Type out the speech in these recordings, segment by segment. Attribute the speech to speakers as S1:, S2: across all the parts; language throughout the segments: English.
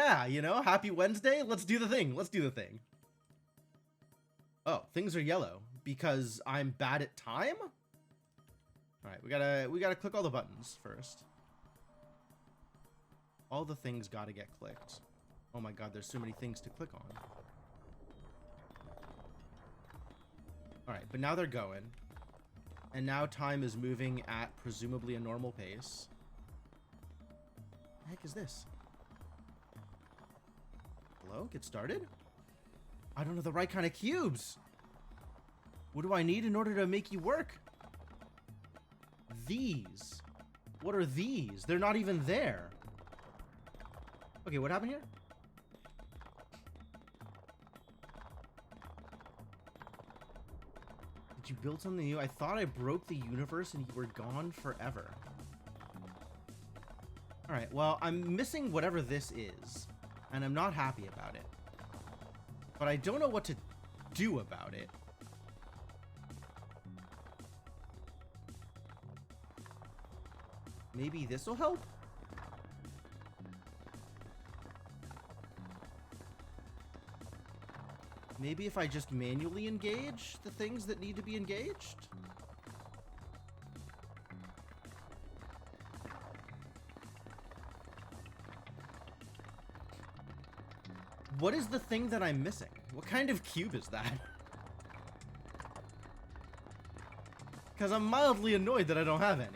S1: Yeah, you know, happy Wednesday. Let's do the thing. Let's do the thing. Oh, things are yellow because I'm bad at time? All right, we gotta click all the buttons first. All the things gotta get clicked. Oh my god, there's so many things to click on. All right, but now they're going. And now time is moving at presumably a normal pace. What the heck is this? Hello? Get started? I don't know the right kind of cubes. What do I need in order to make you work? These. What are these? They're not even there. Okay, what happened here? Did you build something new? I thought I broke the universe and you were gone forever. Alright, well, I'm missing whatever this is. And I'm not happy about it. But I don't know what to do about it. Maybe this will help? Maybe if I just manually engage the things that need to be engaged? What is the thing that I'm missing? What kind of cube is that? Because I'm mildly annoyed that I don't have any.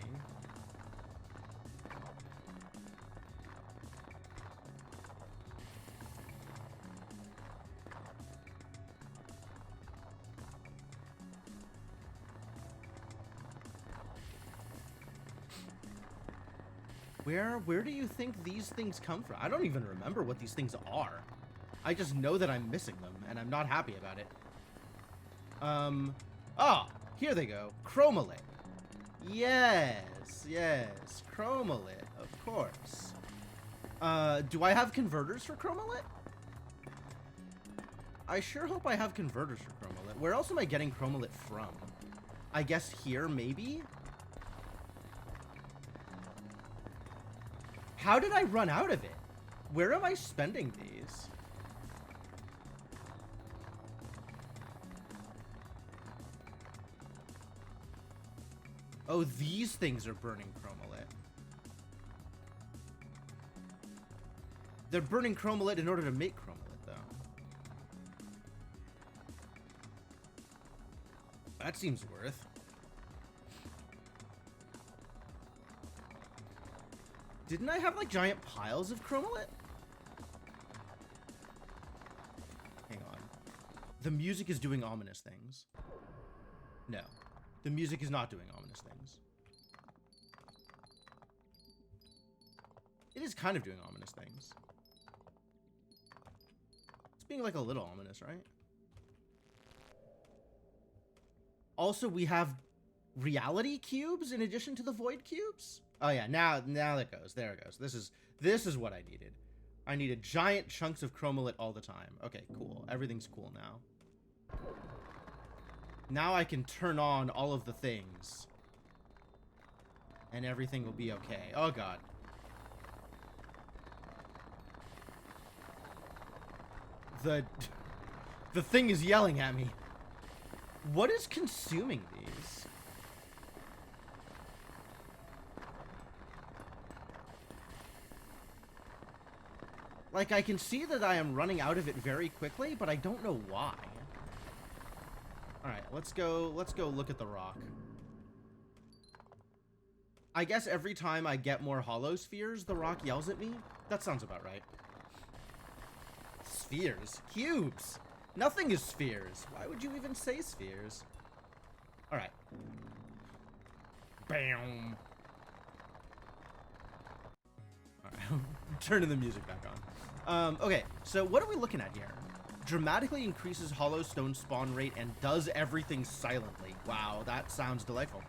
S1: Where do you think these things come from? I don't even remember what these things are. I just know that I'm missing them, and I'm not happy about it. Ah, here they go. Chromalit. Yes, yes, Chromalit, of course. Do I have converters for Chromalit? I sure hope I have converters for Chromalit. Where else am I getting Chromalit from? I guess here, maybe? How did I run out of it? Where am I spending these? Oh, these things are burning Chromalit. They're burning Chromalit in order to make Chromalit, though. That seems worth. Didn't I have, like, giant piles of Chromalit? Hang on. The music is doing ominous things. No. The music is not doing ominous things. It is kind of doing ominous things. It's being, like, a little ominous, right? Also, we have reality cubes in addition to the void cubes? Oh yeah, now that goes. There it goes. This is what I needed. I needed giant chunks of Chromalit all the time. Okay, cool. Everything's cool now. Now I can turn on all of the things. And everything will be okay. Oh god. The thing is yelling at me. What is consuming these? Like, I can see that I am running out of it very quickly, but I don't know why. Alright, let's go look at the rock. I guess every time I get more hollow spheres, the rock yells at me. That sounds about right. Spheres? Cubes! Nothing is spheres. Why would you even say spheres? Alright. Bam! Alright, turning the music back on. Okay, so what are we looking at here? Dramatically increases hollow stone spawn rate and does everything silently. Wow, that sounds delightful.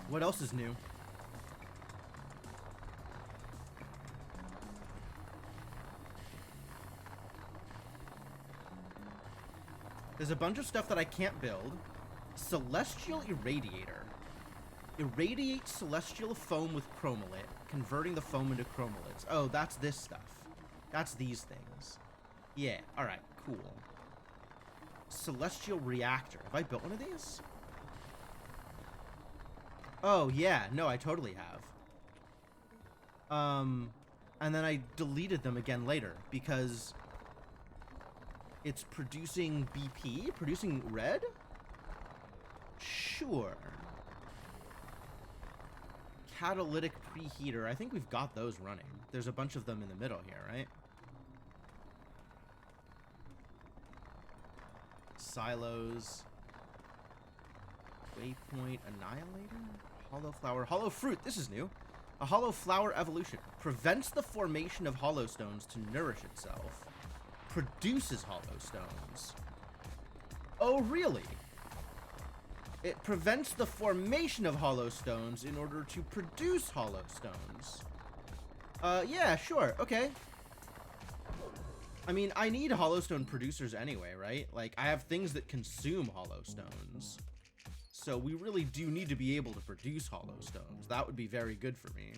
S1: What else is new? There's a bunch of stuff that I can't build. Celestial Irradiator. Irradiate celestial foam with chromolit, converting the foam into chromoliths. Oh, that's this stuff. That's these things. Yeah, alright, cool. Celestial reactor. Have I built one of these? Oh, yeah. No, I totally have. And then I deleted them again later because it's producing BP? Producing red? Sure. Catalytic preheater. I think we've got those running. There's a bunch of them in the middle here, right? Silos. Waypoint annihilator? Hollow flower. Hollow fruit. This is new. A hollow flower evolution. Prevents the formation of hollow stones to nourish itself. Produces hollow stones. Oh, really? It prevents the formation of hollow stones in order to produce hollow stones. Yeah, sure. Okay. I mean, I need hollow stone producers anyway, right? Like, I have things that consume hollow stones. So we really do need to be able to produce hollow stones. That would be very good for me.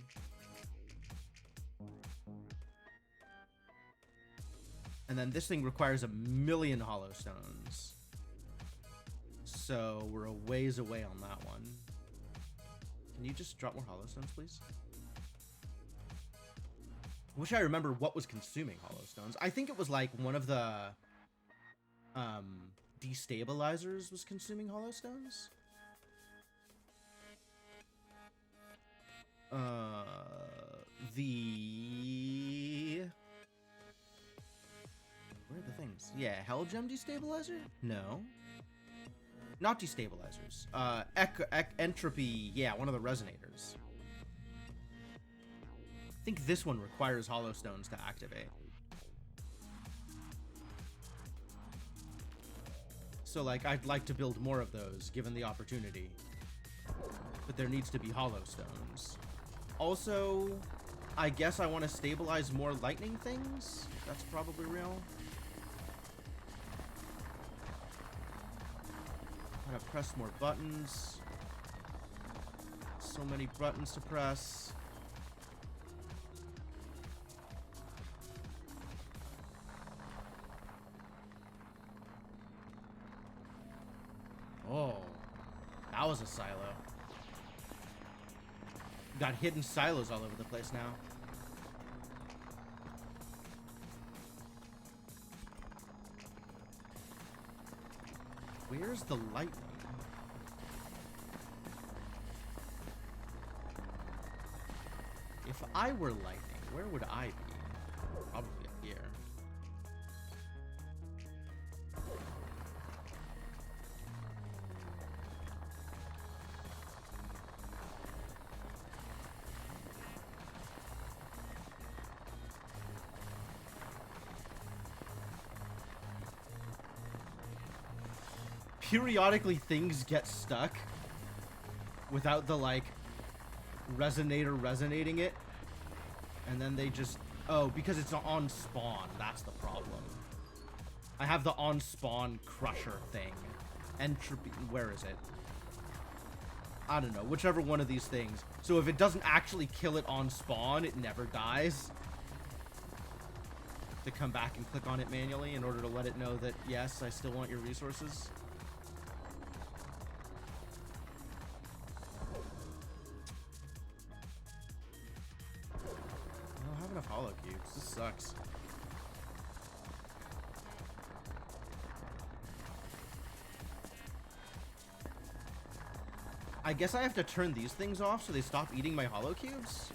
S1: And then this thing requires 1,000,000 hollow stones. So we're a ways away on that one. Can you just drop more hollow stones, please? I wish I remember what was consuming hollow stones. I think it was like one of the destabilizers was consuming hollow stones. Where are the things? Yeah, Hell Gem destabilizer? No. Not destabilizers. Entropy. Yeah, one of the resonators. I think this one requires hollow stones to activate. So, like, I'd like to build more of those, given the opportunity. But there needs to be hollow stones. Also, I guess I want to stabilize more lightning things. That's probably real. Gotta press more buttons. So many buttons to press. Oh, that was a silo. Got hidden silos all over the place now. Where's the lightning? If I were lightning, where would I be? Probably up here. Periodically things get stuck without the, like, resonator resonating it, and then they just... Oh, because it's on spawn. That's the problem. I have the on spawn crusher thing. Entropy... Where is it? I don't know. Whichever one of these things. So if it doesn't actually kill it on spawn, it never dies. To come back and click on it manually in order to let it know that, yes, I still want your resources. Hollow cubes. This sucks. I guess I have to turn these things off so they stop eating my hollow cubes?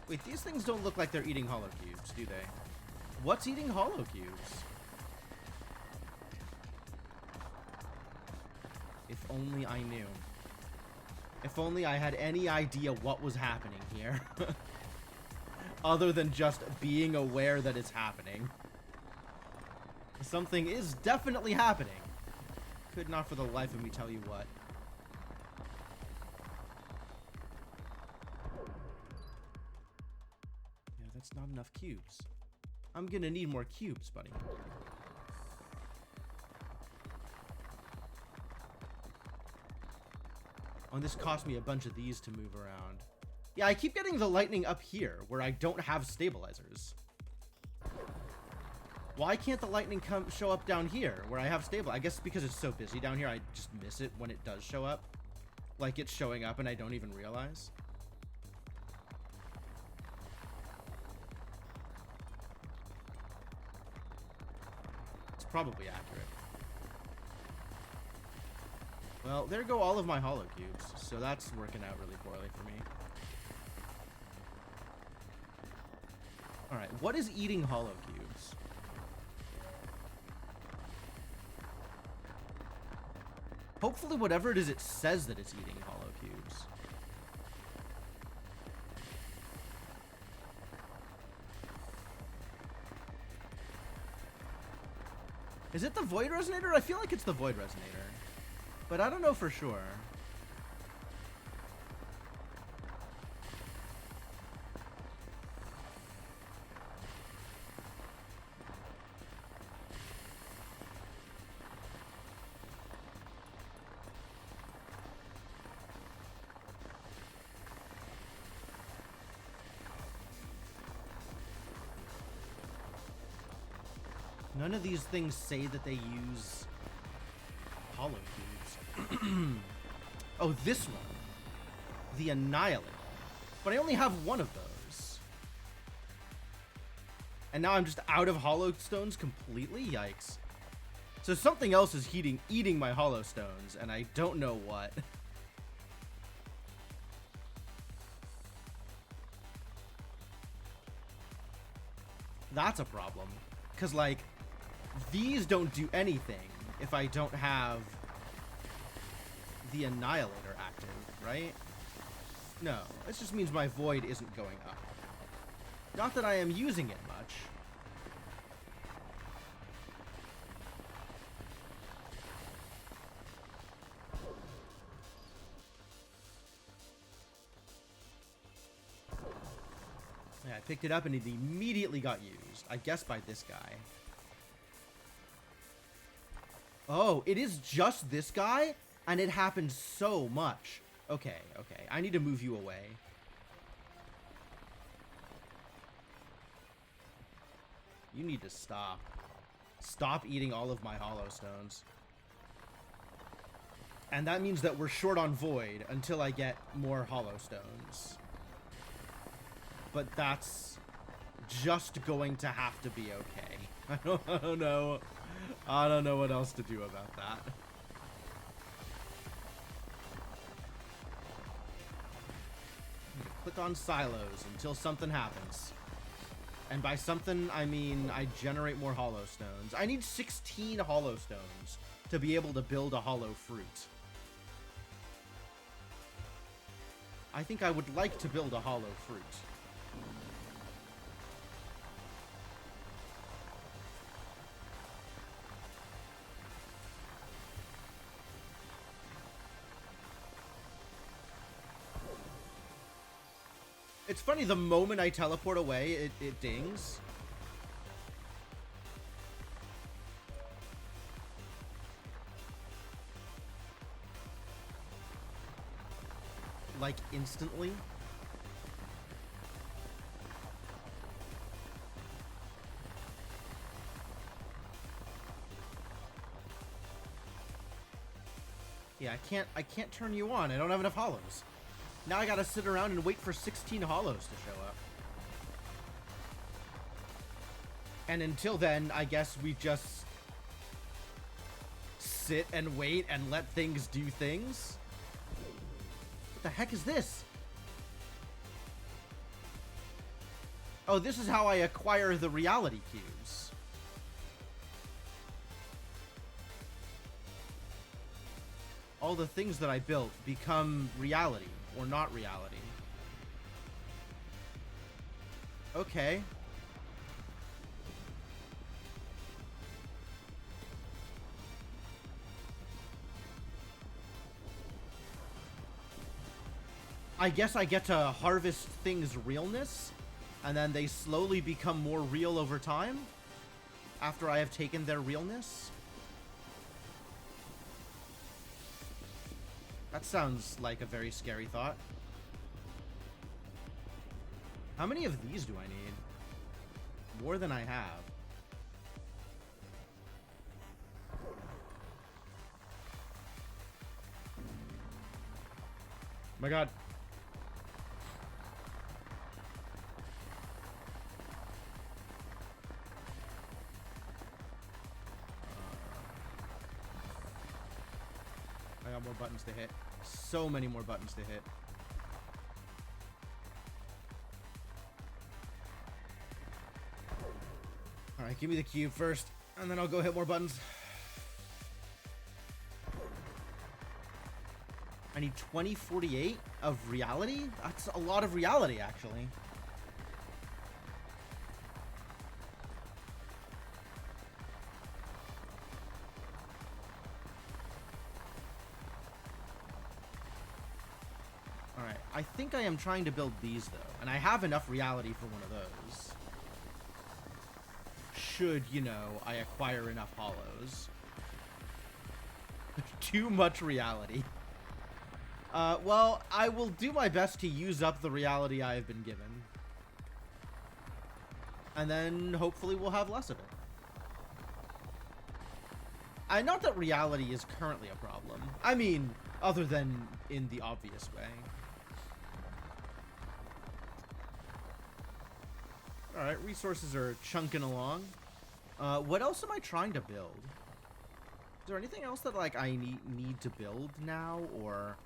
S1: Wait, these things don't look like they're eating hollow cubes, do they? What's eating hollow cubes? If only I knew. If only I had any idea what was happening here. Other than just being aware that it's happening. Something is definitely happening. Could not for the life of me tell you what. Yeah, that's not enough cubes. I'm gonna need more cubes, buddy. Oh, and this cost me a bunch of these to move around. Yeah, I keep getting the lightning up here where I don't have stabilizers. Why can't the lightning show up down here where I have stable? I guess because it's so busy down here, I just miss it when it does show up. Like it's showing up and I don't even realize. It's probably accurate. Well, there go all of my hollow cubes, so that's working out really poorly for me. Alright, what is eating hollow cubes? Hopefully whatever it is, it says that it's eating hollow cubes. Is it the Void Resonator? I feel like it's the Void Resonator, but I don't know for sure. None of these things say that they use hollow cubes. Oh, this one. The Annihilator. But I only have one of those. And now I'm just out of hollow stones completely? Yikes. So something else is eating my hollow stones, and I don't know what. That's a problem. Because, like, these don't do anything if I don't have the Annihilator active, right? No, this just means my Void isn't going up. Not that I am using it much. Yeah, I picked it up and it immediately got used. I guess by this guy. Oh, it is just this guy? And it happens so much. Okay, okay. I need to move you away. You need to stop. Stop eating all of my hollow stones. And that means that we're short on Void until I get more hollow stones. But that's just going to have to be okay. I don't know. I don't know what else to do about that. Click on silos until something happens. And by something, I mean I generate more hollow stones. I need 16 hollow stones to be able to build a hollow fruit. I think I would like to build a hollow fruit. It's funny, the moment I teleport away, it dings. Like, instantly. Yeah, I can't turn you on. I don't have enough hollows. Now I gotta sit around and wait for 16 hollows to show up. And until then, I guess we just sit and wait and let things do things. What the heck is this? Oh, this is how I acquire the reality cubes. All the things that I built become reality. Or not reality. Okay. I guess I get to harvest things' realness, and then they slowly become more real over time, after I have taken their realness. That sounds like a very scary thought. How many of these do I need? More than I have. My god. I got more buttons to hit. So many more buttons to hit. Alright, give me the cube first, and then I'll go hit more buttons. I need 2048 of reality? That's a lot of reality, actually. Alright, I think I am trying to build these, though. And I have enough reality for one of those. Should, you know, I acquire enough hollows. Too much reality. Well, I will do my best to use up the reality I have been given. And then hopefully we'll have less of it. Not that reality is currently a problem. I mean, other than in the obvious way. Alright, resources are chunking along. What else am I trying to build? Is there anything else that, like, I need to build now, or...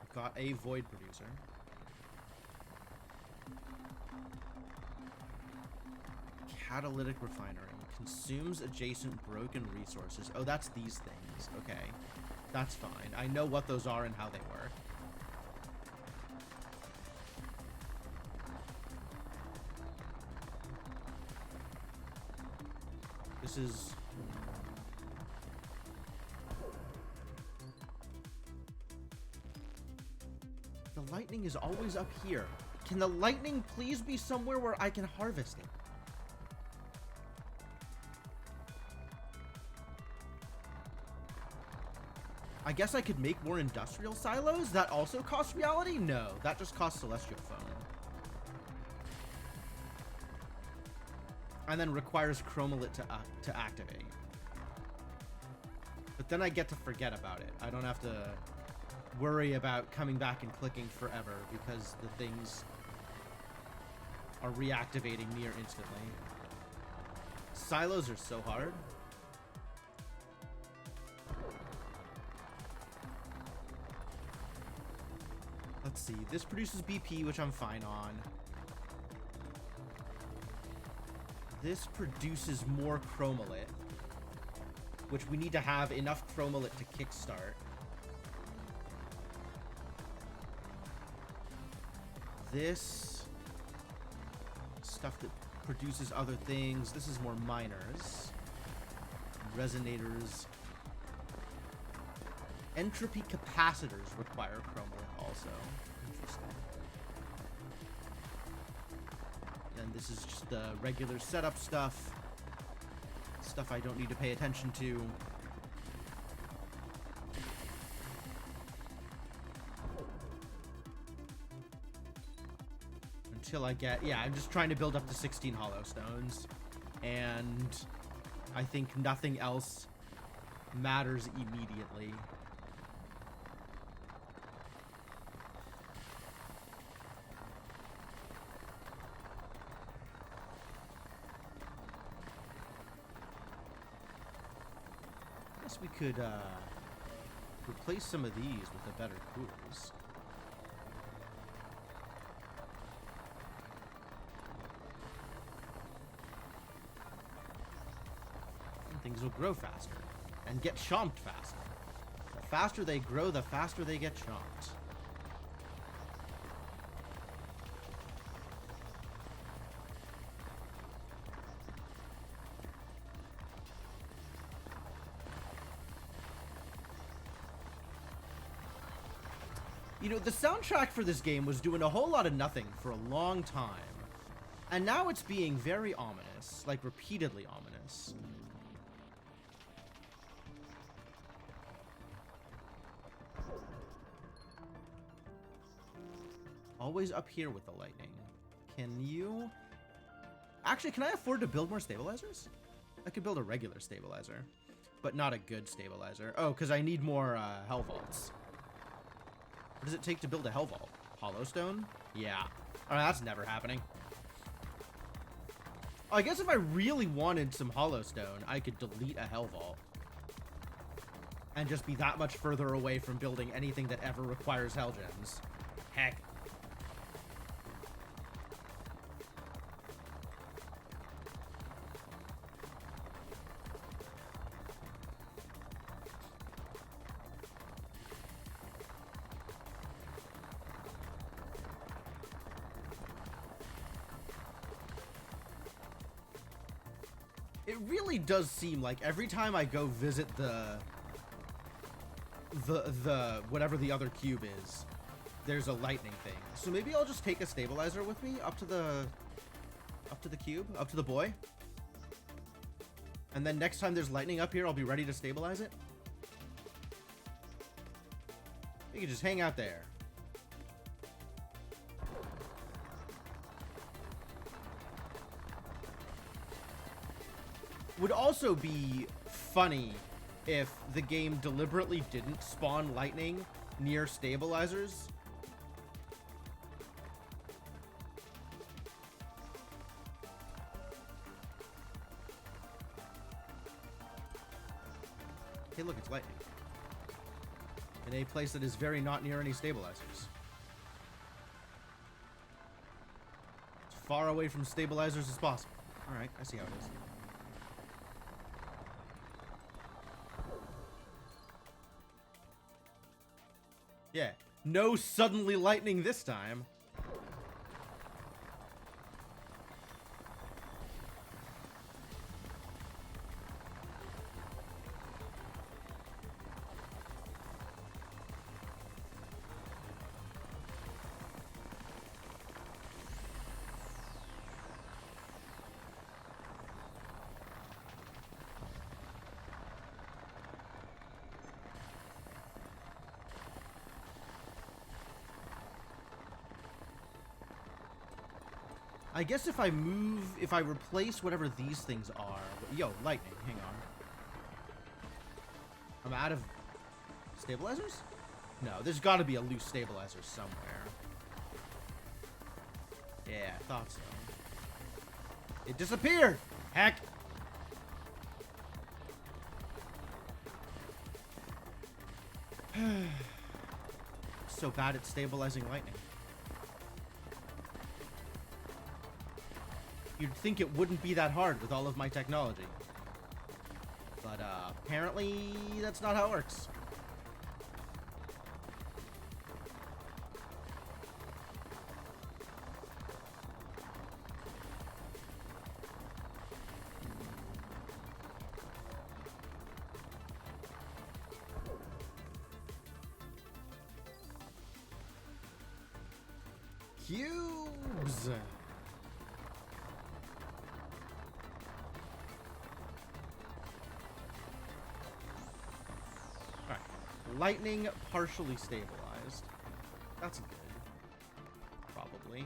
S1: I've got a void producer. Catalytic refinery. Consumes adjacent broken resources. Oh, that's these things. Okay. That's fine. I know what those are and how they work. This is... The lightning is always up here. Can the lightning please be somewhere where I can harvest it? I guess I could make more industrial silos? That also costs reality? No, that just costs celestial foam. And then requires chromalit to activate. But then I get to forget about it. I don't have to worry about coming back and clicking forever because the things are reactivating near instantly. Silos are so hard. Let's see. This produces BP, which I'm fine on. This produces more chromalit, which we need to have enough chromalit to kickstart. This stuff that produces other things. This is more miners. Resonators. Entropy capacitors require chromalit also. Interesting. Then this is just the regular setup stuff. Stuff I don't need to pay attention to. Until I get... Yeah, I'm just trying to build up to 16 hollow stones. And I think nothing else matters immediately. We could replace some of these with the better coolers. And things will grow faster and get chomped faster. The faster they grow, the faster they get chomped. You know, the soundtrack for this game was doing a whole lot of nothing for a long time. And now it's being very ominous, like repeatedly ominous. Always up here with the lightning. Can you... Actually, can I afford to build more stabilizers? I could build a regular stabilizer, but not a good stabilizer. Oh, because I need more hell vaults. What does it take to build a hell vault? Hollow stone? Yeah. Oh, that's never happening. Oh, I guess if I really wanted some hollow stone, I could delete a hell vault. And just be that much further away from building anything that ever requires hell gems. Heck. It really does seem like every time I go visit the whatever the other cube is, there's a lightning thing. So maybe I'll just take a stabilizer with me up to the cube, up to the boy. And then next time there's lightning up here, I'll be ready to stabilize it. You can just hang out there. Would also be funny if the game deliberately didn't spawn lightning near stabilizers. Hey, look, it's lightning. In a place that is very not near any stabilizers. As far away from stabilizers as possible. Alright, I see how it is. Yeah, no suddenly lightning this time. I guess if I replace whatever these things are... Yo, lightning, hang on. I'm out of stabilizers? No, there's got to be a loose stabilizer somewhere. Yeah, I thought so. It disappeared! Heck! So bad at stabilizing lightning. You'd think it wouldn't be that hard with all of my technology. But, apparently, that's not how it works. Cubes! Lightning partially stabilized. That's good. Probably.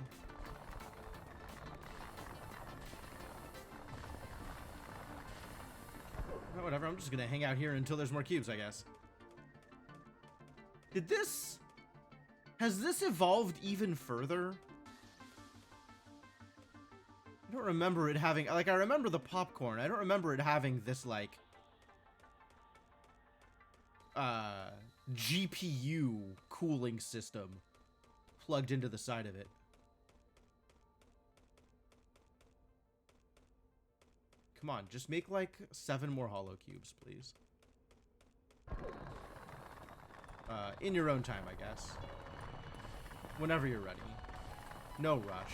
S1: Oh, whatever, I'm just gonna hang out here until there's more cubes, I guess. Has this evolved even further? I don't remember it having, like, I remember the popcorn. I don't remember it having this, like, GPU cooling system plugged into the side of it. Come on, just make like 7 more hollow cubes, please. In your own time, I guess. Whenever you're ready. No rush.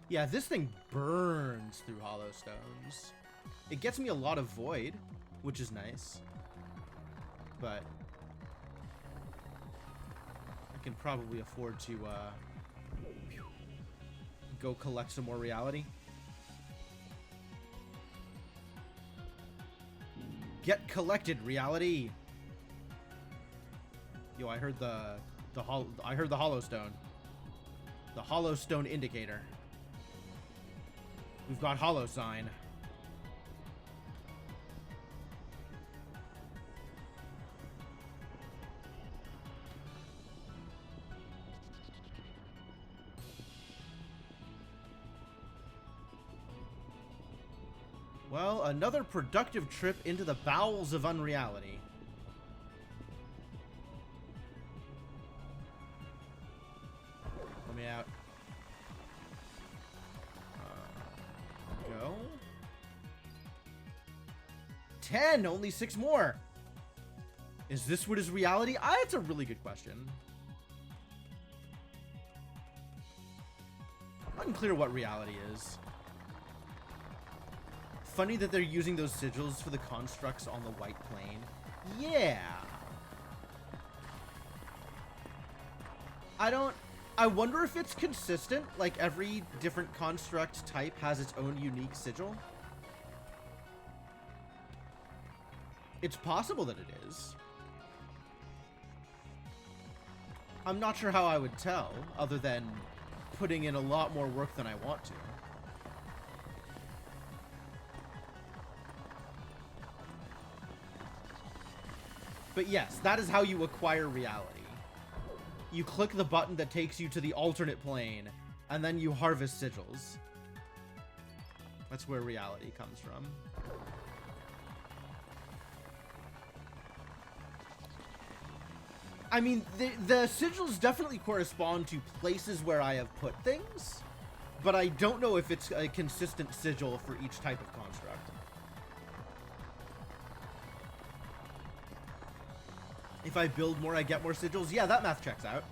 S1: Yeah, this thing burns through hollow stones. It gets me a lot of void, which is nice. But I can probably afford to go collect some more reality. Get collected, reality. Yo, I heard the hollow stone. The hollow stone indicator. We've got hollow sign. Well, another productive trip into the bowels of unreality. Let me out. Go. 10! Only 6 more! Is this what is reality? That's a really good question. Unclear what reality is. Funny that they're using those sigils for the constructs on the white plane. Yeah. I wonder if it's consistent, like every different construct type has its own unique sigil. It's possible that it is. I'm not sure how I would tell, other than putting in a lot more work than I want to. But yes, that is how you acquire reality. You click the button that takes you to the alternate plane, and then you harvest sigils. That's where reality comes from. I mean, the sigils definitely correspond to places where I have put things, but I don't know if it's a consistent sigil for each type of construct. If I build more, I get more sigils. Yeah, that math checks out.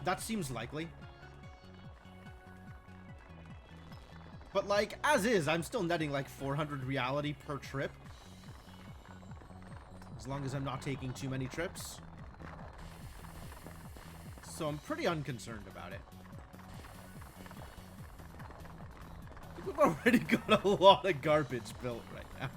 S1: That seems likely. But, like, as is, I'm still netting, like, 400 reality per trip. As long as I'm not taking too many trips. So I'm pretty unconcerned about it. We've already got a lot of garbage built right now.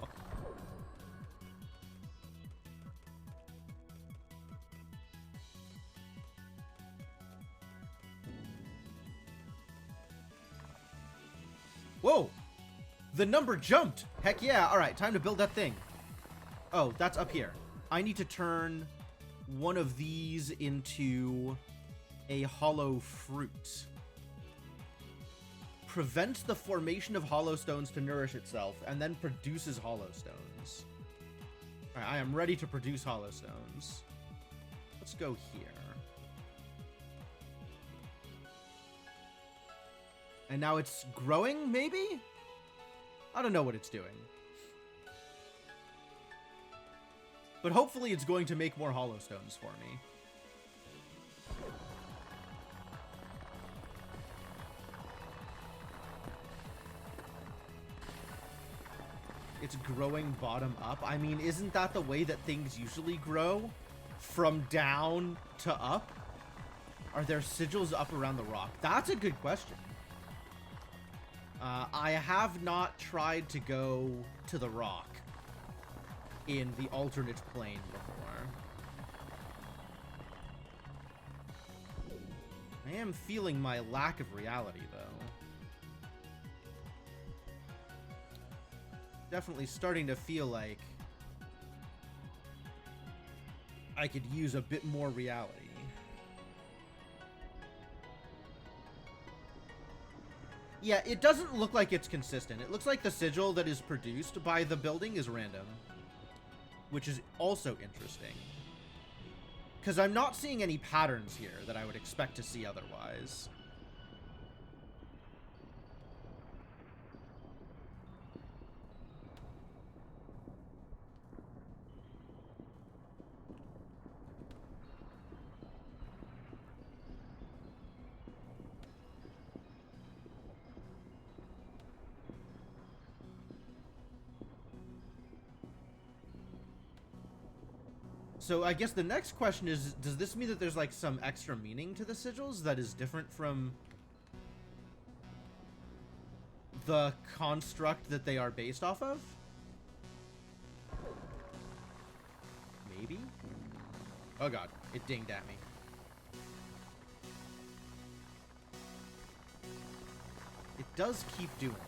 S1: Whoa! The number jumped! Heck yeah! Alright, time to build that thing. Oh, that's up here. I need to turn one of these into a hollow fruit. Prevents the formation of hollow stones to nourish itself, and then produces hollow stones. Alright, I am ready to produce hollow stones. Let's go here. And now it's growing, maybe? I don't know what it's doing. But hopefully it's going to make more hollow stones for me. It's growing bottom up. I mean, isn't that the way that things usually grow? From down to up? Are there sigils up around the rock? That's a good question. I have not tried to go to the rock in the alternate plane before. I am feeling my lack of reality, though. Definitely starting to feel like I could use a bit more reality. Yeah, it doesn't look like it's consistent. It looks like the sigil that is produced by the building is random, which is also interesting. Because I'm not seeing any patterns here that I would expect to see otherwise. So I guess the next question is, does this mean that there's like some extra meaning to the sigils that is different from the construct that they are based off of? Maybe? Oh god, it dinged at me. It does keep doing that.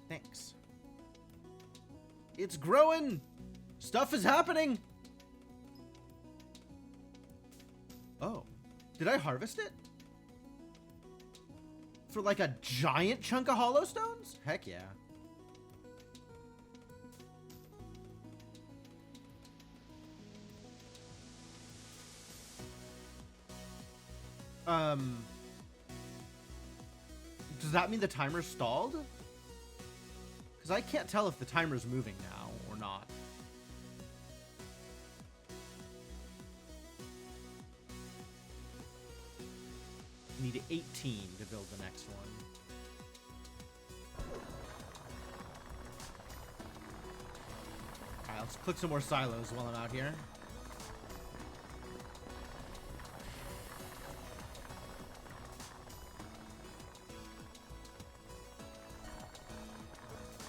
S1: Thanks. It's growing! Stuff is happening! Oh. Did I harvest it? For like a giant chunk of hollow stones? Heck yeah. Does that mean the timer's stalled? Because I can't tell if the timer's moving now or not. Need 18 to build the next one. Alright, let's click some more silos while I'm out here.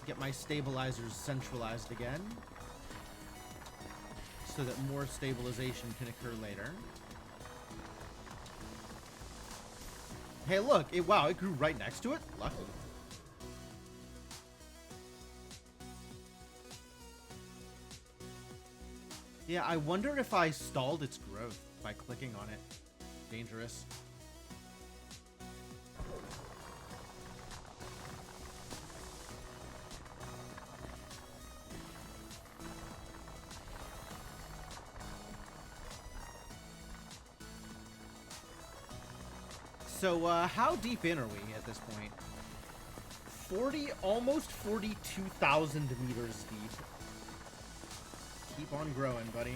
S1: Get my stabilizers centralized again, so that more stabilization can occur later. Hey, look! Wow, it grew right next to it? Lucky. Yeah, I wonder if I stalled its growth by clicking on it. Dangerous. So, how deep in are we at this point? 40, almost 42,000 meters deep. Keep on growing, buddy.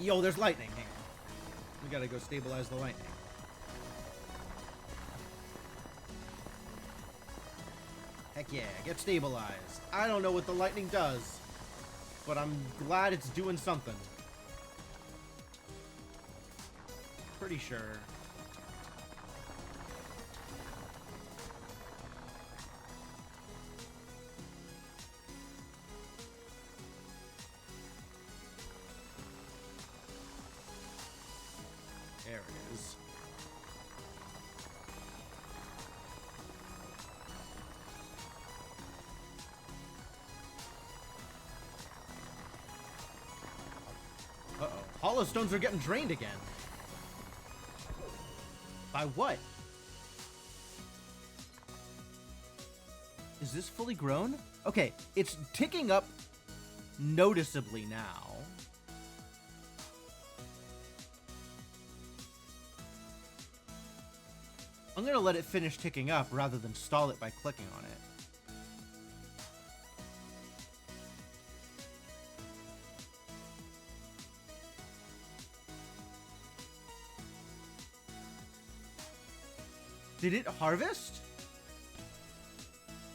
S1: Yo, there's lightning. Hang on. We gotta go stabilize the lightning. Heck yeah, get stabilized. I don't know what the lightning does, but I'm glad it's doing something. Pretty sure. There it is. Uh-oh. Hollow stones are getting drained again. By what? Is this fully grown? Okay, it's ticking up noticeably now. I'm gonna let it finish ticking up rather than stall it by clicking on it. Did it harvest?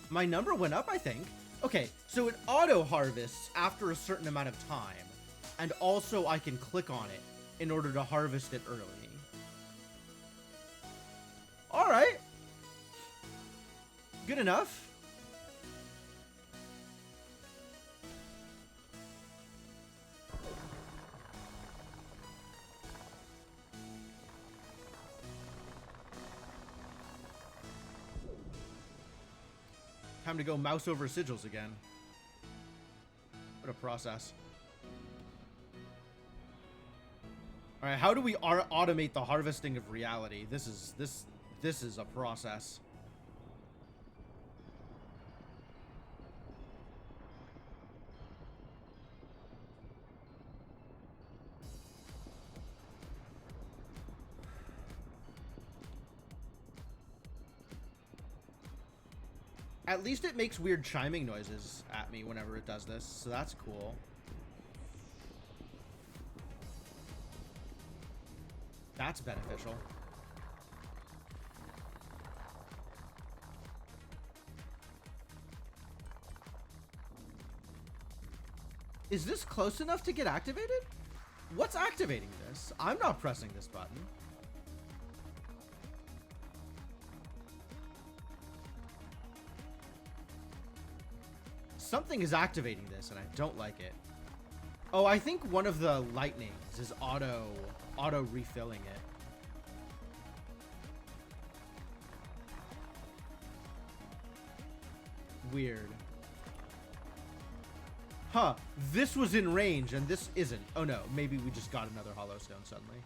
S1: My number went up, I think. Okay, so it auto-harvests after a certain amount of time. And also I can click on it in order to harvest it early. Alright. Good enough. Time to go mouse over sigils again. What a process. All right, how do we automate the harvesting of reality? This is a process. At least it makes weird chiming noises at me whenever it does this, so that's cool. That's beneficial. Is this close enough to get activated? What's activating this? I'm not pressing this button. Something is activating this, and I don't like it. Oh, I think one of the lightnings is auto refilling it. Weird. Huh, this was in range and this isn't. Oh no, maybe we just got another hollow stone suddenly.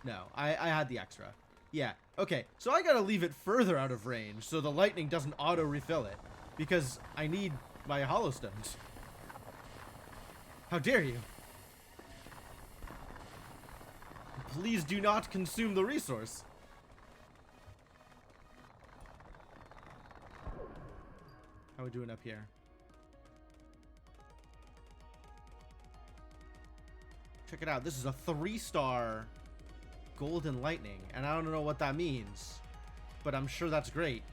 S1: No, I had the extra. Yeah, okay, so I gotta leave it further out of range so the lightning doesn't auto refill it, because I need my hollow stones. How dare you? Please do not consume the resource. How are we doing up here? Check it out. This is a 3-star golden lightning, and I don't know what that means, but I'm sure that's great.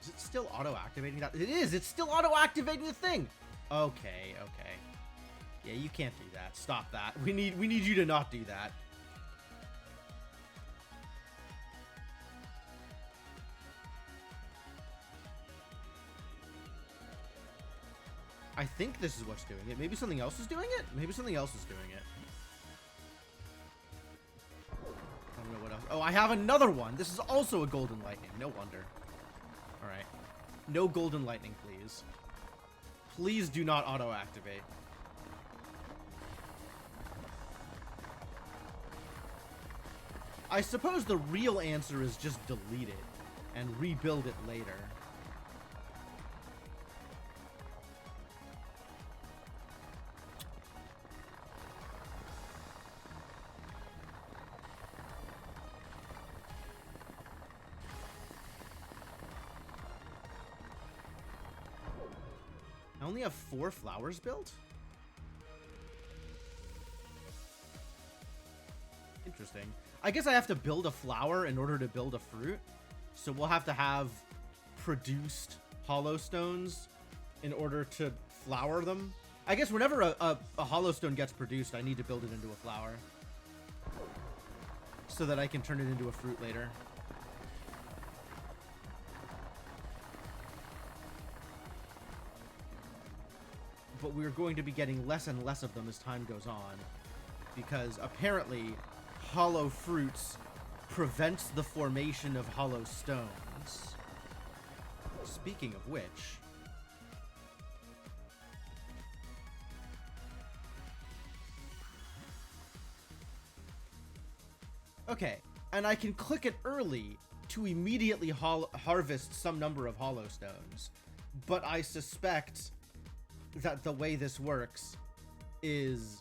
S1: Is it still auto-activating that? It is! It's still auto-activating the thing! Okay, okay. Yeah, you can't do that. Stop that. We need you to not do that. I think this is what's doing it. Maybe something else is doing it? Maybe something else is doing it. I don't know what else. Oh, I have another one! This is also a golden lightning. No wonder. Alright. No golden lightning, please. Please do not auto-activate. I suppose the real answer is just delete it and rebuild it later. I only have 4 flowers built? Interesting. I guess I have to build a flower in order to build a fruit. So we'll have to have produced hollow stones in order to flower them. I guess whenever a hollow stone gets produced, I need to build it into a flower so that I can turn it into a fruit later. But we're going to be getting less and less of them as time goes on, because apparently hollow fruits prevents the formation of hollow stones. Speaking of which, okay, and I can click it early to immediately harvest some number of hollow stones, but I suspect that the way this works is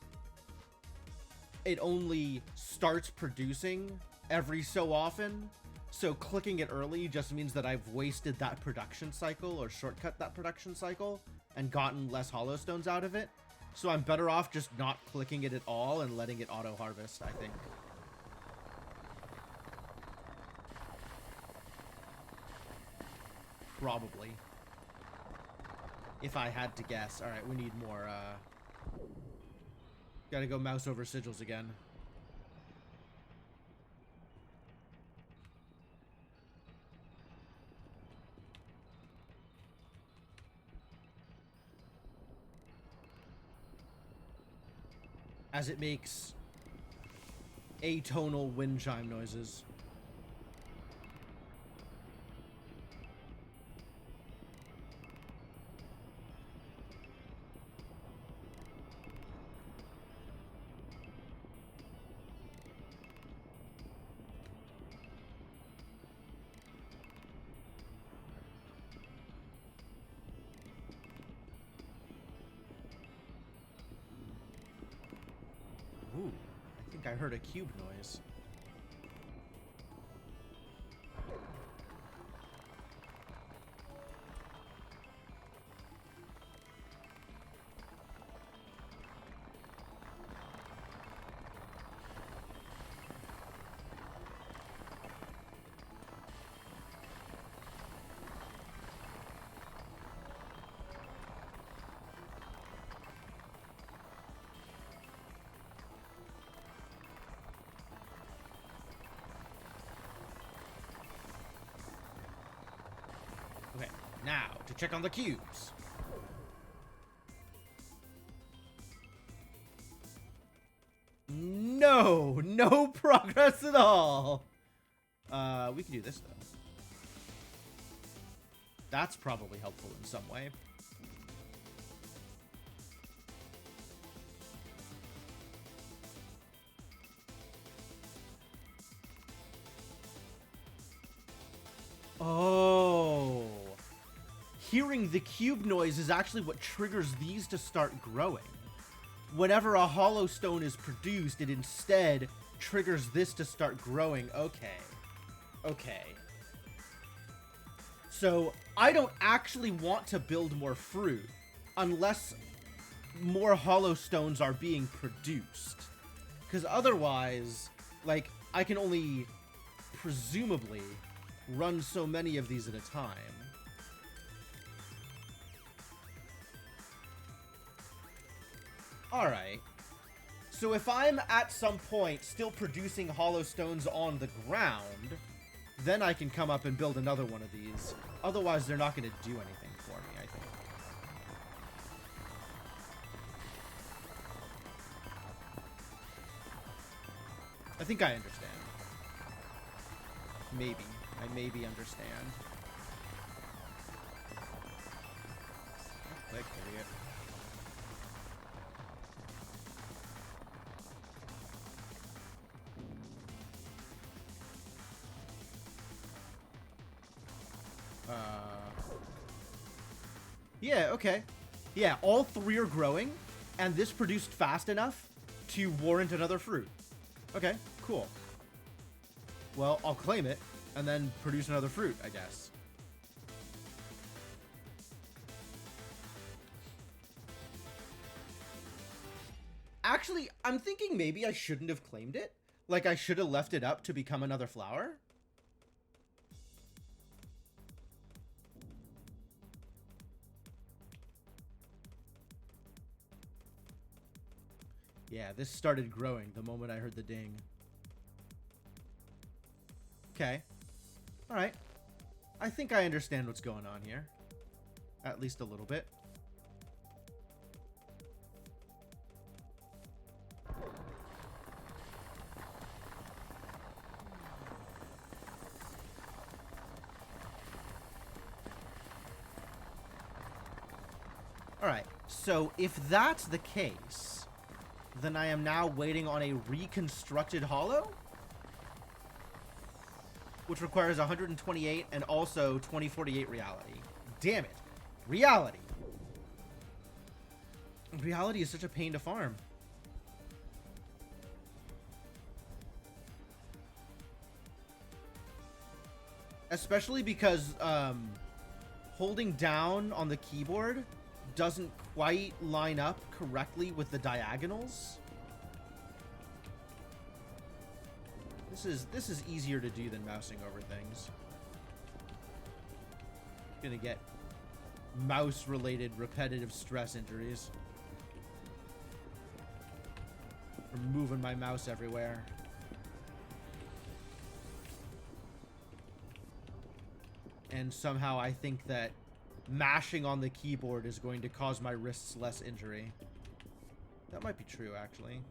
S1: it only starts producing every so often. So clicking it early just means that I've wasted that production cycle or shortcut that production cycle and gotten less hollow stones out of it. So I'm better off just not clicking it at all and letting it auto harvest, I think. Probably. If I had to guess. Alright, we need more, gotta go mouse over sigils again. As it makes atonal wind chime noises. I heard a cube noise. Okay, now to check on the cubes. No progress at all. We can do this though. That's probably helpful in some way. Oh. Hearing the cube noise is actually what triggers these to start growing. Whenever a hollow stone is produced, it instead triggers this to start growing. Okay. Okay. So, I don't actually want to build more fruit unless more hollow stones are being produced. Because otherwise, like, I can only presumably run so many of these at a time. Alright. So if I'm at some point still producing hollow stones on the ground, then I can come up and build another one of these. Otherwise, they're not going to do anything for me, I think. I think I understand. Maybe. I maybe understand. Click, idiot. Yeah, okay. Yeah, all three are growing, and this produced fast enough to warrant another fruit. Okay, cool. Well, I'll claim it, and then produce another fruit, I guess. Actually, I'm thinking maybe I shouldn't have claimed it. Like, I should have left it up to become another flower. Yeah, this started growing the moment I heard the ding. Okay. Alright. I think I understand what's going on here. At least a little bit. Alright, so if that's the case, then I am now waiting on a reconstructed hollow, which requires 128 and also 2048 reality. Damn it. Reality. Reality is such a pain to farm. Especially because holding down on the keyboard doesn't quite line up correctly with the diagonals. This is easier to do than mousing over things. Gonna get mouse-related repetitive stress injuries from moving my mouse everywhere. And somehow I think that mashing on the keyboard is going to cause my wrists less injury. That might be true, actually.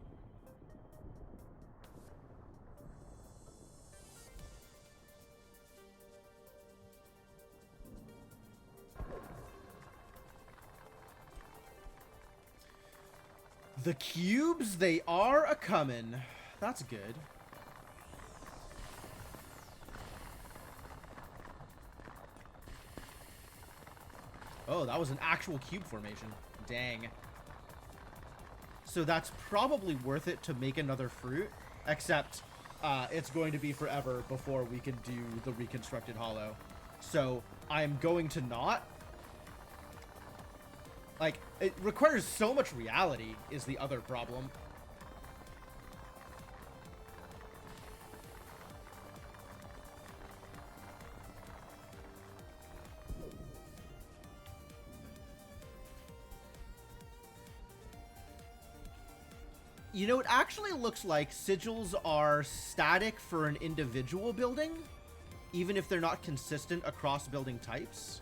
S1: The cubes, they are a-comin'. That's good. Oh, that was an actual cube formation. Dang. So that's probably worth it to make another fruit. except it's going to be forever before we can do the reconstructed hollow. So I'm going to not. Like, it requires so much reality is the other problem. You know, it actually looks like sigils are static for an individual building, even if they're not consistent across building types.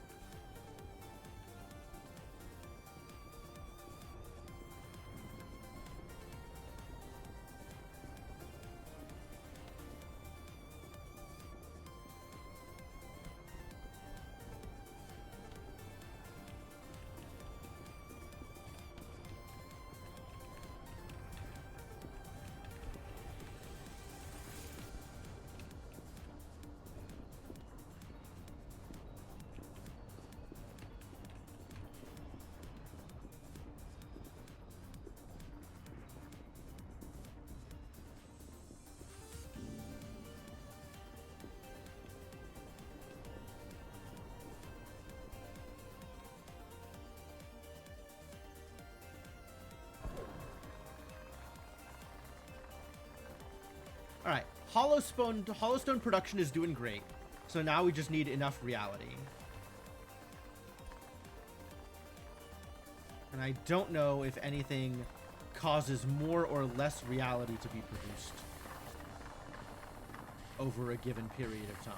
S1: All right, Hollowstone production is doing great. So now we just need enough reality. And I don't know if anything causes more or less reality to be produced over a given period of time.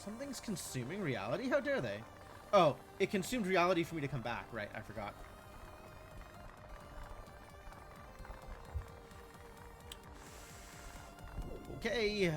S1: Something's consuming reality? How dare they? Oh, it consumed reality for me to come back. Right, I forgot. Okay.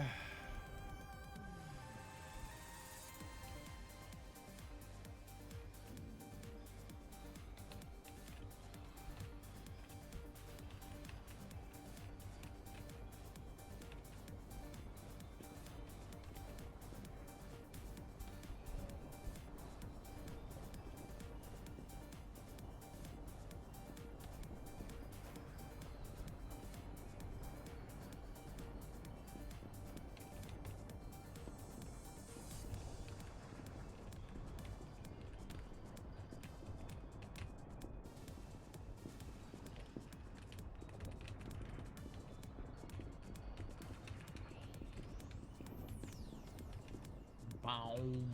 S1: Boom.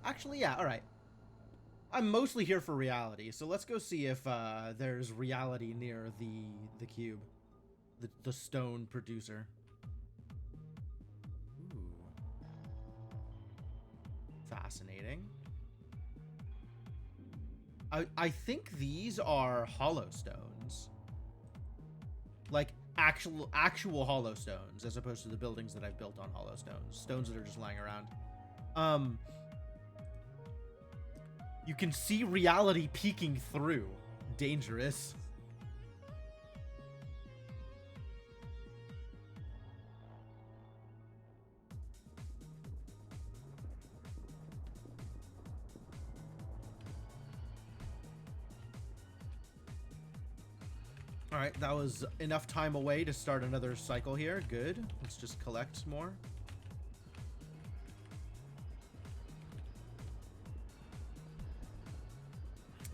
S1: Actually, yeah, all right. I'm mostly here for reality, so let's go see if there's reality near the cube, the stone producer. Ooh. Fascinating. I think these are hollow stones, like actual hollow stones, as opposed to the buildings that I've built on hollow stones that are just lying around. You can see reality peeking through. Dangerous. All right, that was enough time away to start another cycle here. Good. Let's just collect more.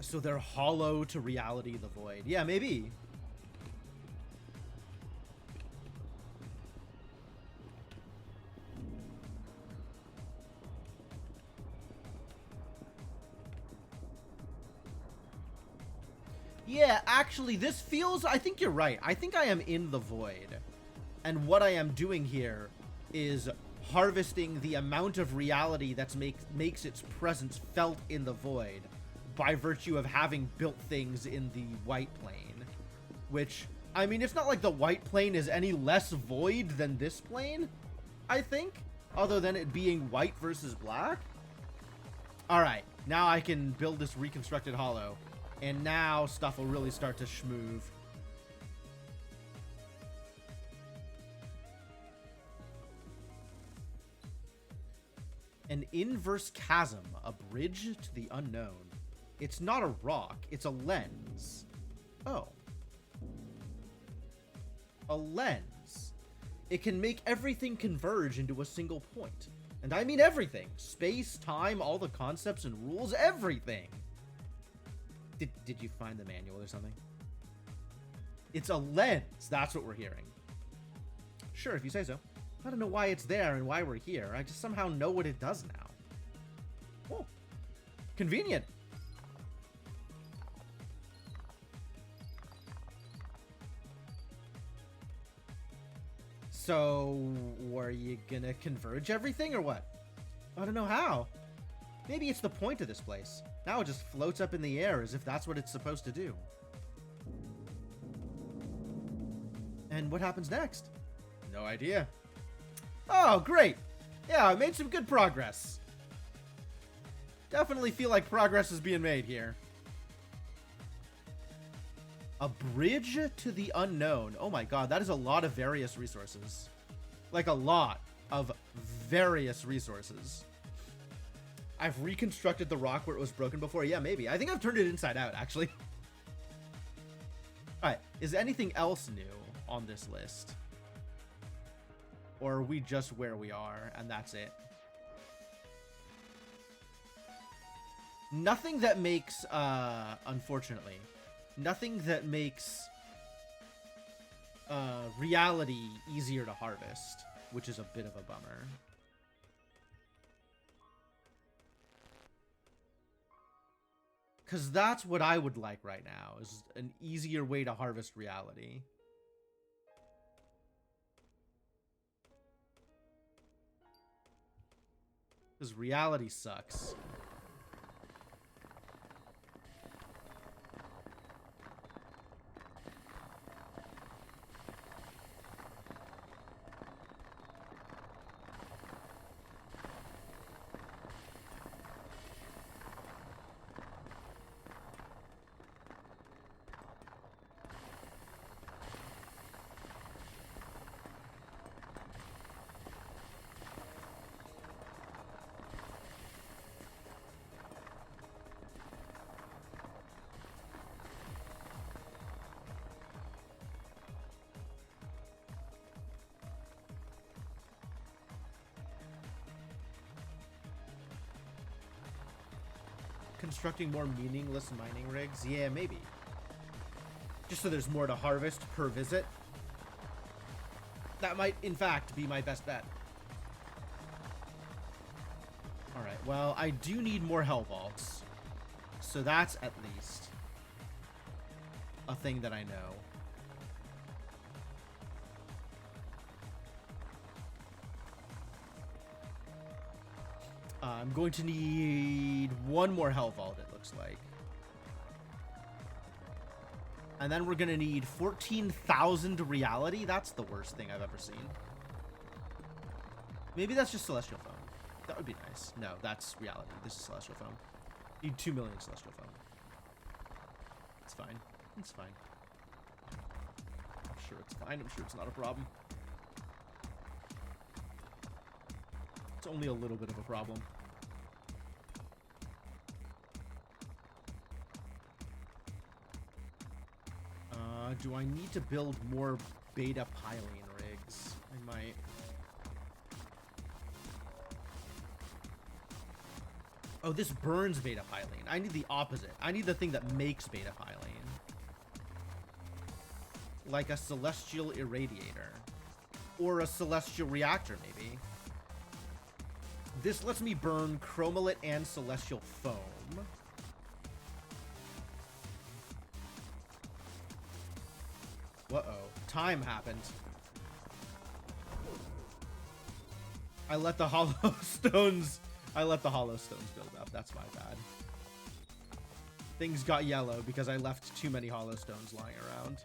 S1: So they're hollow to reality, the void. Yeah, maybe. Yeah, actually, this feels... I think you're right. I think I am in the void. And what I am doing here is harvesting the amount of reality that makes its presence felt in the void, by virtue of having built things in the white plane. Which, I mean, it's not like the white plane is any less void than this plane, I think. other than it being white versus black. All right, now I can build this reconstructed hollow, and now stuff will really start to schmoove. An inverse chasm, a bridge to the unknown. It's not a rock, it's a lens. Oh. A lens. It can make everything converge into a single point. And I mean everything. Space, time, all the concepts and rules, everything. Did you find the manual or something? It's a lens. That's what we're hearing. Sure, if you say so. I don't know why it's there and why we're here. I just somehow know what it does now. Oh. Convenient. So, were you gonna converge everything or what? I don't know how. Maybe it's the point of this place. Now it just floats up in the air as if that's what it's supposed to do. And what happens next? No idea. Oh, great. Yeah, I made some good progress. Definitely feel like progress is being made here. A bridge to the unknown. Oh my god, that is a lot of various resources. Like a lot of various resources. I've reconstructed the rock where it was broken before. Yeah, maybe. I think I've turned it inside out, actually. Alright, is anything else new on this list? Or are we just where we are, and that's it? Nothing that makes, unfortunately, nothing that makes reality easier to harvest, which is a bit of a bummer. Because that's what I would like right now, is an easier way to harvest reality. Because reality sucks. Constructing more meaningless mining rigs? Yeah, maybe. Just so there's more to harvest per visit. That might, in fact, be my best bet. Alright, well, I do need more hell vaults. So that's at least a thing that I know. I'm going to need one more hell vault, it looks like. And then we're going to need 14,000 reality. That's the worst thing I've ever seen. Maybe that's just celestial foam. That would be nice. No, that's reality. This is celestial foam. Need 2 million celestial foam. It's fine. It's fine. I'm sure it's fine. I'm sure it's not a problem. It's only a little bit of a problem. Do I need to build more beta Pylean rigs? I might. Oh, this burns beta Pylean. I need the opposite. I need the thing that makes beta Pylean. Like a celestial irradiator. Or a celestial reactor, maybe. This lets me burn chromalite and celestial foam. Uh-oh. Time happened. I let the hollow stones build up. That's my bad. Things got yellow because I left too many hollow stones lying around.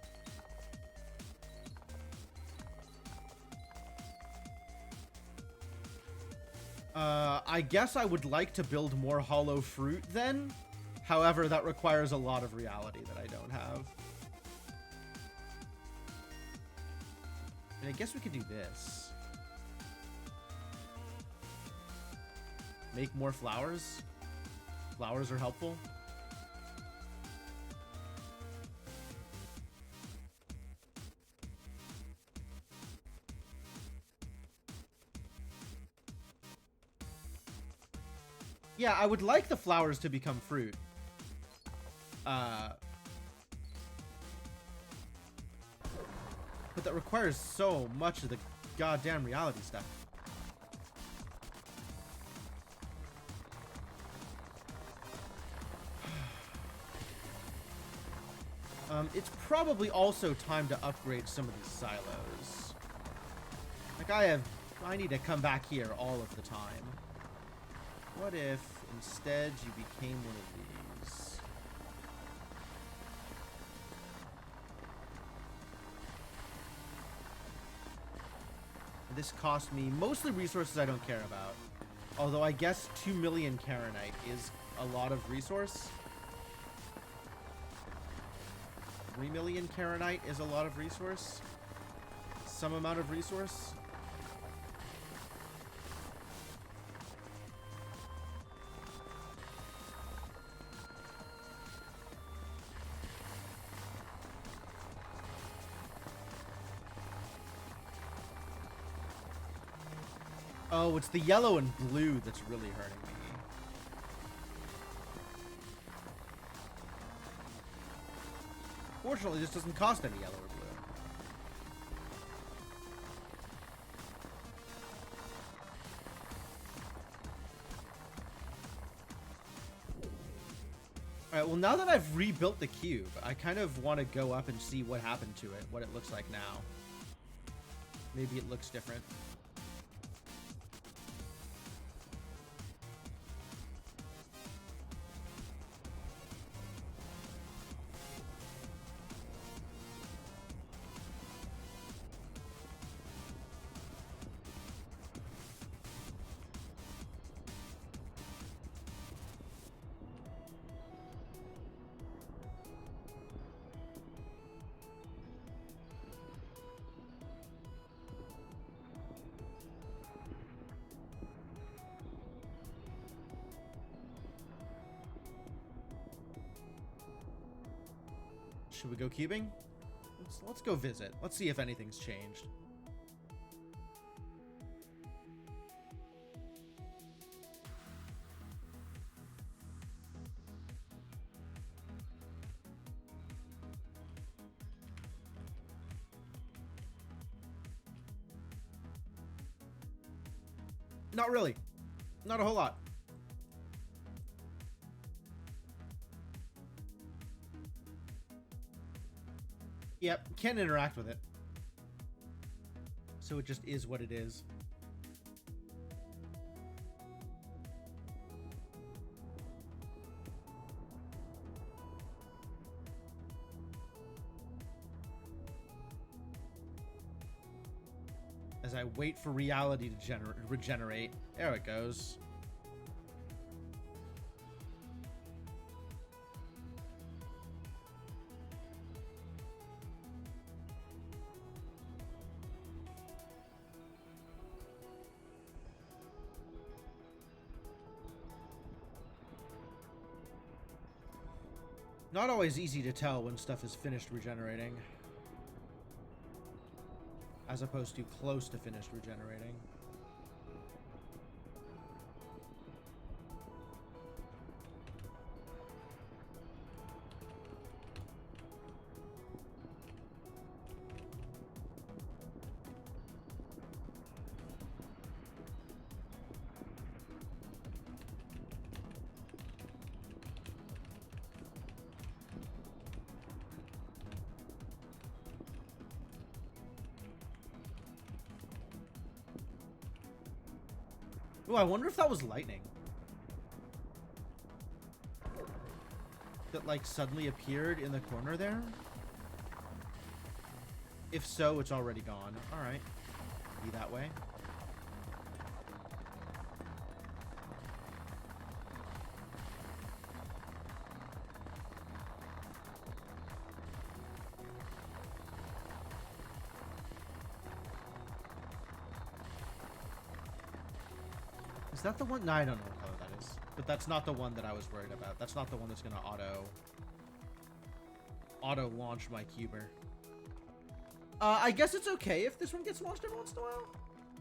S1: I guess I would like to build more hollow fruit then. However, that requires a lot of reality that I don't have. And I guess we could do this. Make more flowers. Flowers are helpful. Yeah, I would like the flowers to become fruit. But that requires so much of the goddamn reality stuff. It's probably also time to upgrade some of these silos. Like I need to come back here all of the time. What if instead you became one of these? This cost me mostly resources I don't care about. Although I guess 2 million Karenite is a lot of resource. 3 million Karenite is a lot of resource. Some amount of resource. Oh, it's the yellow and blue that's really hurting me. Fortunately, this doesn't cost any yellow or blue. Alright, well now that I've rebuilt the cube, I kind of want to go up and see what happened to it, what it looks like now. Maybe it looks different. Should we go cubing? Let's go visit. Let's see if anything's changed. Not really. Not a whole lot. Yep, can't interact with it. So it just is what it is. As I wait for reality to regenerate. There it goes. Not always easy to tell when stuff is finished regenerating. As opposed to close to finished regenerating. Ooh, I wonder if that was lightning. That, like, suddenly appeared in the corner there? If so, it's already gone. Alright. Be that way. that the one? No, I don't know what color that is. But that's not the one that I was worried about. That's not the one that's gonna auto launch my cuber. I guess it's okay if this one gets launched every once in a while.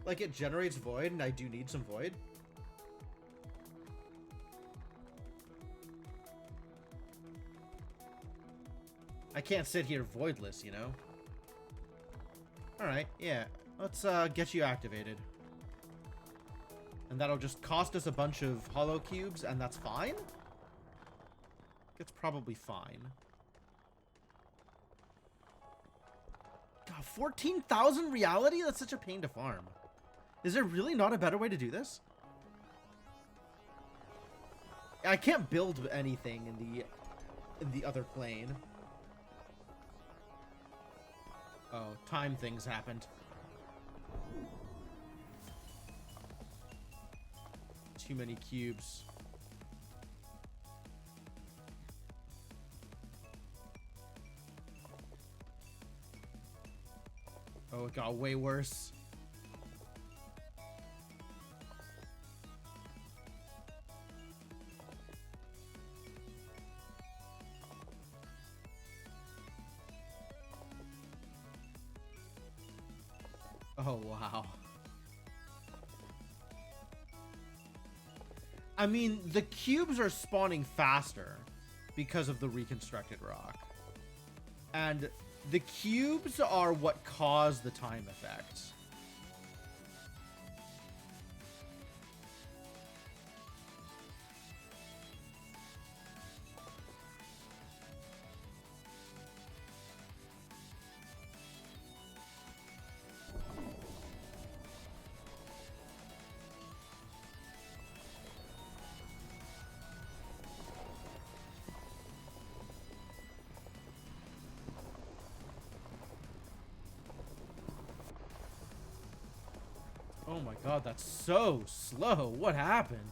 S1: Like, it generates void, and I do need some void. I can't sit here voidless, you know? Alright, yeah. Let's get you activated. And that'll just cost us a bunch of hollow cubes, and that's fine? It's probably fine. God, 14,000 reality? That's such a pain to farm. Is there really not a better way to do this? I can't build anything in the other plane. Oh, time things happened. Too many cubes. Oh, it got way worse. Oh, wow. I mean, the cubes are spawning faster because of the reconstructed rock. And the cubes are what cause the time effect. Oh my god, that's so slow. What happened?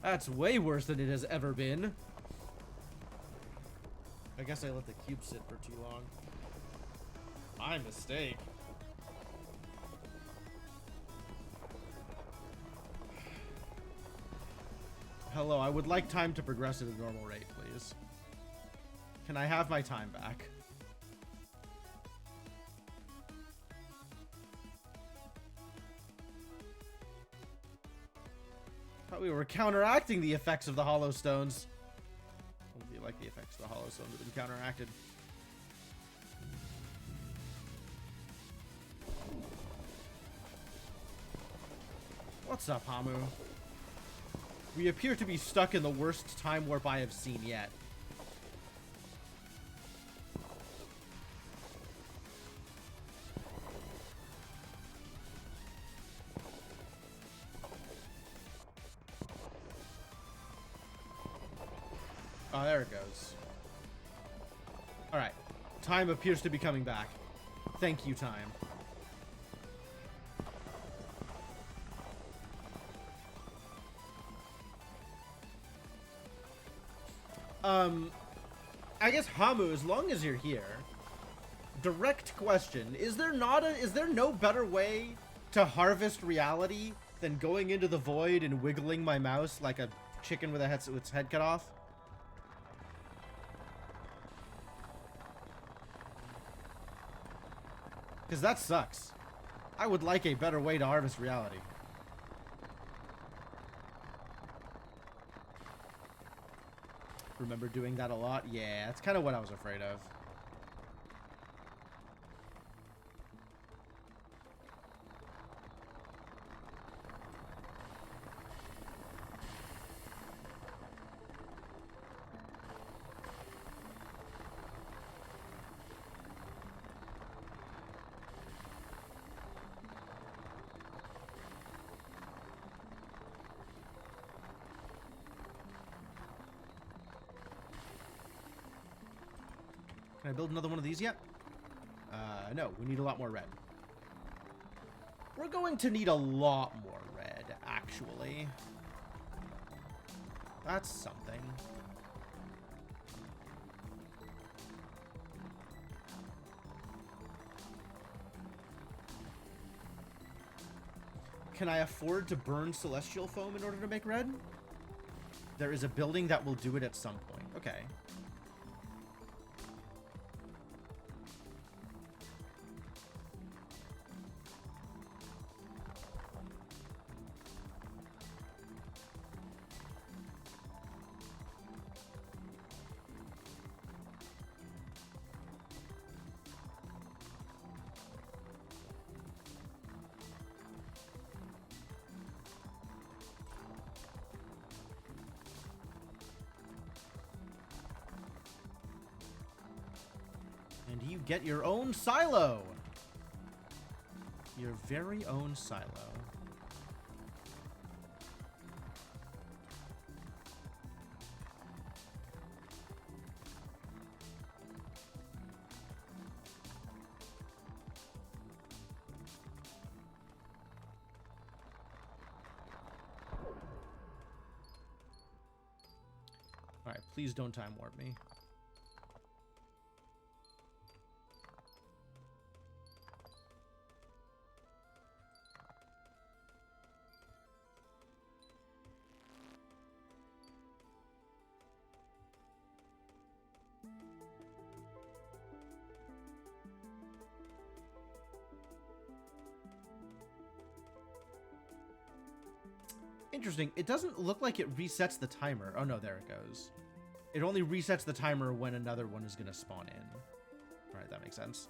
S1: That's way worse than it has ever been. I guess I let the cube sit for too long. My mistake. Hello, I would like time to progress at a normal rate, please. Can I have my time back? Thought we were counteracting the effects of the hollow stones. I don't feel like the effects of the hollow stones have been counteracted. What's up, Hamu? We appear to be stuck in the worst time warp I have seen yet. Oh, there it goes. Alright. Time appears to be coming back. Thank you, time. I guess Hamu, as long as you're here, direct question, is there no better way to harvest reality than going into the void and wiggling my mouse like a chicken with its head cut off? Because that sucks. I would like a better way to harvest reality. Remember doing that a lot? Yeah, that's kind of what I was afraid of. Can I build another one of these yet? No, we need a lot more red. We're going to need a lot more red, actually. That's something. Can I afford to burn Celestial Foam in order to make red? There is a building that will do it at some point. Okay. And you get your own silo. Your very own silo. All right, please don't time warp me. Interesting. It doesn't look like it resets the timer. Oh, no, there it goes. It only resets the timer when another one is going to spawn in. All right, that makes sense.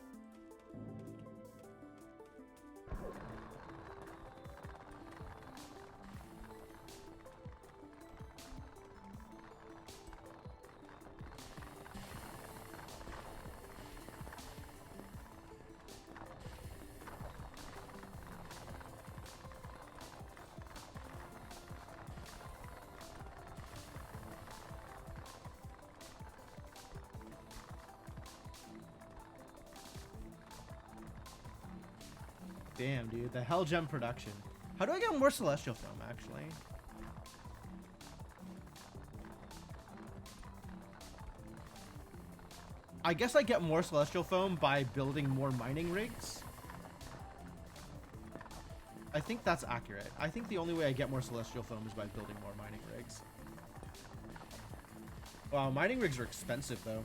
S1: Damn, dude. The Hell Gem production. How do I get more Celestial Foam, actually? I guess I get more Celestial Foam by building more mining rigs. I think that's accurate. I think the only way I get more Celestial Foam is by building more mining rigs. Wow, mining rigs are expensive, though.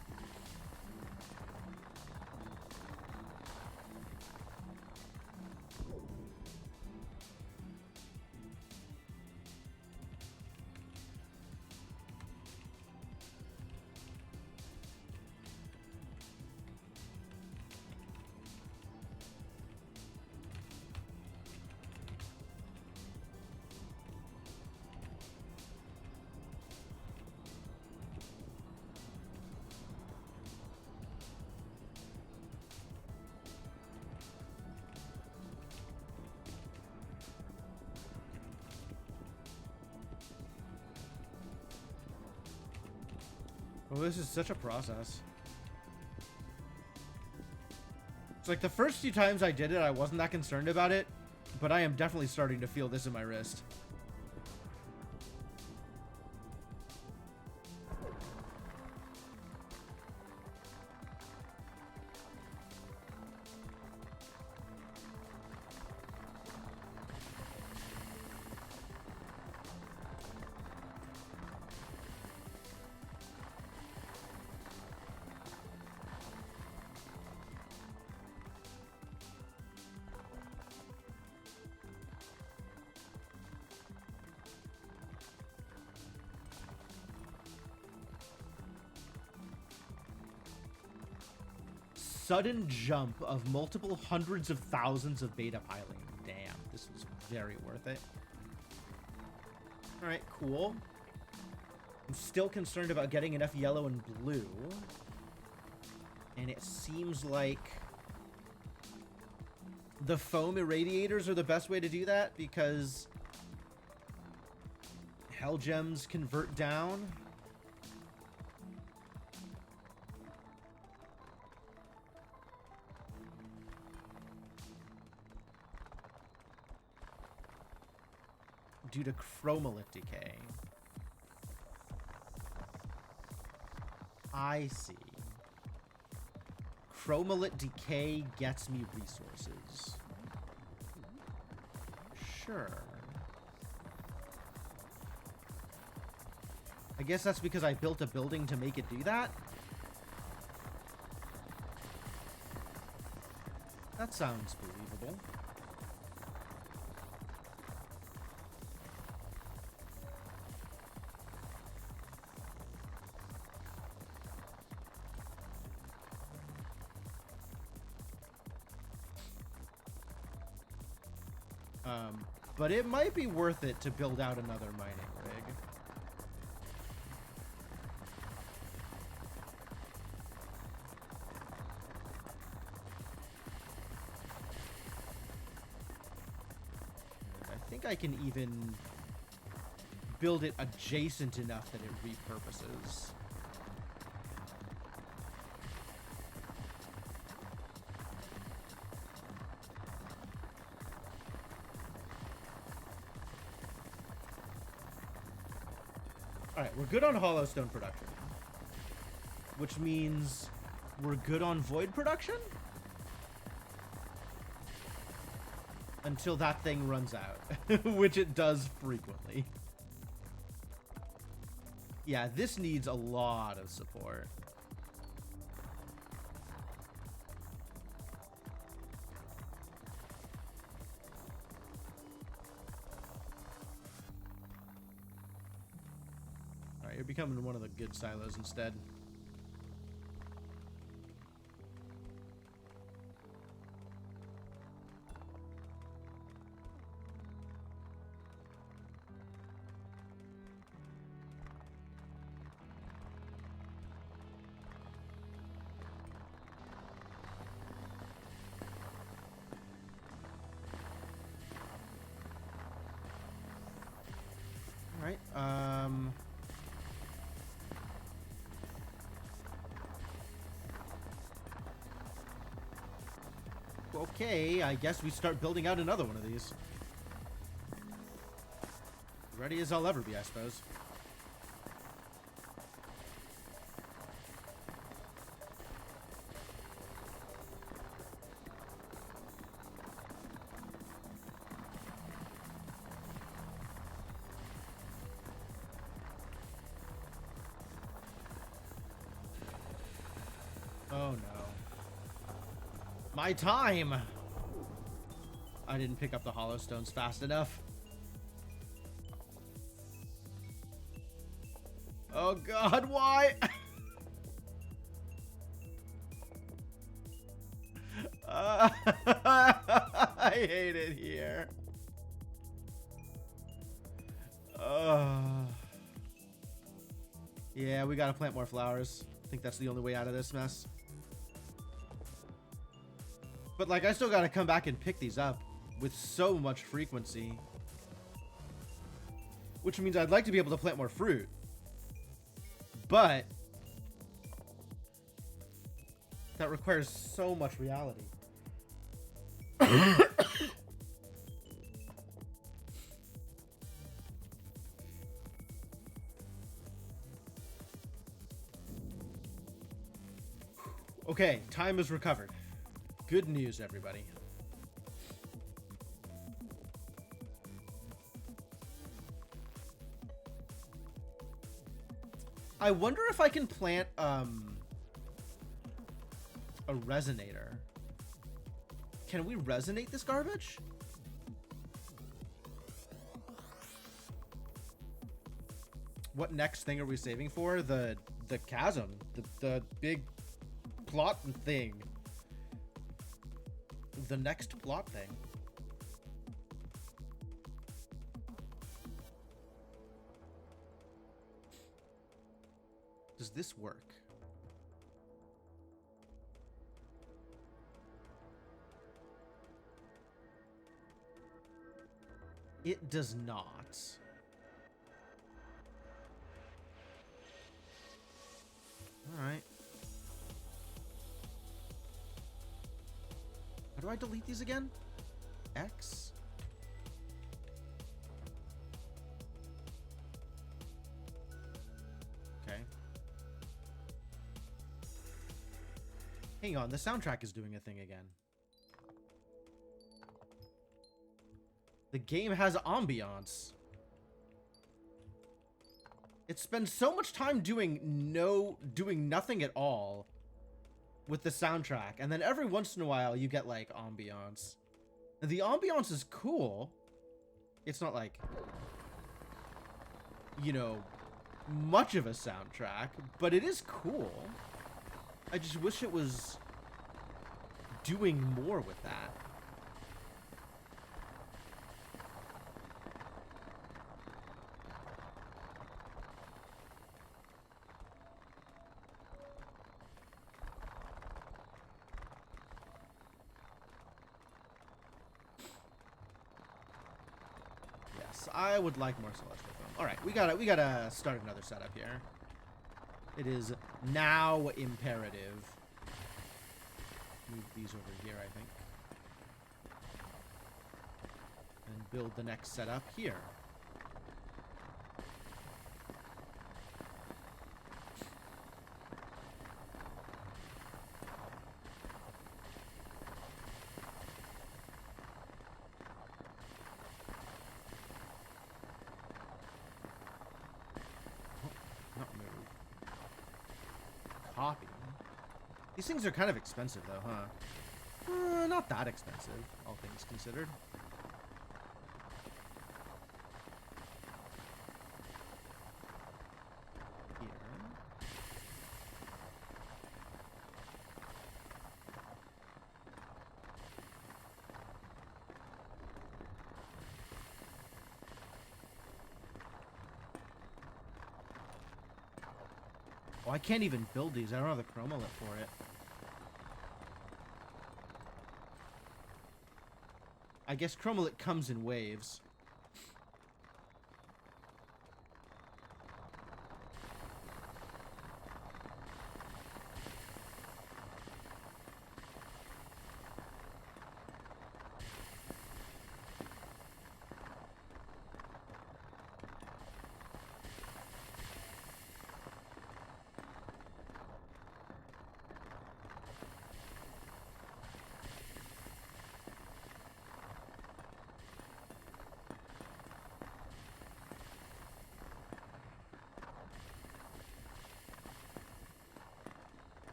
S1: Well, this is such a process. It's like the first few times I did it, I wasn't that concerned about it, but I am definitely starting to feel this in my wrist. Sudden jump of multiple hundreds of thousands of beta piling. Damn, this was very worth it. All right, cool. I'm still concerned about getting enough yellow and blue. And it seems like the foam irradiators are the best way to do that because Hell Gems convert down. Due to chromalit decay. I see. Chromalit decay gets me resources. Sure. I guess that's because I built a building to make it do that? That sounds believable. But it might be worth it to build out another mining rig. I think I can even build it adjacent enough that it repurposes. Alright, we're good on Hollowstone production. Which means we're good on Void production? Until that thing runs out. Which it does frequently. Yeah, this needs a lot of support. Alright, you're becoming one of the good silos instead. Okay, I guess we start building out another one of these. Ready as I'll ever be, I suppose. Oh no. My time! I didn't pick up the Hollowstones fast enough. Oh god, why? I hate it here. Yeah, we gotta plant more flowers. I think that's the only way out of this mess. But, like, I still gotta come back and pick these up with so much frequency. Which means I'd like to be able to plant more fruit. But that requires so much reality. Okay, time is recovered. Good news, everybody. I wonder if I can plant a resonator. Can we resonate this garbage? What next thing are we saving for? The chasm, the big plot thing. The next plot thing. Does this work? It does not. All right. How do I delete these again? X? Okay. Hang on, the soundtrack is doing a thing again. The game has ambiance. It spends so much time doing nothing at all with the soundtrack, and then every once in a while you get like ambiance. And the ambiance is cool. It's not like, you know, much of a soundtrack, but it is cool. I just wish it was doing more with that. I would like more Celestial Foam. All right, we gotta start another setup here. It is now imperative. Move these over here, I think, and build the next setup here. Copy. These things are kind of expensive, though, huh? Not that expensive, all things considered. Here. Oh, I can't even build these. I don't have the chromolit for it. I guess chromolit comes in waves.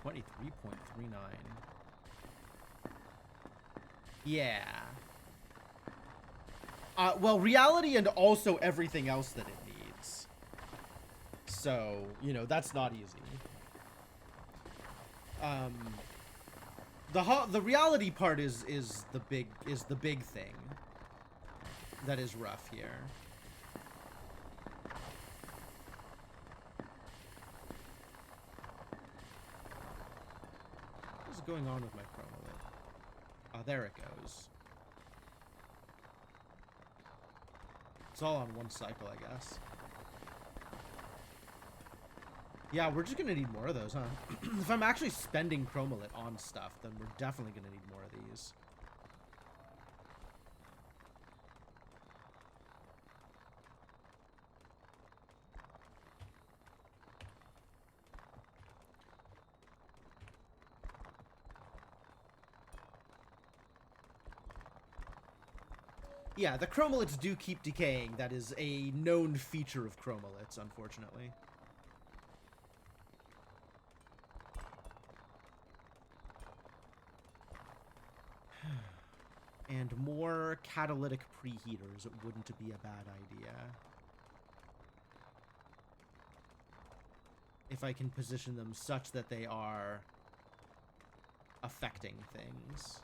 S1: $23.39. Yeah. Well, reality and also everything else that it needs. So, you know, that's not easy. The reality part is the big thing that is rough here. What's going on with my chromolit? Oh, there it goes. It's all on one cycle, I guess. Yeah, we're just gonna need more of those, huh? If I'm actually spending chromolit on stuff, then we're definitely gonna need more of these. Yeah, the chromolits do keep decaying. That is a known feature of chromolits, unfortunately. And more catalytic preheaters wouldn't be a bad idea. If I can position them such that they are affecting things.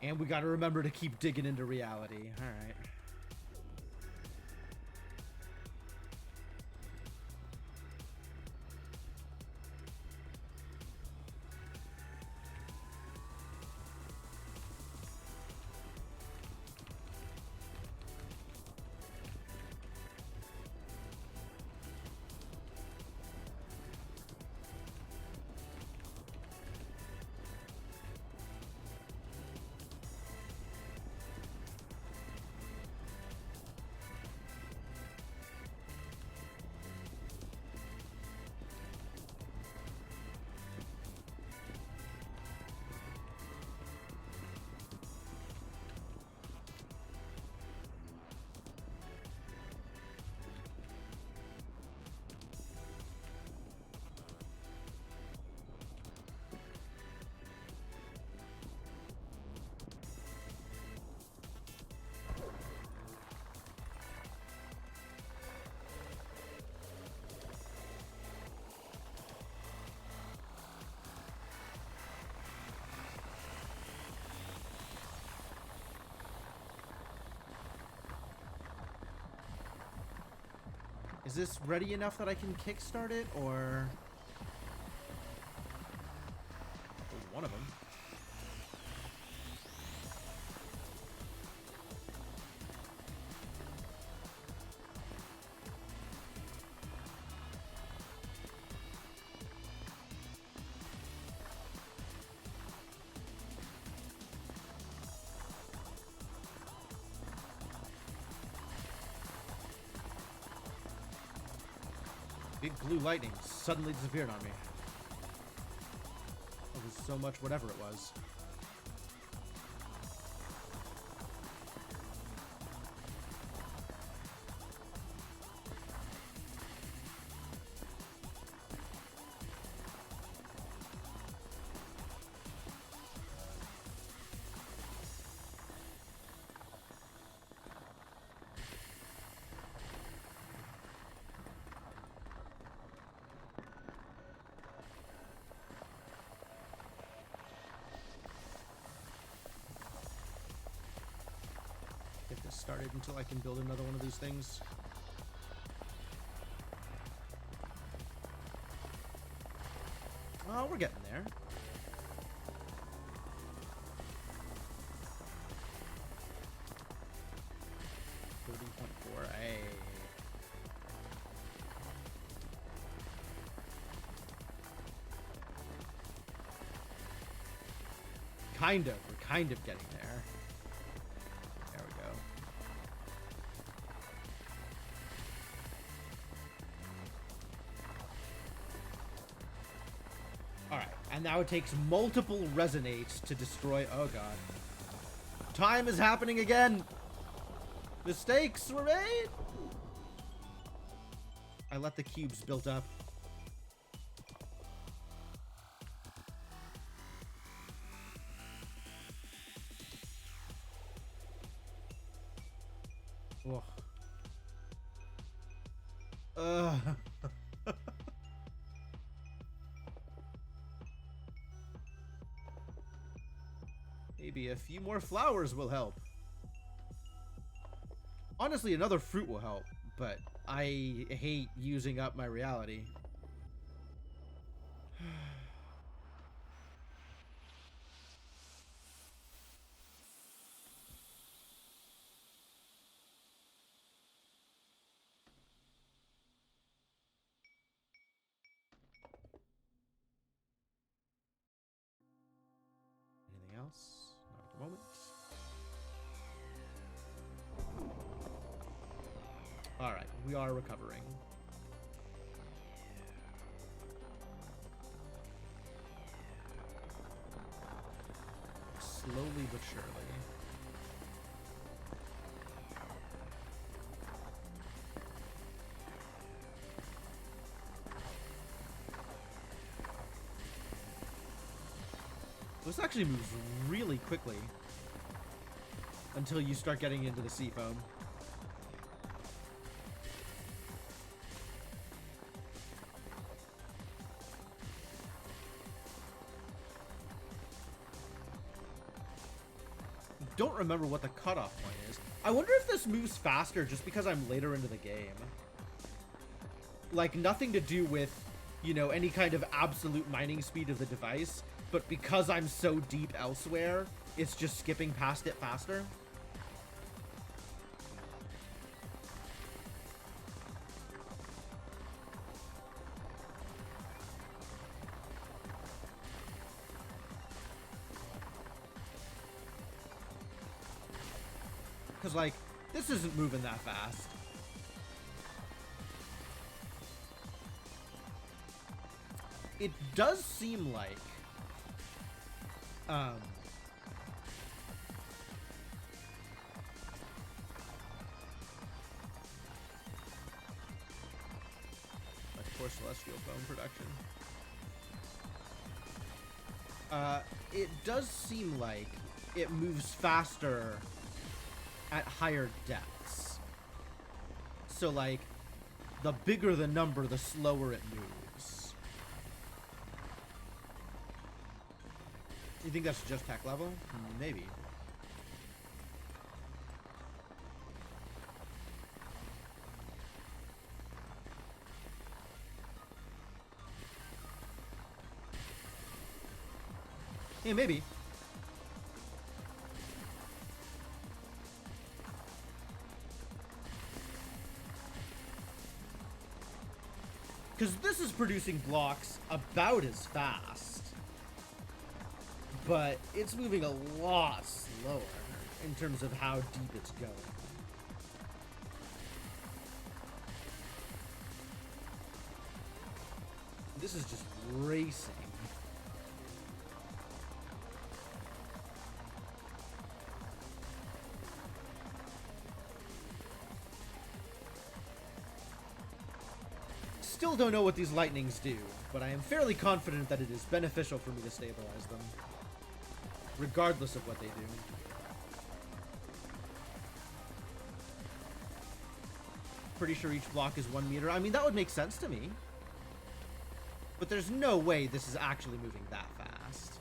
S1: And we gotta remember to keep digging into reality. Alright. Is this ready enough that I can kickstart it, or... There's one of them. Big blue lightning suddenly disappeared on me. It was so much whatever it was. Get this started until I can build another one of these things. Oh, we're getting there. .4. Hey. Kind of. We're kind of getting there. There we go. Alright. And now it takes multiple resonates to destroy... Oh, God. Time is happening again! Mistakes were made! I let the cubes build up. Ugh. Maybe a few more flowers will help. Honestly, another fruit will help, but I hate using up my reality. Anything else? Not at the moment. Alright, we are recovering. Slowly but surely. This actually moves really quickly until you start getting into the sea foam. don't remember what the cutoff point is. I wonder if this moves faster just because I'm later into the game. Like, nothing to do with, you know, any kind of absolute mining speed of the device, but because I'm so deep elsewhere, it's just skipping past it faster. Because, like, this isn't moving that fast. It does seem like, of course, Celestial Foam production. It does seem like it moves faster at higher depths. So, like, the bigger the number, the slower it moves. You think that's just tech level? Maybe. Yeah, maybe. Because this is producing blocks about as fast. But it's moving a lot slower in terms of how deep it's going. This is just racing. Still don't know what these lightnings do, but I am fairly confident that it is beneficial for me to stabilize them, regardless of what they do. Pretty sure each block is 1 meter. I mean, that would make sense to me. But there's no way this is actually moving that fast.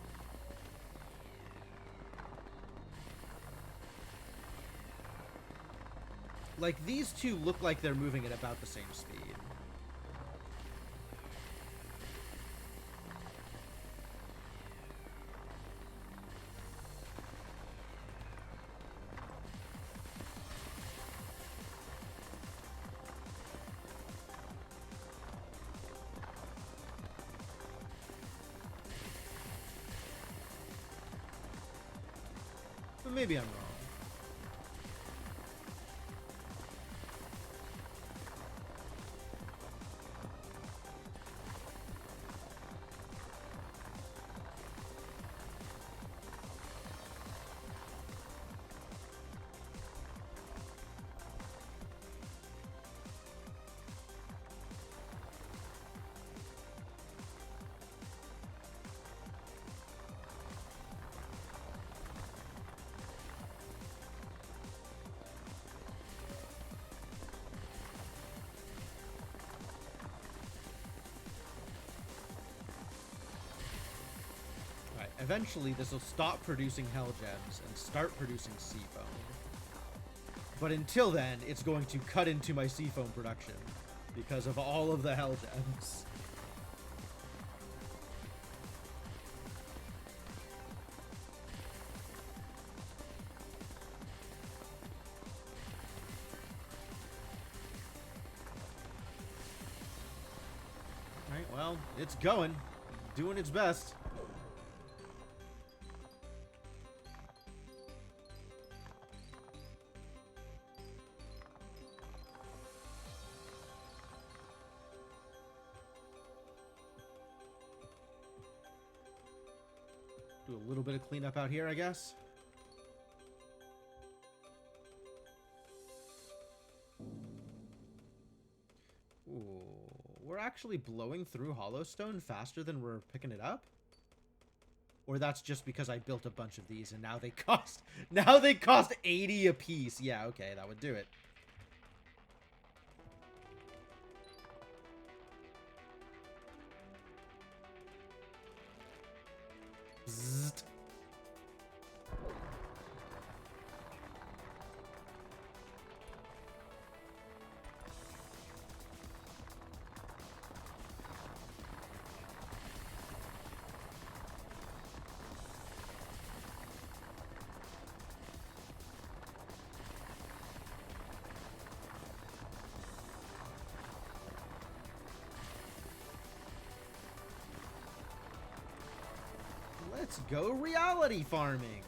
S1: Like, these two look like they're moving at about the same speed. But maybe I'm wrong. Eventually, this will stop producing Hell Gems and start producing Seafoam. But until then, it's going to cut into my Seafoam production because of all of the Hell Gems. Alright, well, it's going. Doing its best. Do a little bit of cleanup out here, I guess. Ooh, we're actually blowing through Hollowstone faster than we're picking it up? Or that's just because I built a bunch of these and now they cost 80 a piece. Yeah, okay, that would do it. Bzzzt. Let's go reality farming.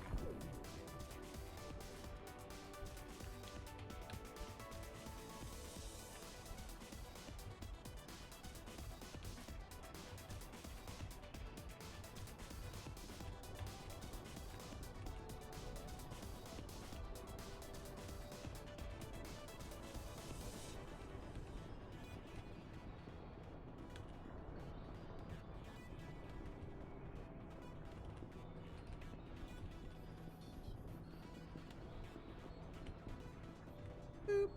S1: Boop.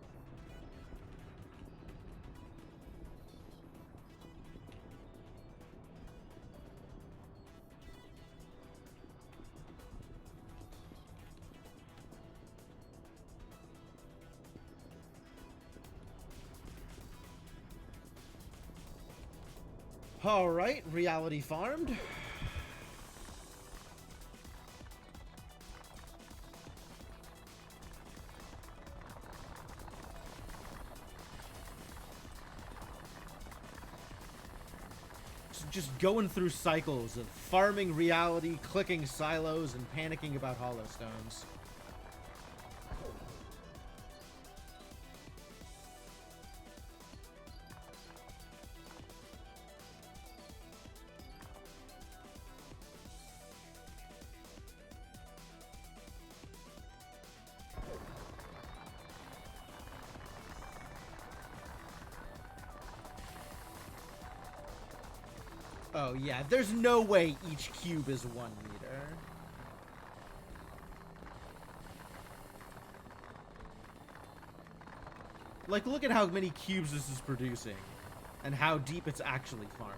S1: All right, reality farmed. Just going through cycles of farming reality, clicking silos, and panicking about holostones. Oh yeah, there's no way each cube is 1 meter. Like, look at how many cubes this is producing, and how deep it's actually farming.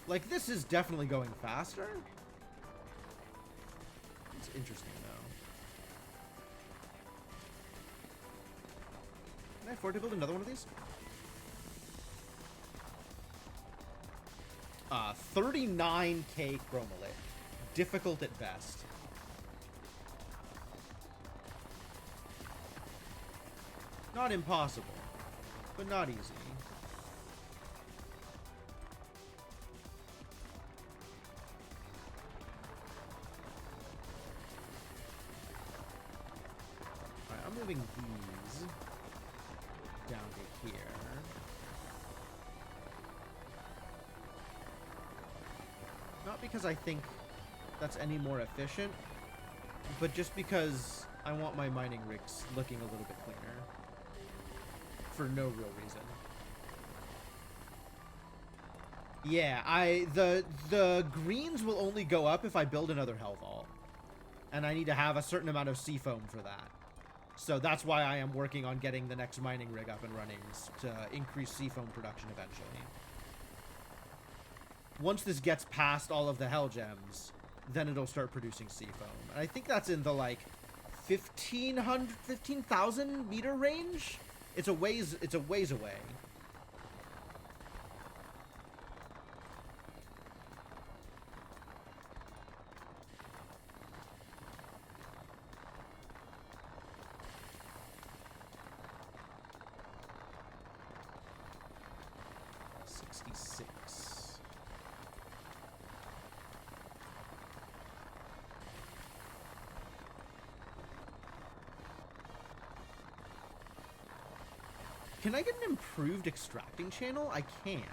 S1: Like, this is definitely going faster. It's interesting, though. Can I afford to build another one of these? 39k chromalite. Difficult at best. Not impossible, but not easy. Alright, I'm moving these down to here. Not because I think that's any more efficient, but just because I want my mining rigs looking a little bit cleaner. For no real reason. Yeah, the greens will only go up if I build another hell vault. And I need to have a certain amount of seafoam for that. So that's why I am working on getting the next mining rig up and running to increase seafoam production eventually. Once this gets past all of the hell gems, then it'll start producing seafoam. And I think that's in the like 15,000 meter range. It's a ways away. Can I get an improved extracting channel? I can.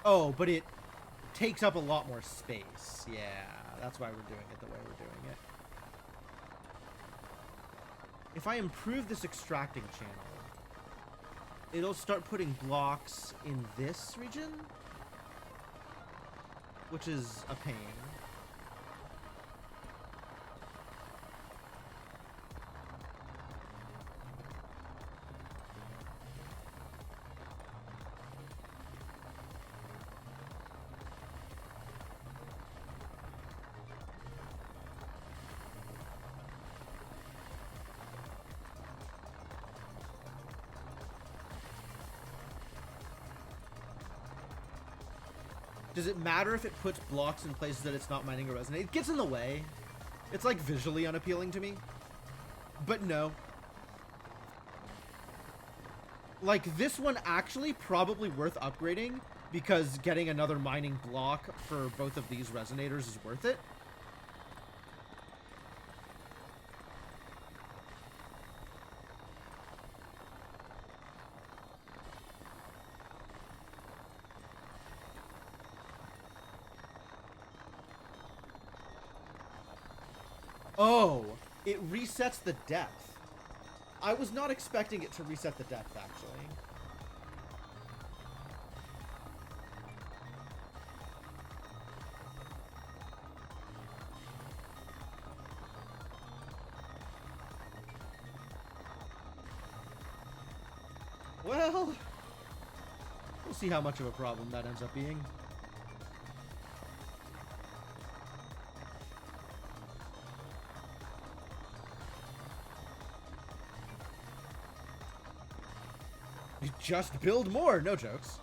S1: Oh, but it takes up a lot more space. Yeah, that's why we're doing it the way we're doing it. If I improve this extracting channel, it'll start putting blocks in this region, which is a pain. Does it matter if it puts blocks in places that it's not mining or resonate? It gets in the way. It's like visually unappealing to me. But no. Like, this one actually probably worth upgrading because getting another mining block for both of these resonators is worth it. Oh, it resets the depth. I was not expecting it to reset the depth, actually. Well, we'll see how much of a problem that ends up being. You just build more, no jokes.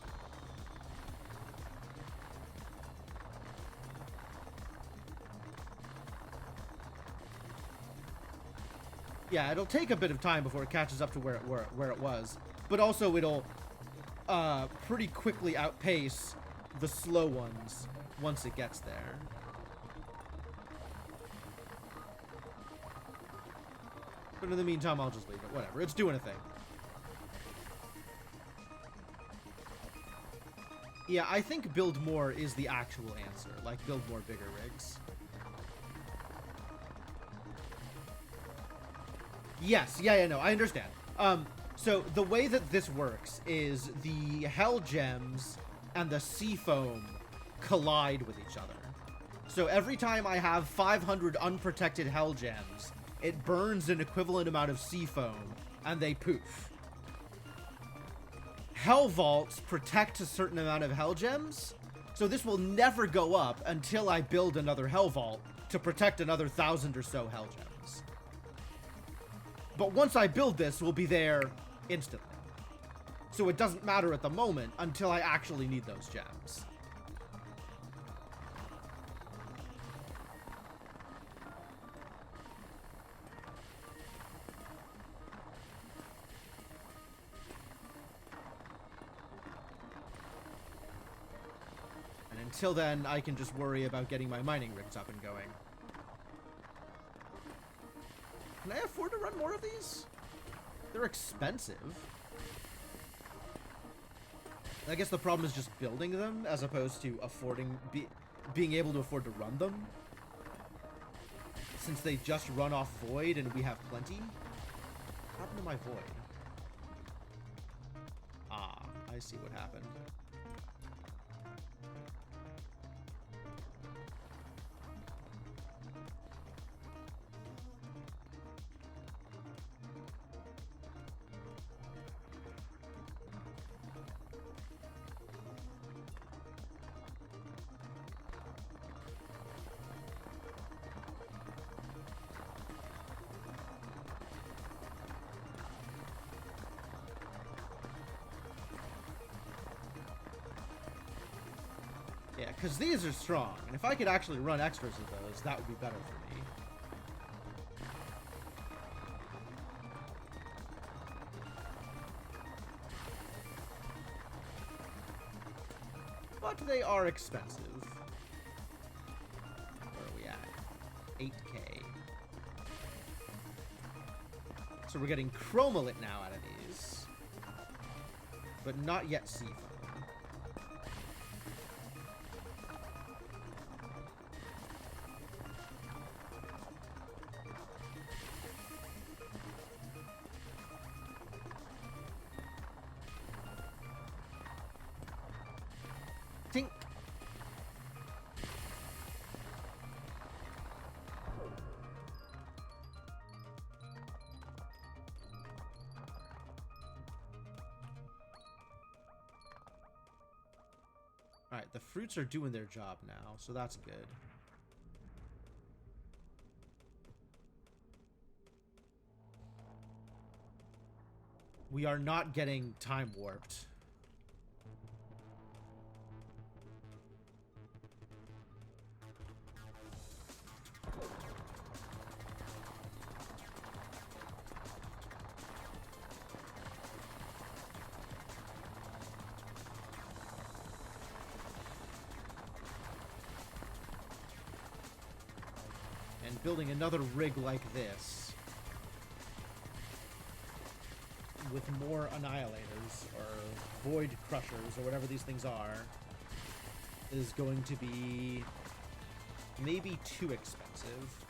S1: Yeah, it'll take a bit of time before it catches up to where it was, but also it'll pretty quickly outpace the slow ones once it gets there. But in the meantime, I'll just leave it. Whatever, it's doing a thing. Yeah, I think build more is the actual answer. Like, build more bigger rigs. Yes, yeah, no, I understand. So the way that this works is the hell gems and the sea foam collide with each other. So every time I have 500 unprotected hell gems, it burns an equivalent amount of sea foam, and they poof. Hell vaults protect a certain amount of hell gems, so this will never go up until I build another hell vault to protect another 1,000 or so hell gems. But once I build this, we'll be there instantly. So it doesn't matter at the moment until I actually need those gems. And until then, I can just worry about getting my mining rigs up and going. Can I afford to run more of these? They're expensive. I guess the problem is just building them as opposed to being able to afford to run them. Since they just run off void and we have plenty. What happened to my void? Ah, I see what happened. Yeah, because these are strong, and if I could actually run extras of those, that would be better for me. But they are expensive. Where are we at? 8K. So we're getting chromalit now out of these. But not yet sea foam. Tink. Alright, the fruits are doing their job now, so that's good. We are not getting time warped. building another rig like this with more Annihilators or Void Crushers or whatever these things are is going to be maybe too expensive.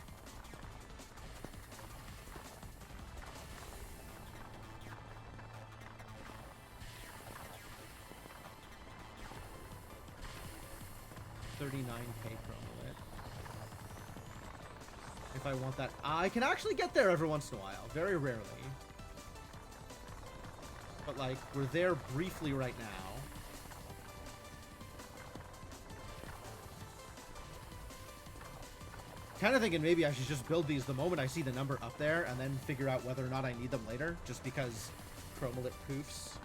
S1: $39K Chromolit. If I want that, I can actually get there every once in a while, very rarely. But like, we're there briefly right now. Kind of thinking maybe I should just build these the moment I see the number up there and then figure out whether or not I need them later, just because Chromolit poofs.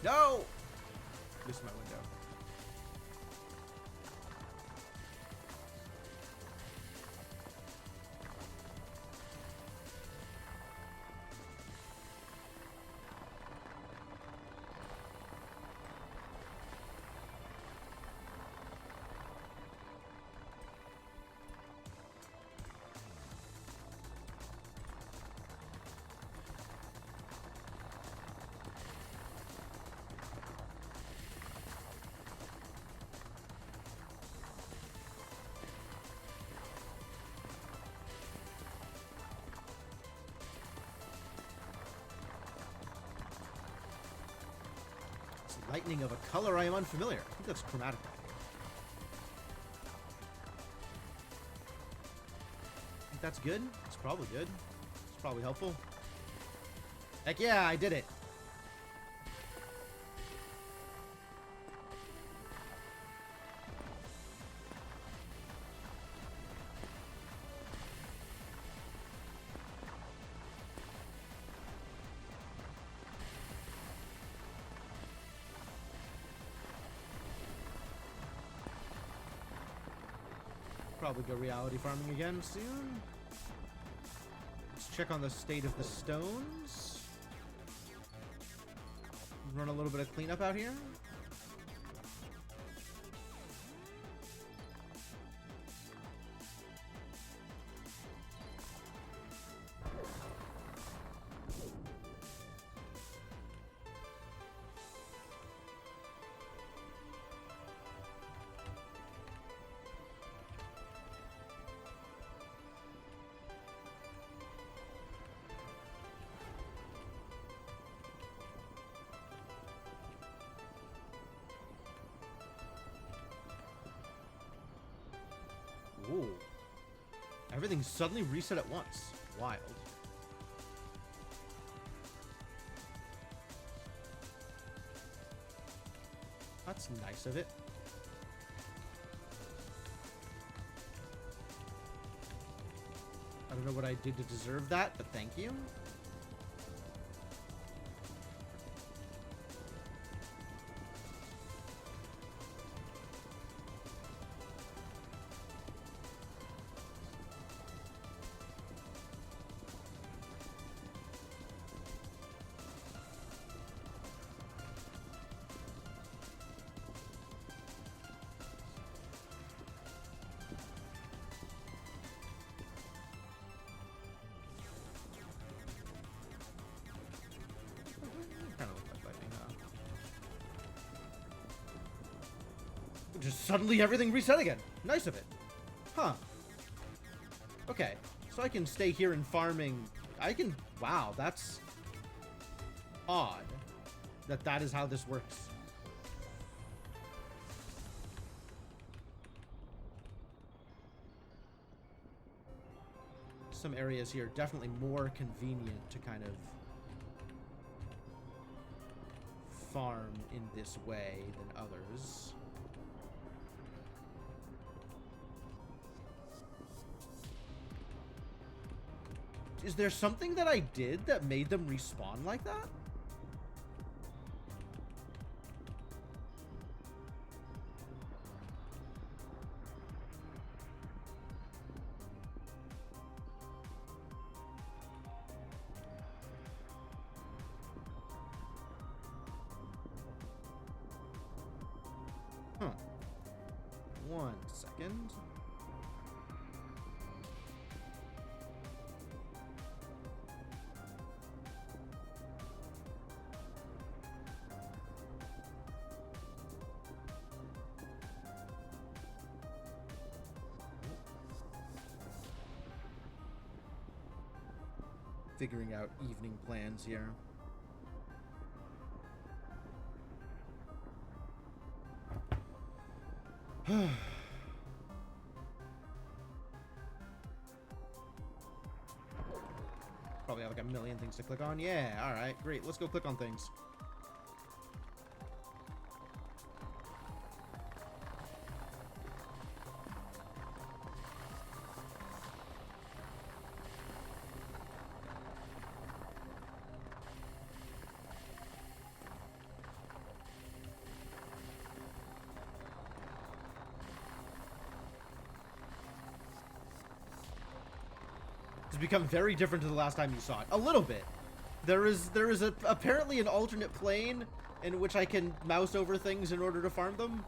S1: No! Missed my window. Lightning of a color I am unfamiliar. I think that's chromatic. I think that's good. It's probably good. It's probably helpful. Heck yeah, I did it. Probably go reality farming again soon. Let's check on the state of the stones. Run a little bit of cleanup out here. Ooh. Everything suddenly reset at once. Wild. That's nice of it. I don't know what I did to deserve that, but thank you. Just suddenly everything reset again. Nice of it. Huh. Okay. So I can stay here and farming. I can... Wow, that's odd that is how this works. Some areas here definitely more convenient to kind of farm in this way than others. Is there something that I did that made them respawn like that? Huh. 1 second. Figuring out evening plans here. Probably have like a million things to click on. Yeah, alright, great. Let's go click on things. Become very different to the last time you saw it. A little bit. There is apparently an alternate plane in which I can mouse over things in order to farm them.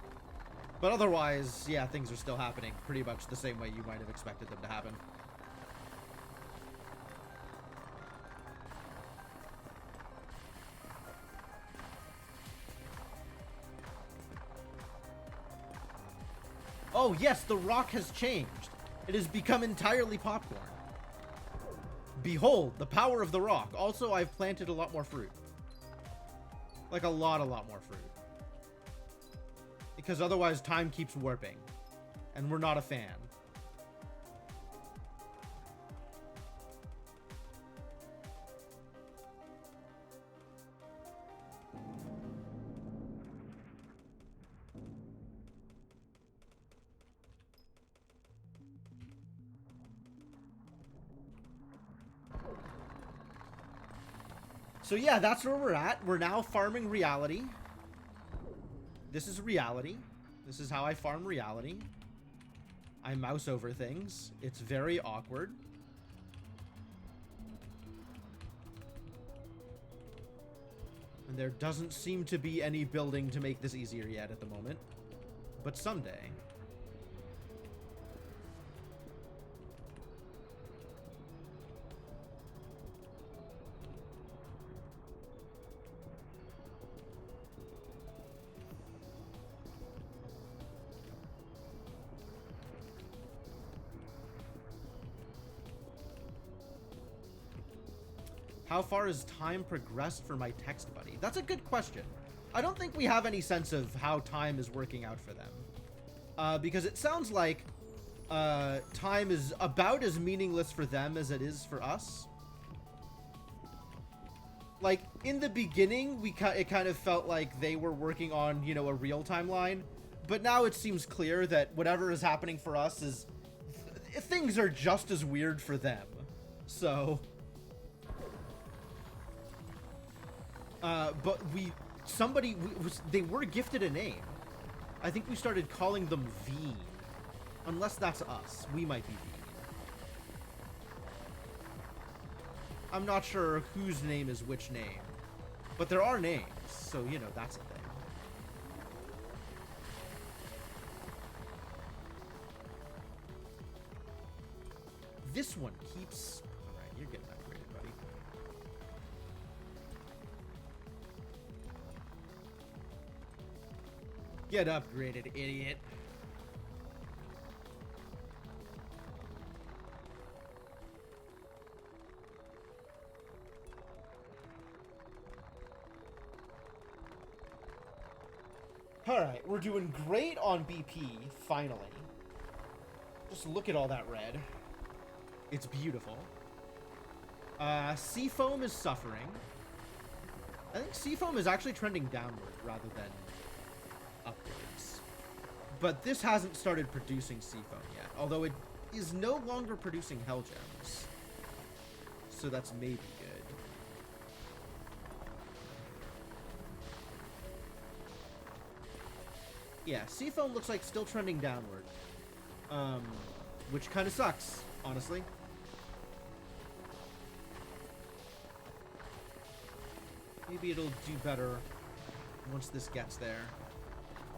S1: But otherwise, yeah, things are still happening pretty much the same way you might have expected them to happen. Oh yes, the rock has changed. It has become entirely popcorn. Behold, the power of the rock. Also, I've planted a lot more fruit. Like a lot more fruit. Because otherwise time keeps warping. And we're not a fan. So yeah, that's where we're at. We're now farming reality. This is reality. This is how I farm reality. I mouse over things. It's very awkward. And there doesn't seem to be any building to make this easier yet at the moment. But someday. How far has time progressed for my text buddy? That's a good question. I don't think we have any sense of how time is working out for them. Because it sounds like time is about as meaningless for them as it is for us. Like, in the beginning, it kind of felt like they were working on, you know, a real timeline. But now it seems clear that whatever is happening for us is... things are just as weird for them. So... but they were gifted a name. I think we started calling them Veen. Unless that's us. We might be Veen. I'm not sure whose name is which name. But there are names, so, you know, that's a thing. This one keeps... Alright, you're getting upgraded, buddy. Get upgraded, idiot. Alright, we're doing great on BP, finally. Just look at all that red. It's beautiful. Seafoam is suffering. I think Seafoam is actually trending downward rather than upwards. But this hasn't started producing Seafoam yet, although it is no longer producing Hell Gems. So that's maybe good. Yeah, Seafoam looks like still trending downward. Which kind of sucks, honestly. Maybe it'll do better once this gets there.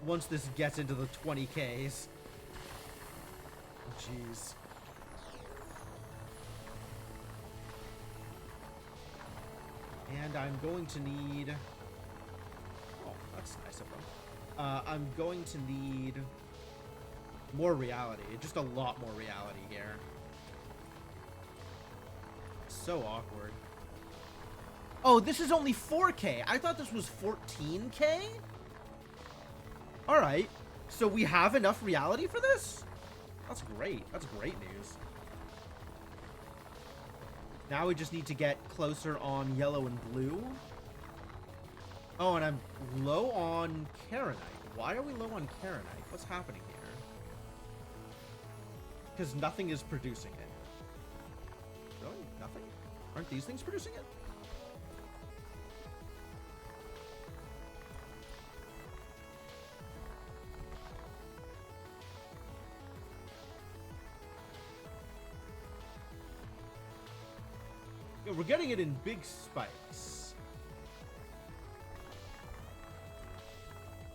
S1: once this gets into the 20Ks. Jeez. And I'm going to need... Oh, that's nice of them. I'm going to need more reality. Just a lot more reality here. So awkward. Oh, this is only 4K. I thought this was 14K? Alright. So we have enough reality for this? That's great. That's great news. Now we just need to get closer on yellow and blue. Oh, and I'm low on Karenite. Why are we low on Karenite? What's happening here? Because nothing is producing it. Really? Nothing? Aren't these things producing it? Yeah, we're getting it in big spikes.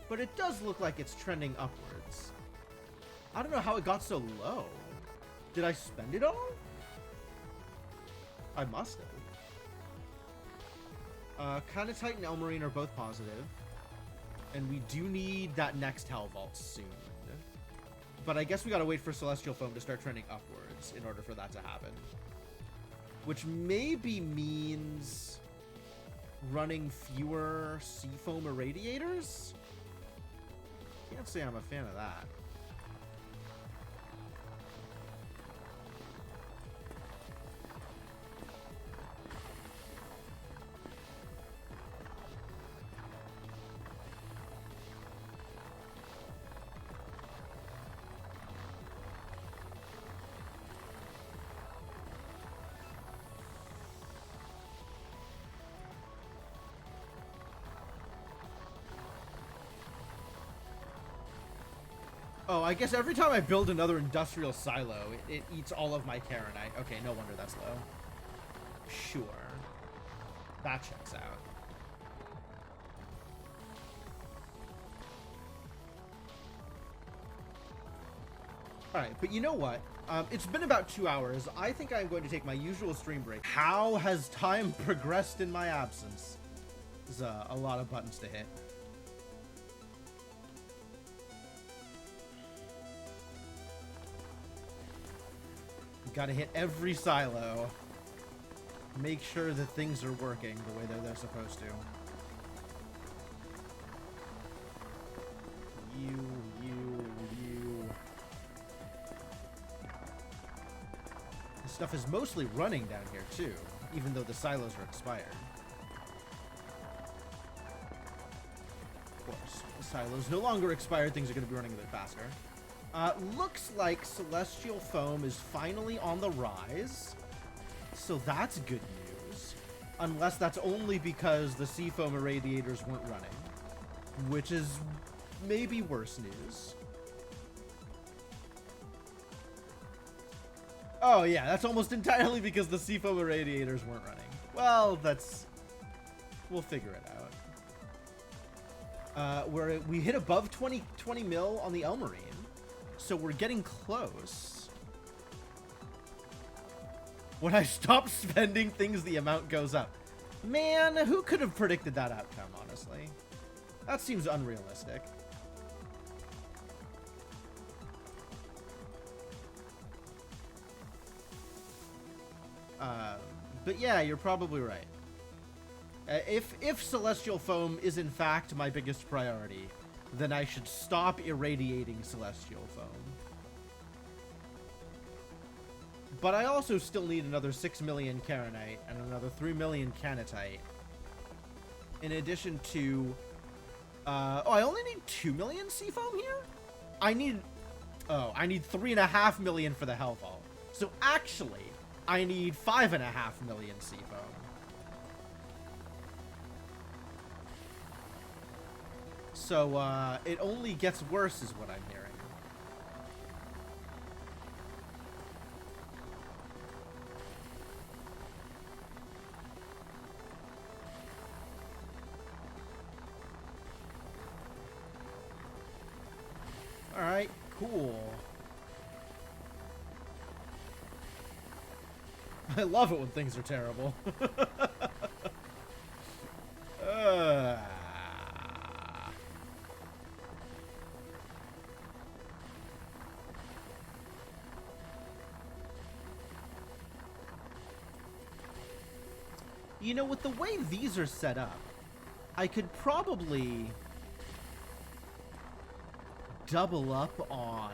S1: But it does look like it's trending upwards. I don't know how it got so low. Did I spend it all? I must have. Kanatite and Elmarine are both positive. And we do need that next Hell Vault soon. But I guess we gotta wait for Celestial Foam to start trending upwards in order for that to happen. Which maybe means running fewer Seafoam Irradiators? Can't say I'm a fan of that. Oh, I guess every time I build another industrial silo, it eats all of my Karenite. Okay, no wonder that's low. Sure. That checks out. Alright, but you know what? It's been about 2 hours. I think I'm going to take my usual stream break. How has time progressed in my absence? There's a lot of buttons to hit. Gotta hit every silo. Make sure that things are working the way they're supposed to. You. This stuff is mostly running down here too, even though the silos are expired. Of course, the silos no longer expired, things are gonna be running a bit faster. Looks like Celestial Foam is finally on the rise. So that's good news. Unless that's only because the Seafoam Irradiators weren't running. Which is maybe worse news. Oh yeah, that's almost entirely because the Seafoam Irradiators weren't running. Well, we'll figure it out. We hit above 20 mil on the Elmarine. So we're getting close. When I stop spending things, the amount goes up. Man, who could have predicted that outcome, honestly? That seems unrealistic. But yeah, you're probably right. If Celestial Foam is in fact my biggest priority, then I should stop irradiating Celestial Foam. But I also still need another 6 million Karenite and another 3 million Kanatite. In addition to... oh, I only need 2 million Seafoam here? I need 3.5 million for the Hell Vault. So actually, I need 5.5 million Seafoam. So, it only gets worse is what I'm hearing. Cool. I love it when things are terrible. uh... You know, with the way these are set up, I could probably double up on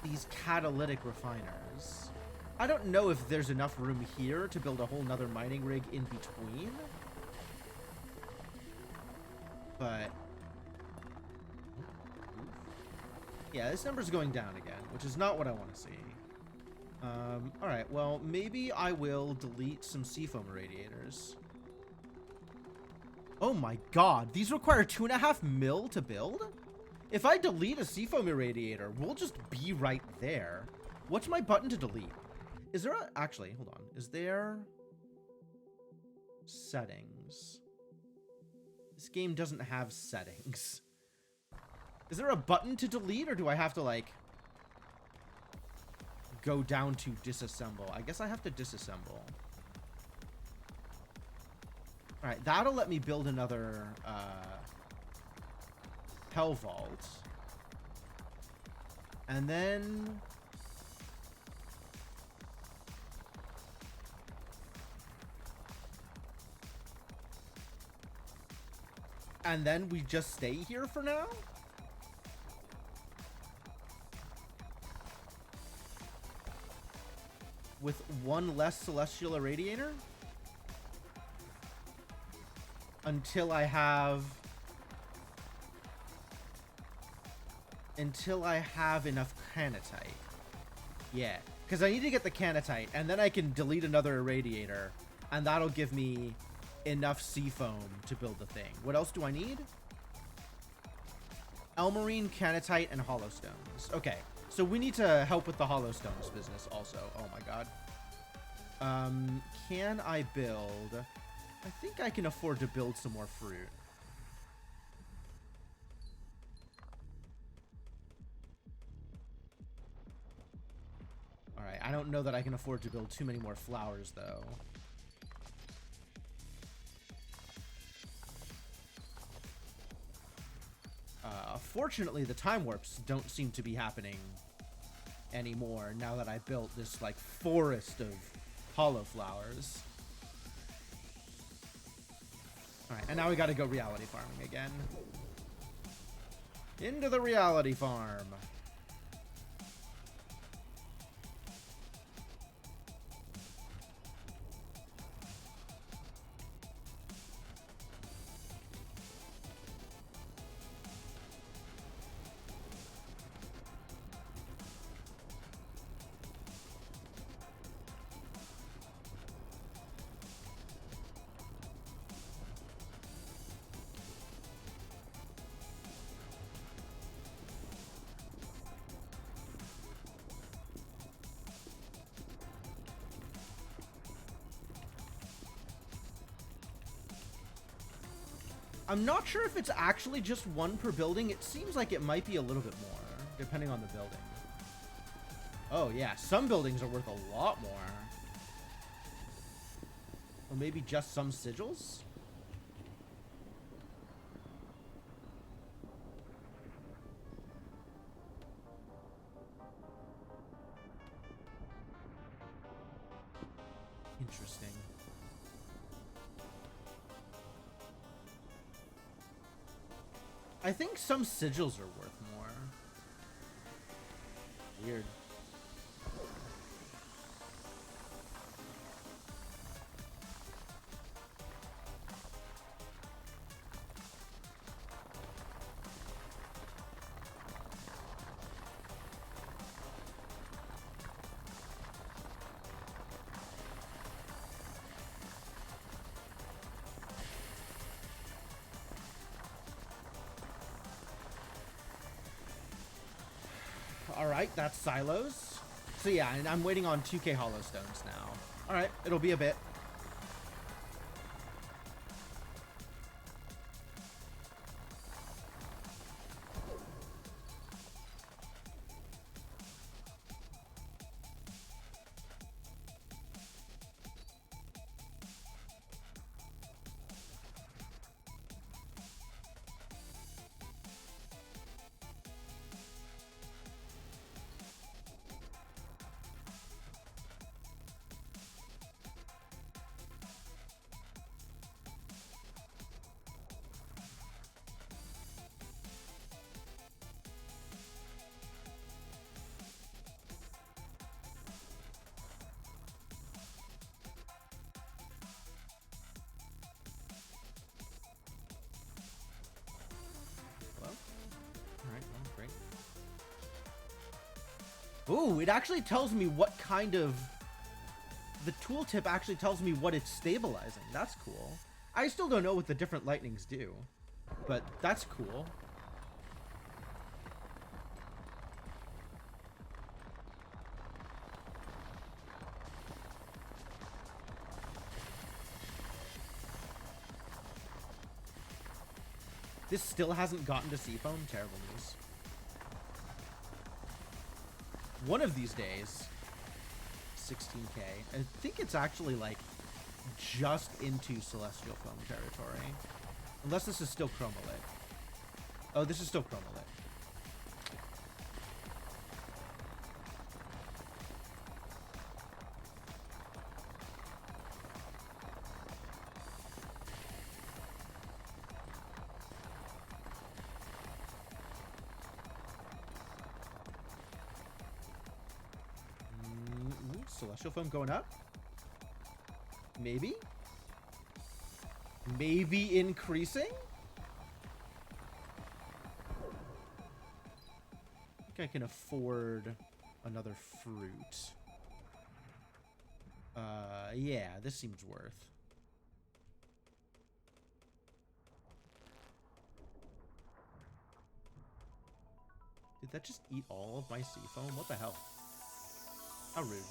S1: these catalytic refiners. I don't know if there's enough room here to build a whole nother mining rig in between. But yeah, this number's going down again, which is not what I want to see. Alright, well, maybe I will delete some seafoam irradiators. Oh my god, these require 2.5 mil to build? If I delete a seafoam irradiator, we'll just be right there. What's my button to delete? Is there a... Actually, hold on. Is there... Settings? This game doesn't have settings. Is there a button to delete, or do I have to, like... go down to disassemble? I guess I have to disassemble. Alright, that'll let me build another, Hell Vault. And then... And then we just stay here for now? With one less Celestial Irradiator? Until I have enough Canatite. Yeah, because I need to get the Canatite, and then I can delete another Irradiator, and that'll give me enough Seafoam to build the thing. What else do I need? Elmarine, Canatite, and Hollowstones. Okay, so we need to help with the Hollowstones business also. Oh my god. Can I build... I think I can afford to build some more fruit. Alright, I don't know that I can afford to build too many more flowers, though. Fortunately, the time warps don't seem to be happening anymore now that I built this, like, forest of hollow flowers. Alright, and now we gotta go reality farming again. Into the reality farm. I'm not sure if it's actually just one per building. It seems like it might be a little bit more, depending on the building. Oh, yeah. Some buildings are worth a lot more. Or maybe just some sigils? Interesting. I think some sigils are worth more. Weird. Alright, that's silos. So yeah, and I'm waiting on 2k Hollowstones now. Alright, it'll be a bit. Ooh, it actually tells me what kind of... The tooltip actually tells me what it's stabilizing. That's cool. I still don't know what the different lightnings do, but that's cool. This still hasn't gotten to Seafoam. Terrible news. One of these days, 16k. I think it's actually like just into Celestial Foam territory. Unless this is still Chromolit. Oh, this is still Chromolit. Celestial Foam going up? Maybe? Maybe increasing? I think I can afford another fruit. Yeah, this seems worth. Did that just eat all of my Seafoam? What the hell? How rude.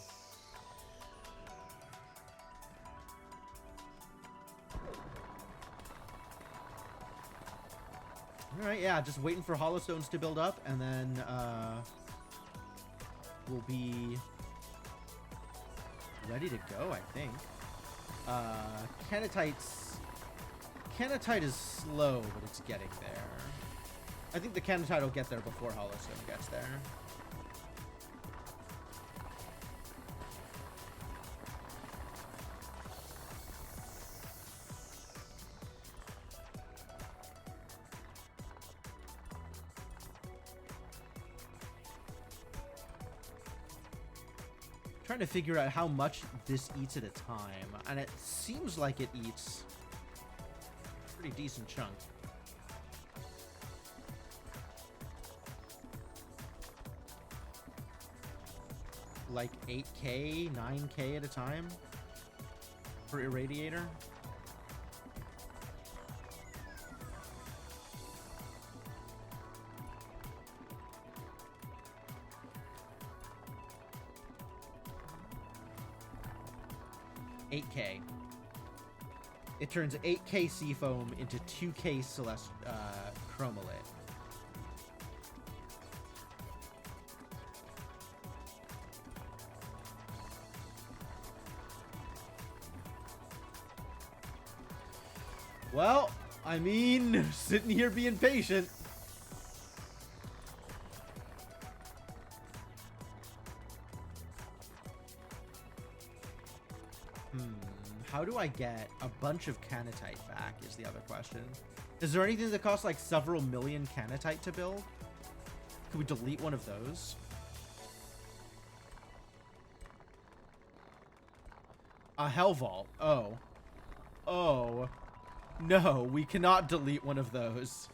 S1: Alright, yeah, just waiting for Holostones to build up, and then, we'll be ready to go, I think. Canatite is slow, but it's getting there. I think the Canatite will get there before Holostone gets there. Trying to figure out how much this eats at a time, and it seems like it eats a pretty decent chunk. Like 8k, 9k at a time for Irradiator. $8K. It turns 8k Seafoam into 2k Chromolit. Well, I mean, sitting here being patient. How do I get a bunch of Canatite back is the other question. Is there anything that costs like several million Canatite to build? Could we delete one of those? A Hell Vault. Oh. Oh. No, we cannot delete one of those.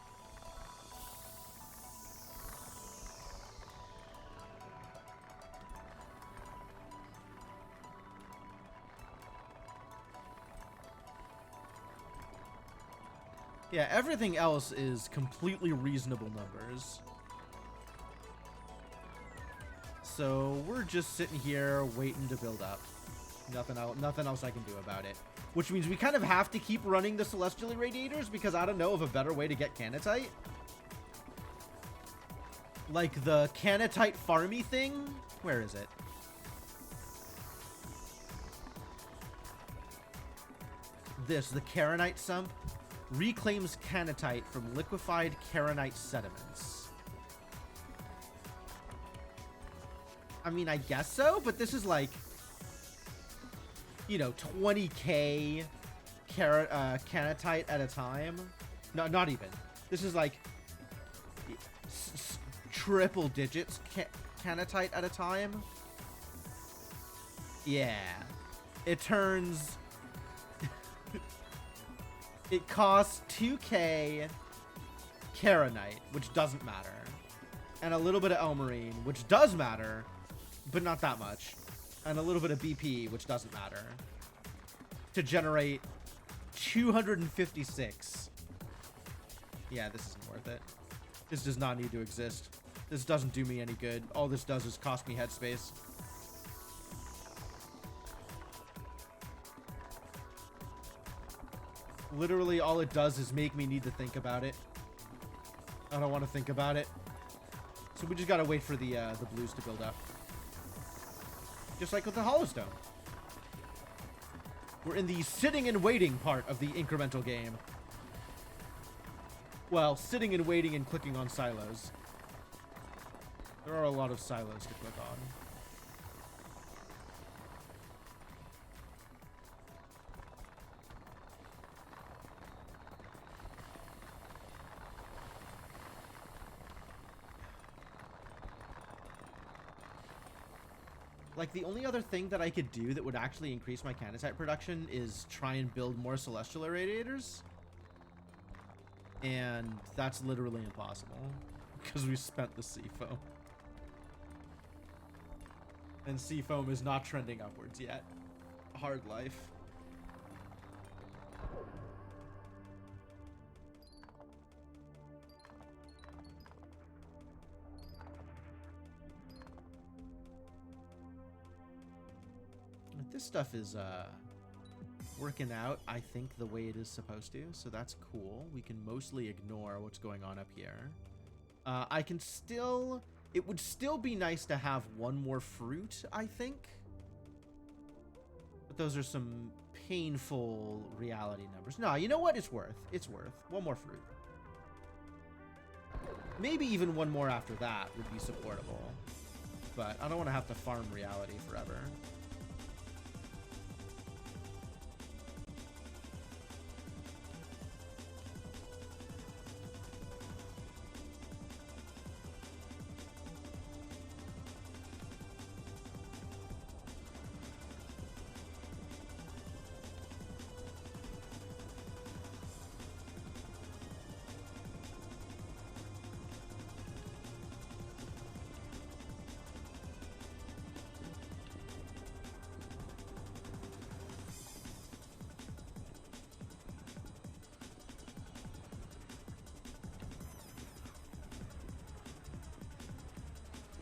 S1: Yeah, everything else is completely reasonable numbers. So we're just sitting here waiting to build up. Nothing else I can do about it. Which means we kind of have to keep running the Celestial Irradiators because I don't know of a better way to get Canatite. Like the Canatite farmy thing? Where is it? This, the Karenite Sump, reclaims Canatite from liquefied Karenite sediments. I mean, I guess so, but this is like, you know, 20k Canatite at a time. No, not even. This is like triple digits Canatite at a time. Yeah. It turns... It costs 2k Karenite, which doesn't matter. And a little bit of Elmarine, which does matter. but not that much. And a little bit of BP, which doesn't matter. To generate 256. Yeah, this isn't worth it. This does not need to exist. This doesn't do me any good. All this does is cost me headspace. Literally, all it does is make me need to think about it. I don't want to think about it. So we just gotta wait for the blues to build up. Just like with the Hollowstone. We're in the sitting and waiting part of the incremental game. Well, sitting and waiting and clicking on silos. There are a lot of silos to click on. Like, the only other thing that I could do that would actually increase my Canatite production is try and build more Celestial Irradiators. And that's literally impossible. Because we spent the Seafoam. And Seafoam is not trending upwards yet. Hard life. This stuff is working out, I think, the way it is supposed to, so that's cool. We can mostly ignore what's going on up here. I can still... It would still be nice to have one more fruit, I think. But those are some painful reality numbers. No, you know what? It's worth. It's worth. One more fruit. Maybe even one more after that would be supportable. But I don't want to have to farm reality forever.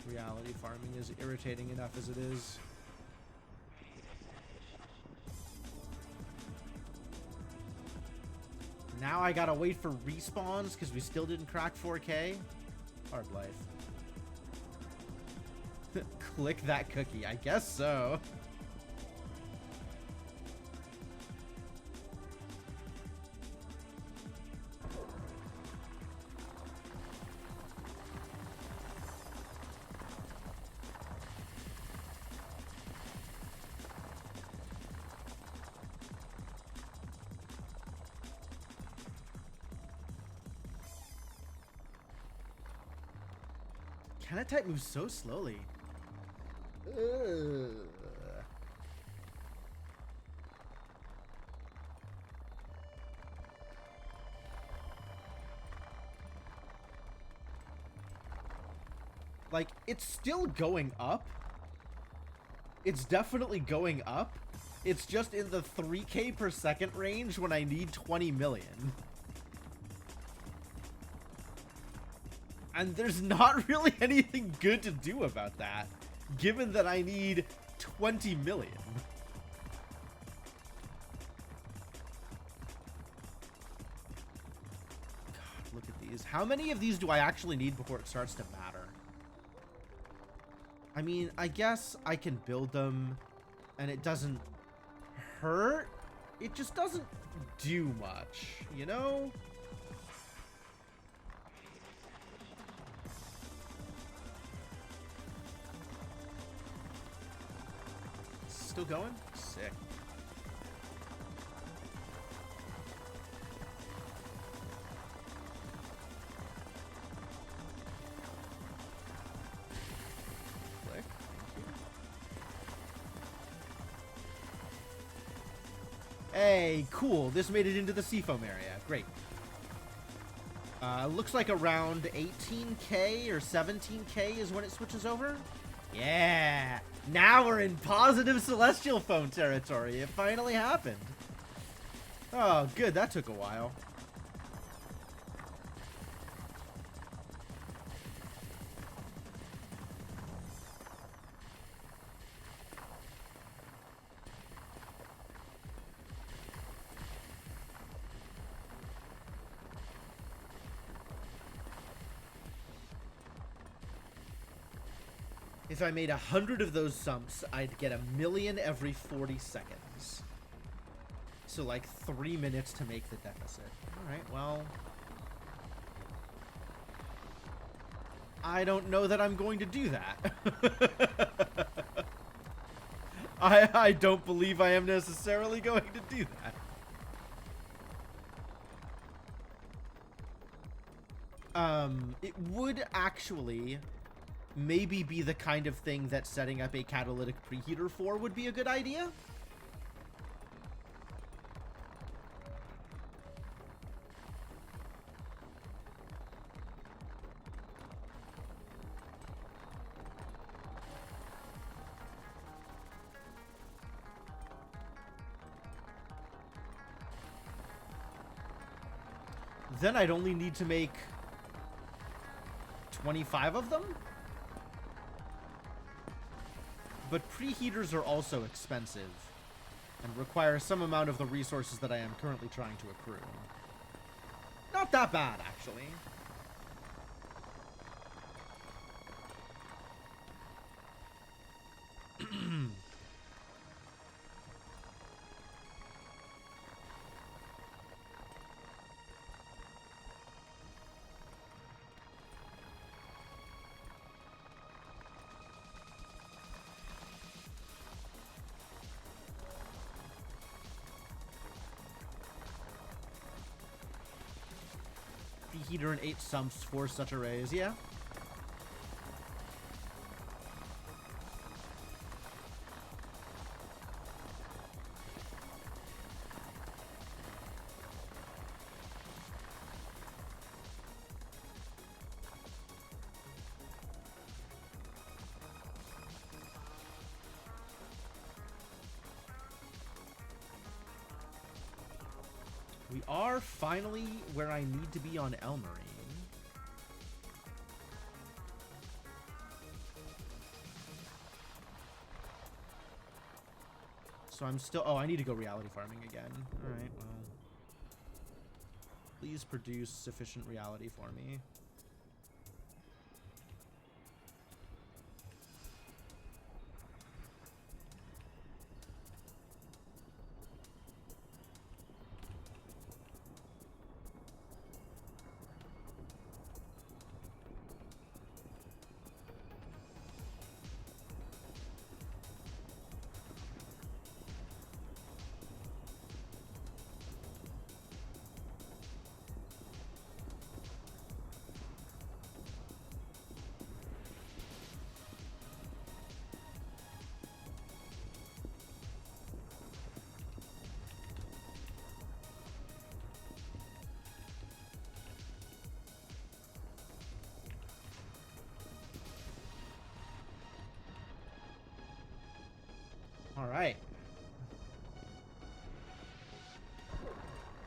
S1: Reality farming is irritating enough as it is. Now I gotta wait for respawns because we still didn't crack 4K. Hard life. Click that cookie. I guess so. Canatite moves so slowly. Ugh. Like, it's still going up. It's definitely going up. It's just in the 3K per second range when I need 20 million. And there's not really anything good to do about that, given that I need 20 million. God, look at these. How many of these do I actually need before it starts to matter? I mean, I guess I can build them, and it doesn't hurt. It just doesn't do much, you know? Still going? Sick. Click. Hey, cool. This made it into the Seafoam area. Great. Looks like around 18K or 17K is when it switches over. Yeah! Now we're in positive Celestial Phone territory. It finally happened. Oh, good. That took a while. If I made 100 of those sumps, I'd get 1,000,000 every 40 seconds. So like 3 minutes to make the deficit. Alright, well... I don't know that I'm going to do that. I don't believe I am necessarily going to do that. It would actually maybe be the kind of thing that setting up a catalytic preheater for would be a good idea. Then I'd only need to make 25 of them. But preheaters are also expensive and require some amount of the resources that I am currently trying to accrue. Not that bad, actually. Preheater and 8 sumps for such arrays, yeah. We are finally where I need to be on Elmarine. So I'm still... Oh, I need to go reality farming again. Alright, well... Please produce sufficient reality for me. Alright.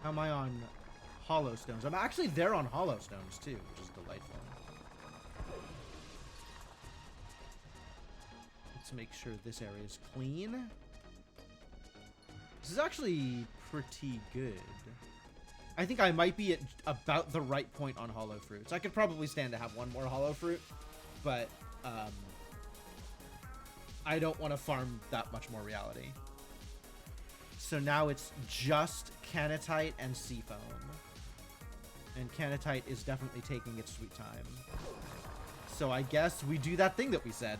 S1: How am I on hollow stones? I'm actually there on hollow stones too, which is delightful. Let's make sure this area is clean. This is actually pretty good. I think I might be at about the right point on hollow fruits. I could probably stand to have one more hollow fruit, but I don't want to farm that much more reality. So now it's just Canatite and Seafoam. And Canatite is definitely taking its sweet time. So I guess we do that thing that we said.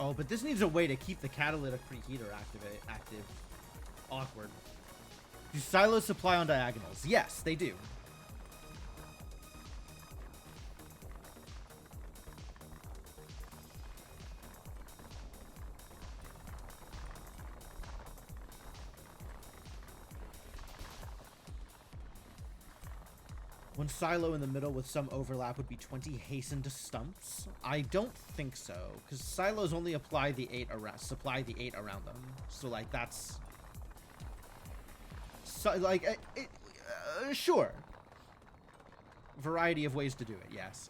S1: Oh, but this needs a way to keep the catalytic preheater active. Awkward. Do silos supply on diagonals? Yes, they do. One silo in the middle with some overlap would be 20 hastened stumps. I don't think so, because silos only supply the 8 around them. So like that's so like sure. Variety of ways to do it. Yes.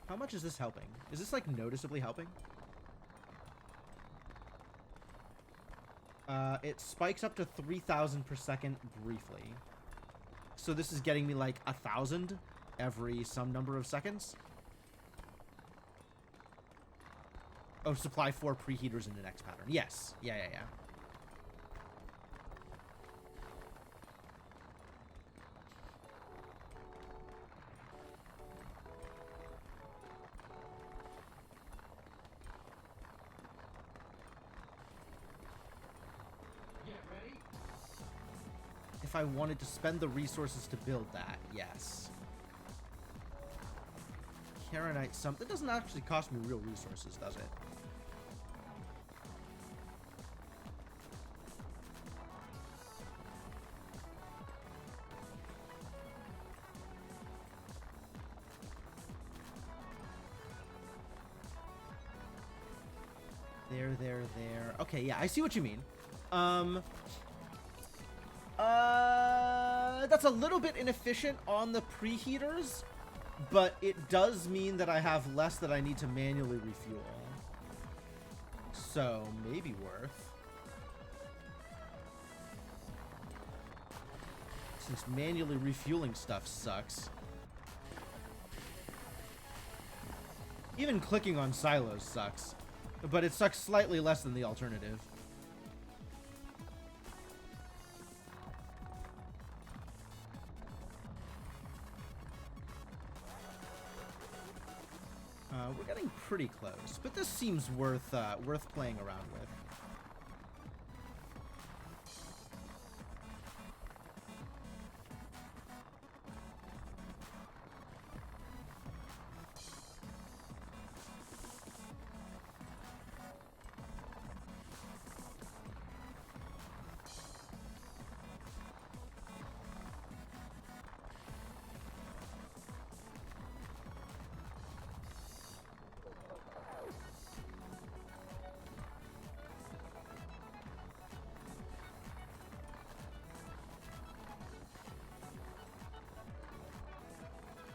S1: How much is this helping? Is this like noticeably helping? It spikes up to 3,000 per second briefly. So this is getting me like 1,000 every some number of seconds. Oh, supply 4 preheaters in the next pattern. Yes. Yeah. If I wanted to spend the resources to build that, yes. Karenite sump. That doesn't actually cost me real resources, does it? There. Okay, yeah, I see what you mean. That's a little bit inefficient on the preheaters, but it does mean that I have less that I need to manually refuel. So, maybe worth. Since manually refueling stuff sucks. Even clicking on silos sucks, but it sucks slightly less than the alternative. We're getting pretty close, but this seems worth playing around with.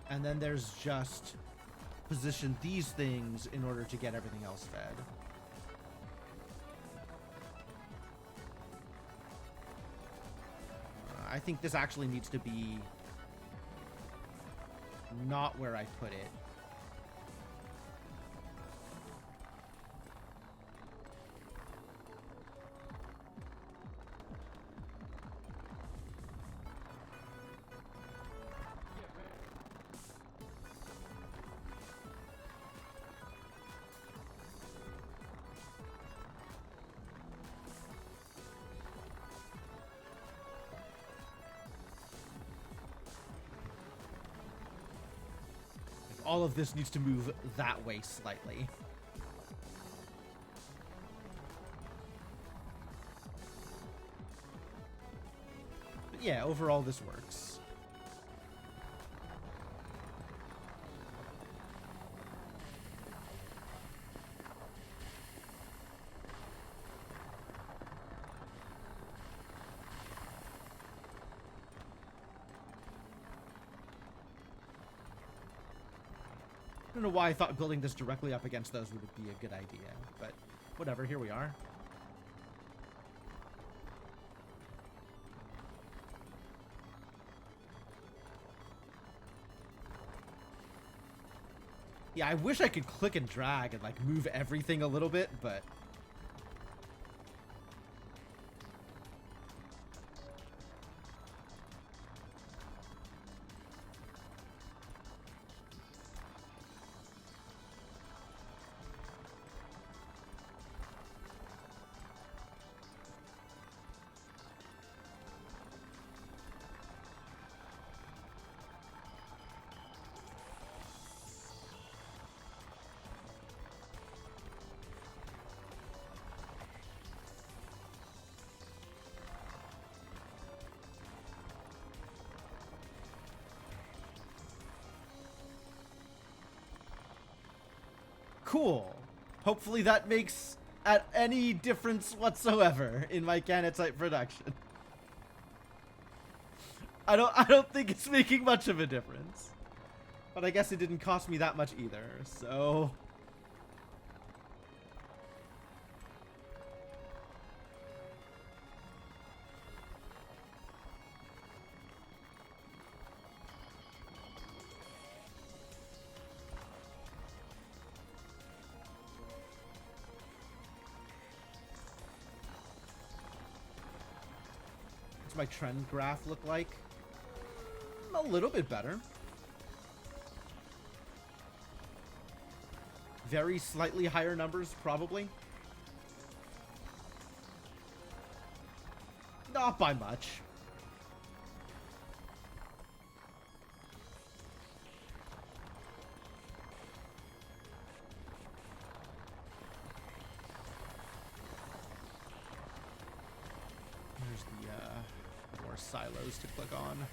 S1: And then there's just position these things in order to get everything else fed. I think this actually needs to be not where I put it. All of this needs to move that way slightly. But yeah, overall this works. I don't know why I thought building this directly up against those would be a good idea, but whatever, here we are. Yeah, I wish I could click and drag and like move everything a little bit, but Cool. Hopefully that makes any difference whatsoever in my Canatite production. I don't think it's making much of a difference. But I guess it didn't cost me that much either, so... What's my trend graph look like? A little bit better. Very slightly higher numbers, probably. Not by much. There's the more silos to click on.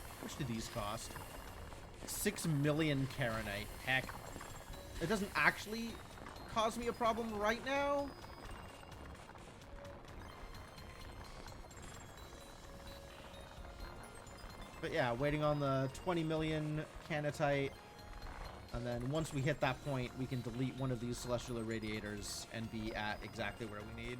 S1: How much do these cost? 6 million Karenite. Heck. It doesn't actually cause me a problem right now. But yeah, waiting on the 20 million Canatite. And then once we hit that point, we can delete one of these celestial irradiators and be at exactly where we need.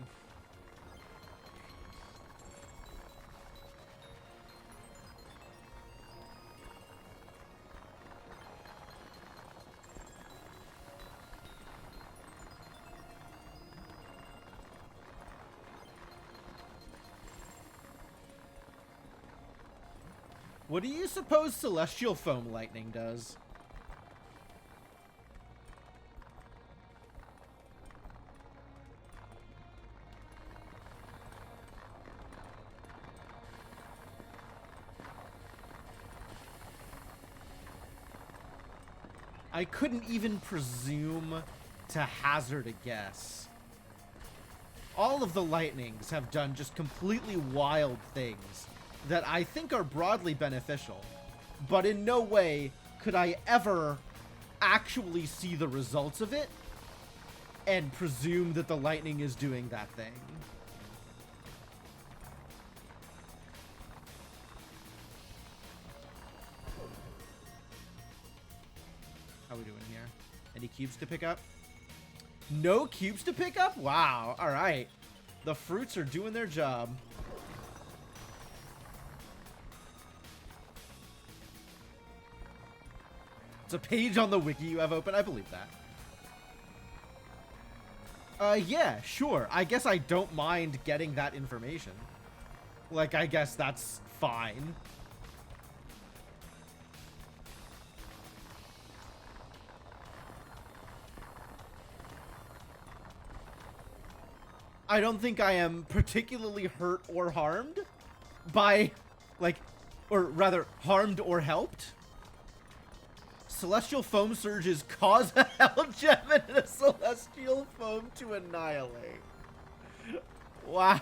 S1: What do you suppose Celestial Foam Lightning does? I couldn't even presume to hazard a guess. All of the lightnings have done just completely wild things that I think are broadly beneficial, but in no way could I ever actually see the results of it and presume that the lightning is doing that thing. How are we doing here? Any cubes to pick up? No cubes to pick up? Wow. All right. The fruits are doing their job. It's a page on the wiki you have open. I believe that. Yeah, sure. I guess I don't mind getting that information. Like, I guess that's fine. I don't think I am particularly hurt or harmed by, like, or rather, harmed or helped. Celestial foam surges cause a hell gem and a celestial foam to annihilate. Wow.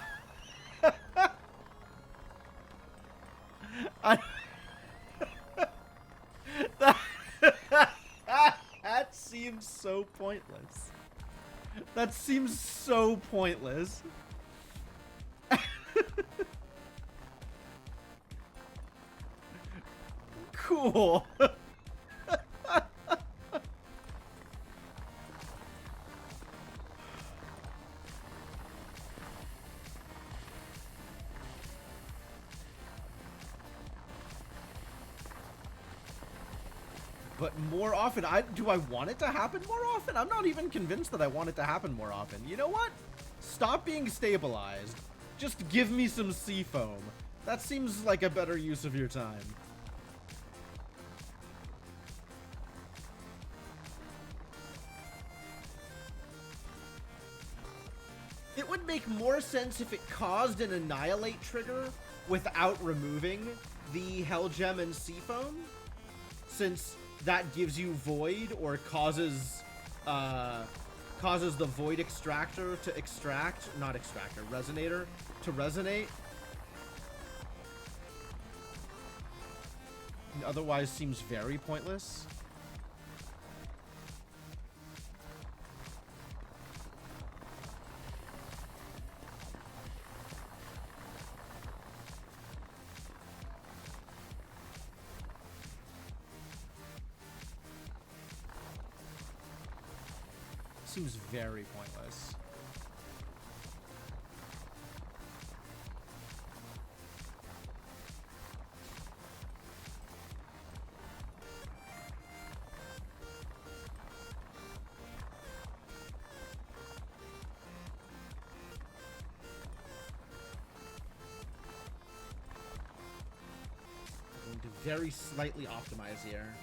S1: That seems so pointless. That seems so pointless. Cool. But more often, do I want it to happen more often? I'm not even convinced that I want it to happen more often. You know what? Stop being stabilized. Just give me some sea foam. That seems like a better use of your time. It would make more sense if it caused an annihilate trigger without removing the hell gem and sea foam, since that gives you void, or causes the void extractor to extract, not extractor, resonator to resonate. otherwise seems very pointless. Seems very pointless. I'm going to very slightly optimize here.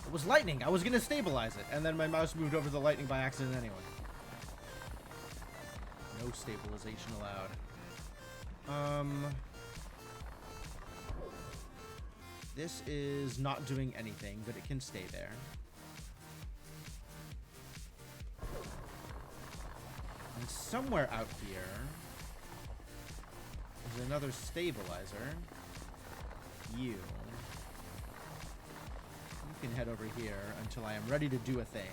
S1: It was lightning. I was going to stabilize it, and then my mouse moved over the lightning by accident anyway. No stabilization allowed. This is not doing anything, but it can stay there. And somewhere out here is another stabilizer. You can head over here until I am ready to do a thing.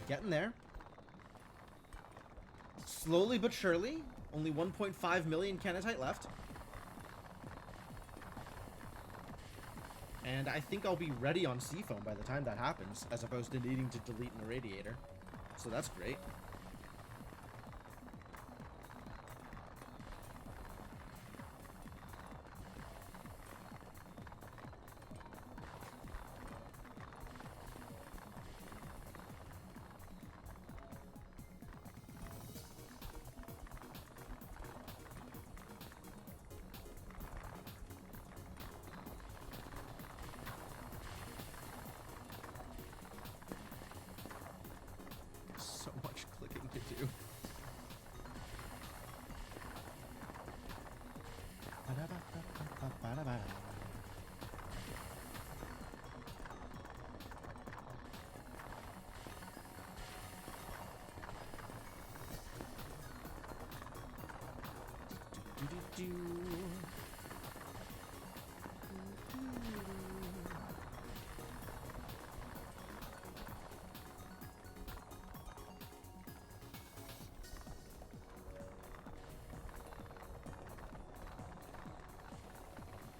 S1: Getting there. Slowly but surely. Only 1.5 million Canatite left. And I think I'll be ready on Seafoam by the time that happens, as opposed to needing to delete an irradiator. So that's great. So much clicking to do.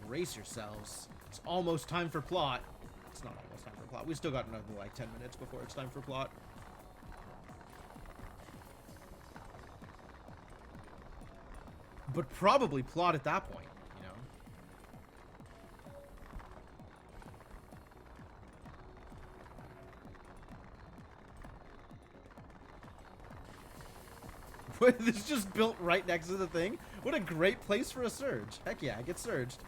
S1: Brace yourselves. It's almost time for plot. It's not almost time for plot. We still got another like 10 minutes before it's time for plot. But probably plot at that point, you know? This is just built right next to the thing. What a great place for a surge. Heck yeah, get surged.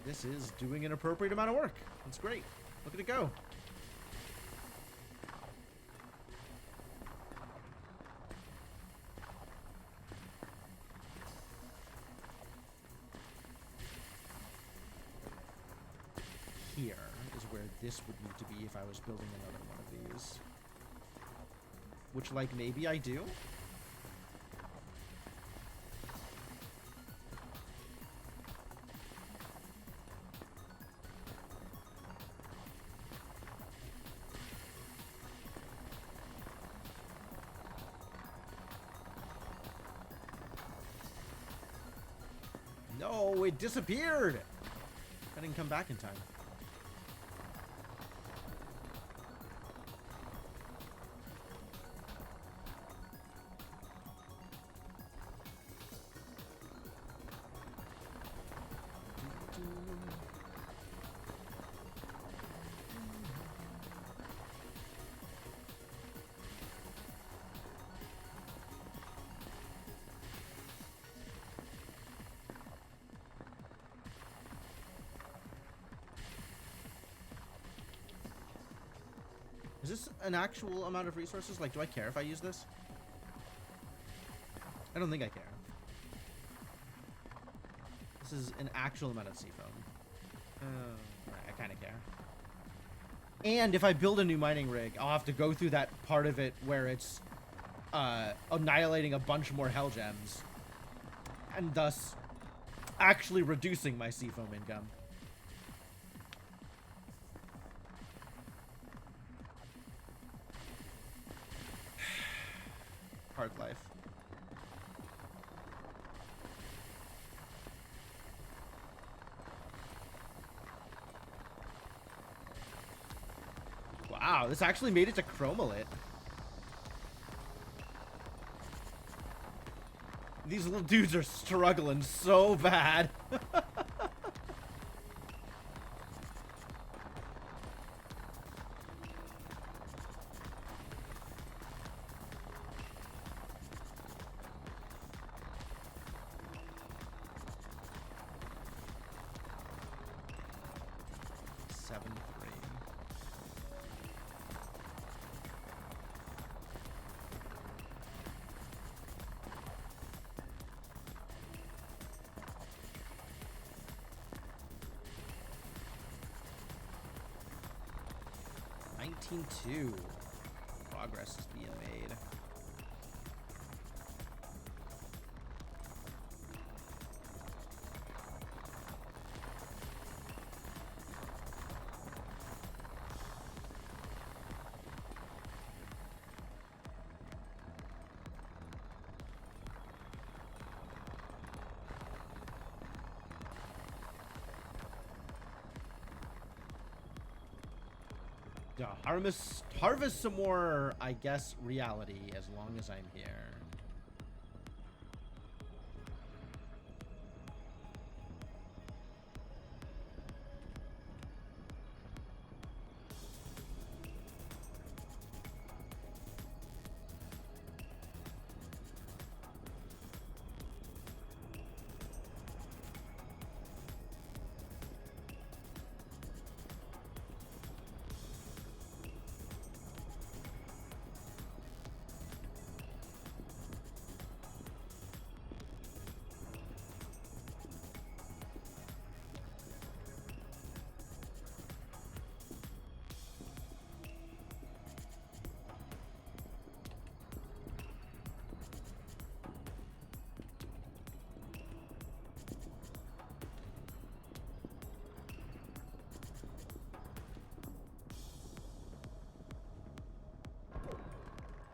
S1: This is doing an appropriate amount of work. It's great. Look at it go. this would need to be if I was building another one of these. Which, like, maybe I do? No, it disappeared! I didn't come back in time. Is this an actual amount of resources? Like, do I care if I use this? I don't think I care. This is an actual amount of seafoam. I kind of care. And if I build a new mining rig, I'll have to go through that part of it where it's annihilating a bunch more hell gems. And thus actually reducing my seafoam income. Hard life. Wow, this actually made it to Chromalit. These little dudes are struggling so bad. 7-3. $19.2. Progress is being made. Harvest some more, I guess, reality as long as I'm here.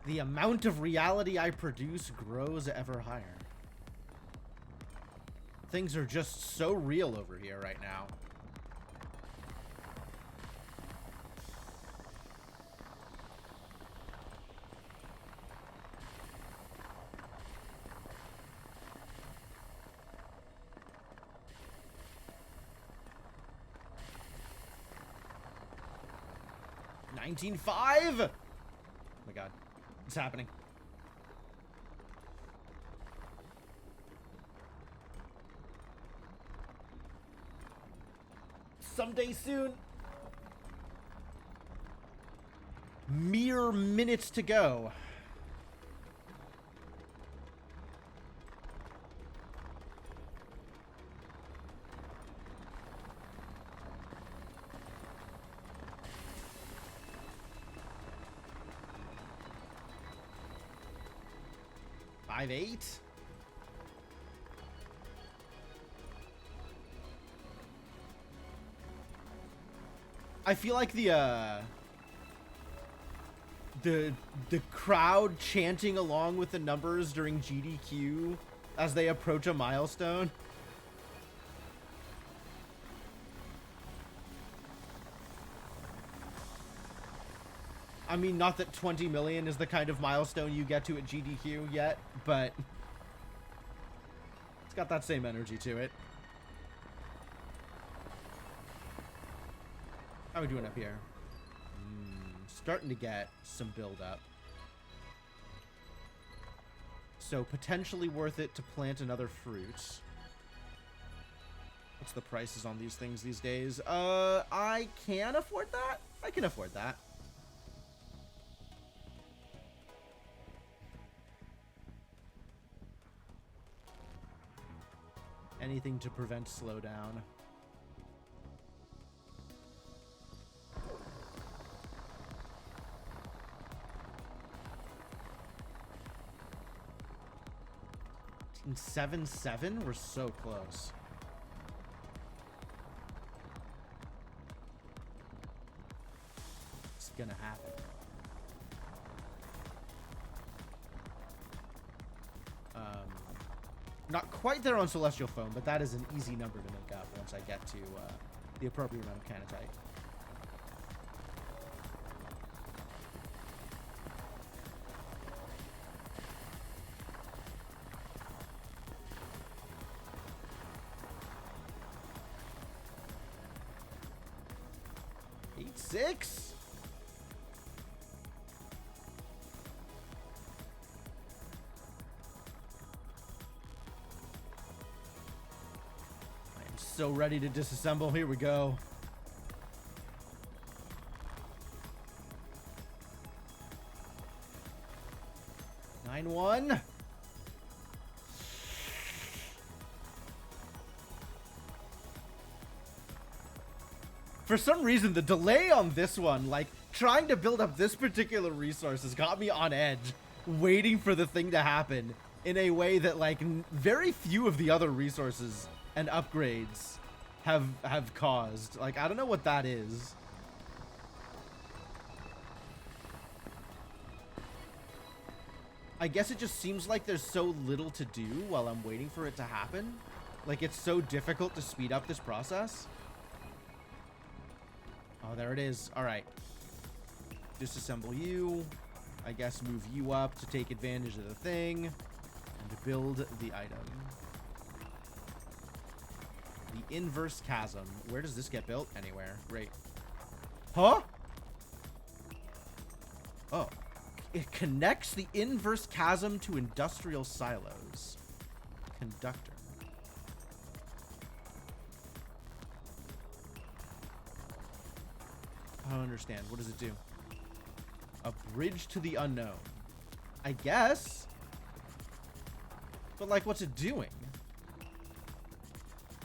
S1: The amount of reality I produce grows ever higher. Things are just so real over here right now. $19.5. Oh my god. It's happening. Someday soon. Mere minutes to go. 5-8. I feel like the crowd chanting along with the numbers during GDQ as they approach a milestone. I mean, not that 20 million is the kind of milestone you get to at GDQ yet, but it's got that same energy to it. How are we doing up here? Starting to get some build up. So potentially worth it to plant another fruit. What's the prices on these things these days? I can afford that. I can afford that. Anything to prevent slowdown. Team 7-7? We're so close. It's gonna happen. Not quite there on Celestial Foam, but that is an easy number to make up once I get to the appropriate amount of Canatite. Six. I am so ready to disassemble. Here we go. Nine one. For some reason, the delay on this one, like, trying to build up this particular resource has got me on edge, waiting for the thing to happen in a way that, like, very few of the other resources and upgrades have caused. Like, I don't know what that is. I guess it just seems like there's so little to do while I'm waiting for it to happen. Like, it's so difficult to speed up this process. Oh, there it is. All right. Disassemble you. I guess move you up to take advantage of the thing. And to build the item. The Inverse Chasm. Where does this get built? Anywhere. Great. Huh? Oh. It connects the Inverse Chasm to industrial silos. Conductor. I don't understand. What does it do? A bridge to the unknown. I guess. But, like, what's it doing?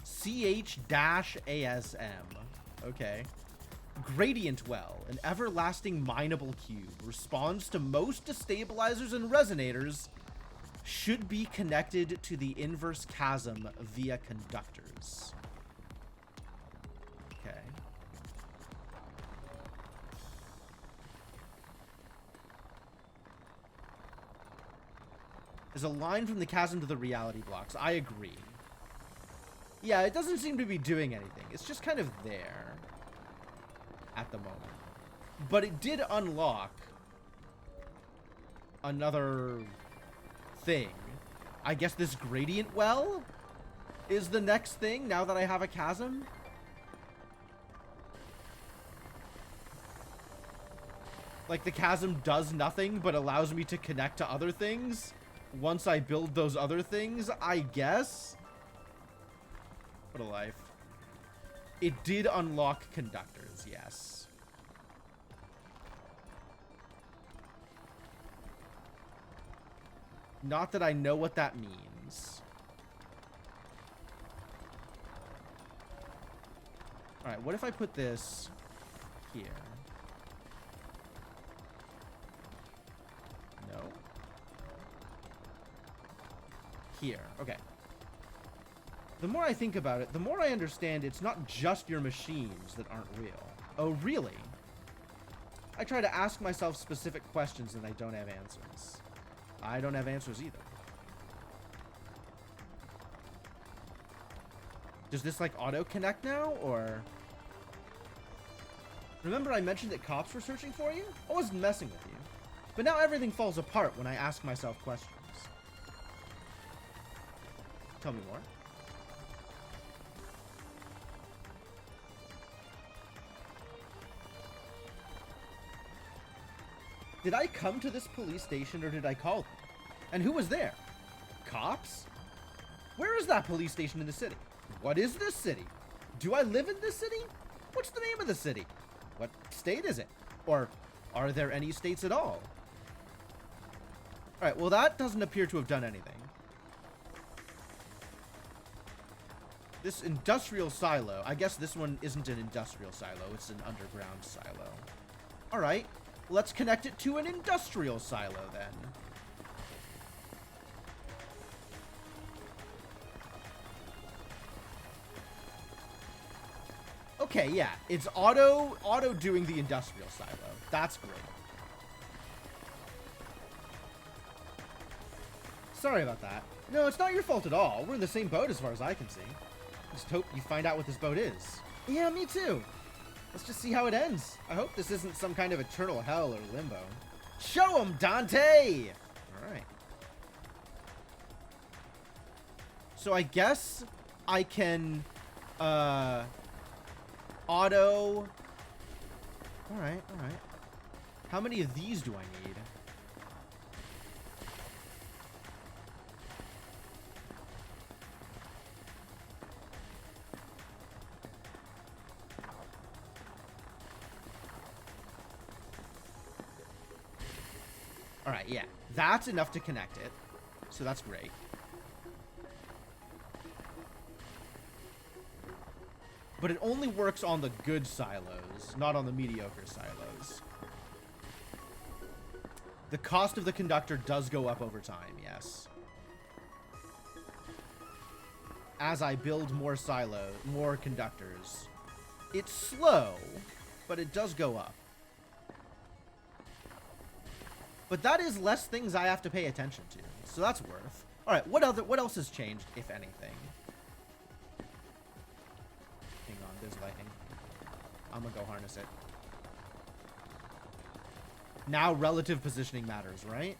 S1: CH-ASM. Okay. Gradient Well, an everlasting mineable cube, responds to most destabilizers and resonators, should be connected to the Inverse Chasm via conductors. Okay. There's a line from the chasm to the reality blocks. I agree. Yeah, it doesn't seem to be doing anything. It's just kind of there at the moment. But it did unlock another thing. I guess this gradient well is the next thing now that I have a chasm. Like, the chasm does nothing but allows me to connect to other things once I build those other things, I guess. What a life. It did unlock conductors, yes. Not that I know what that means. Alright, what if I put this here? No. here. Okay. The more I think about it, the more I understand it's not just your machines that aren't real. Oh, really? I try to ask myself specific questions and I don't have answers. I don't have answers either. Does this, like, auto-connect now, or... Remember I mentioned that cops were searching for you? I wasn't messing with you. But now everything falls apart when I ask myself questions. Tell me more. Did I come to this police station or did I call them? And who was there? Cops? Where is that police station in the city? What is this city? Do I live in this city? What's the name of the city? What state is it? Or are there any states at all? Alright, well that doesn't appear to have done anything. This industrial silo. I guess this one isn't an industrial silo. It's an underground silo. Alright, let's connect it to an industrial silo then. Okay, yeah, it's auto doing the industrial silo. That's great. Sorry about that. No, it's not your fault at all. We're in the same boat as far as I can see. Just hope you find out what this boat is. Yeah, me too. Let's just see how it ends. I hope this isn't some kind of eternal hell or limbo. Show 'em, Dante! Alright. So I guess I can, auto... Alright. How many of these do I need? Alright, yeah. That's enough to connect it. So that's great. But it only works on the good silos, not on the mediocre silos. The cost of the conductor does go up over time, yes. As I build more more conductors. It's slow, but it does go up. But that is less things I have to pay attention to, so that's worth. All right, what else has changed, if anything? Hang on, there's lightning. I'm gonna go harness it. Now relative positioning matters, right?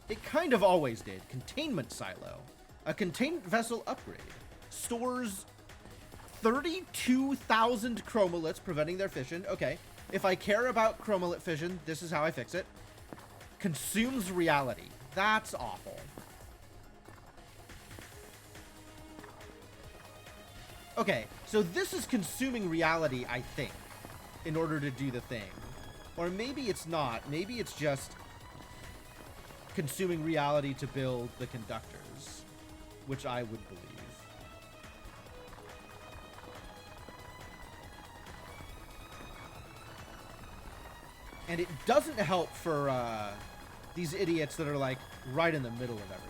S1: It kind of always did. Containment silo. A containment vessel upgrade. Stores 32,000 chromoliths, preventing their fission. Okay. If I care about chromolith fission, this is how I fix it. Consumes reality. That's awful. Okay, so this is consuming reality, I think, in order to do the thing. Or maybe it's not. Maybe it's just consuming reality to build the conductors, which I would believe. And it doesn't help for these idiots that are like right in the middle of everything.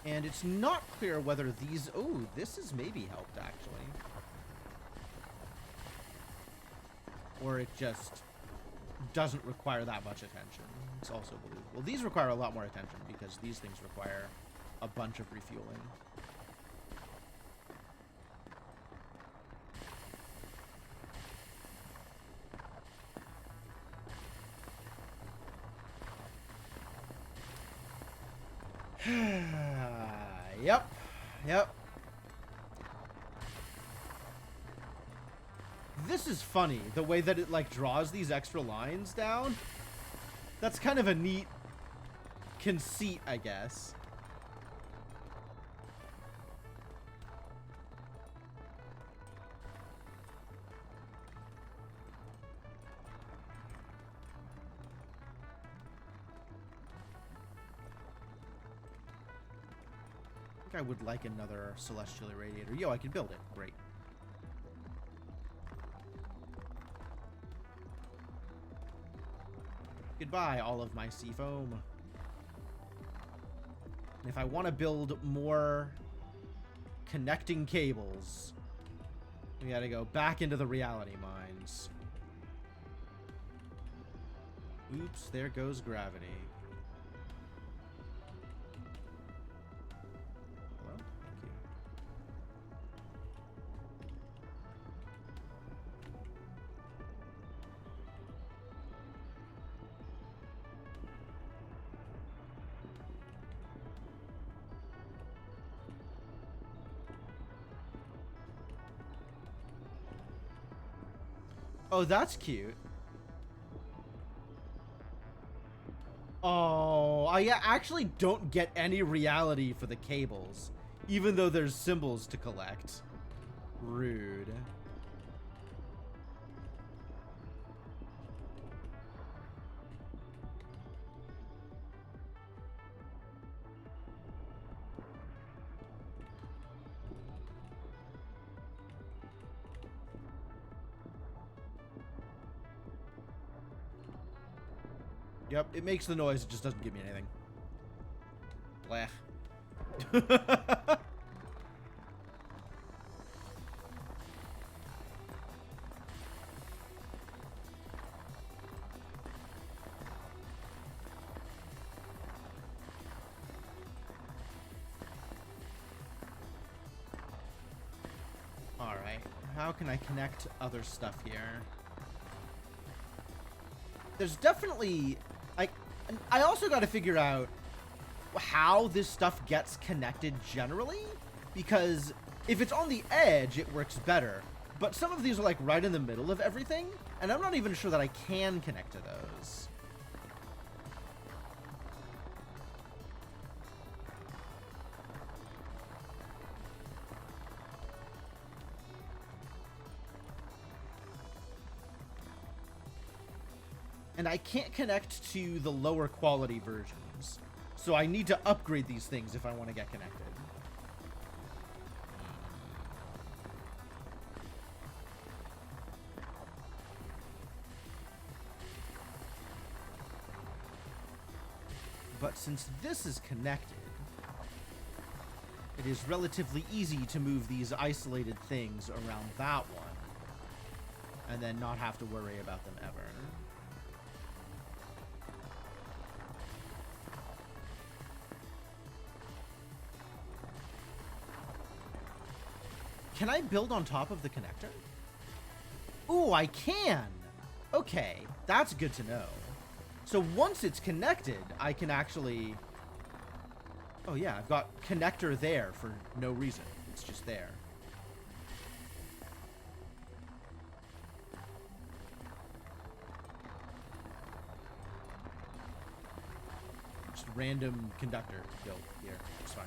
S1: And it's not clear whether these... Oh, this has maybe helped, actually. Or it just doesn't require that much attention. It's also believable. These require a lot more attention because these things require a bunch of refueling. Yep. This is funny, the way that it, like, draws these extra lines down. That's kind of a neat conceit, I guess. I think I would like another celestial irradiator. Yo, I can build it. Great. Goodbye, all of my sea foam. And if I want to build more connecting cables, we gotta go back into the reality mines. Oops, there goes gravity. Well, thank you. Oh, that's cute. Oh, I actually don't get any reality for the cables, even though there's symbols to collect. Rude. Yep, it makes the noise, it just doesn't give me anything. Blech. Alright, how can I connect other stuff here? There's definitely... I also got to figure out how this stuff gets connected generally, because if it's on the edge, it works better. But some of these are like right in the middle of everything, and I'm not even sure that I can connect to those. And I can't connect to the lower quality versions. So I need to upgrade these things if I want to get connected. But since this is connected, it is relatively easy to move these isolated things around that one. And then not have to worry about them ever. Can I build on top of the connector? Ooh, I can! Okay, that's good to know. So once it's connected, I can actually... Oh yeah, I've got connector there for no reason. It's just there. Just random conductor built here. It's fine.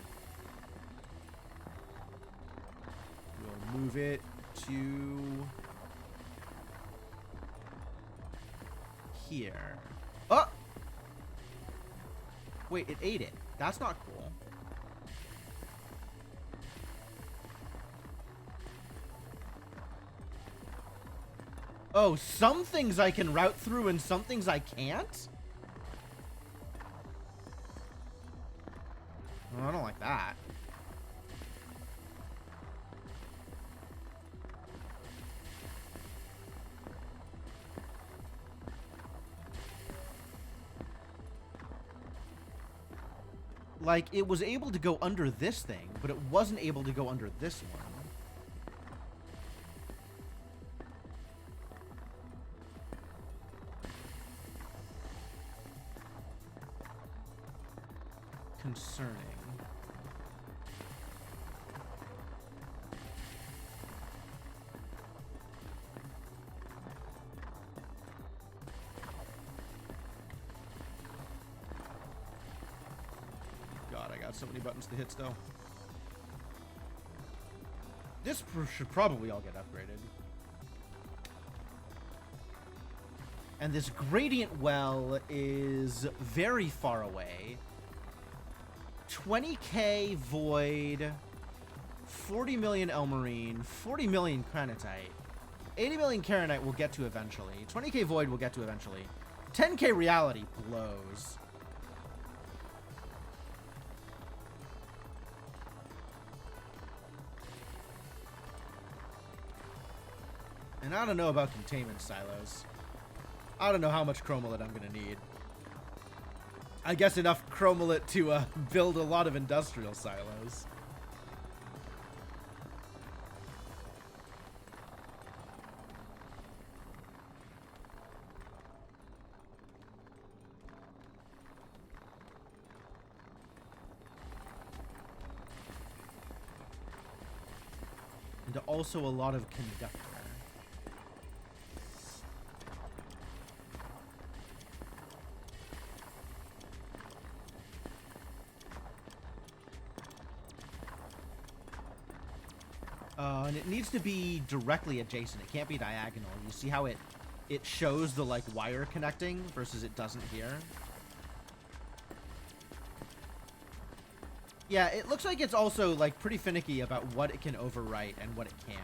S1: We'll move it to here. Oh! Wait, it ate it. That's not cool. Oh, some things I can route through and some things I can't? Oh, I don't like that. Like, it was able to go under this thing, but it wasn't able to go under this one. Concerning. So many buttons to hit still. This should probably all get upgraded. And this gradient well is very far away. 20k Void, 40 million Elmarine, 40 million Kranitite, 80 million Karenite we'll get to eventually. 20k Void we'll get to eventually. 10k Reality blows. And I don't know about containment silos. I don't know how much chromalite I'm gonna need. I guess enough chromalite to build a lot of industrial silos. And also a lot of conductor. And it needs to be directly adjacent. It can't be diagonal. You see how it shows the like wire connecting versus it doesn't here? Yeah, it looks like it's also like pretty finicky about what it can overwrite and what it can't.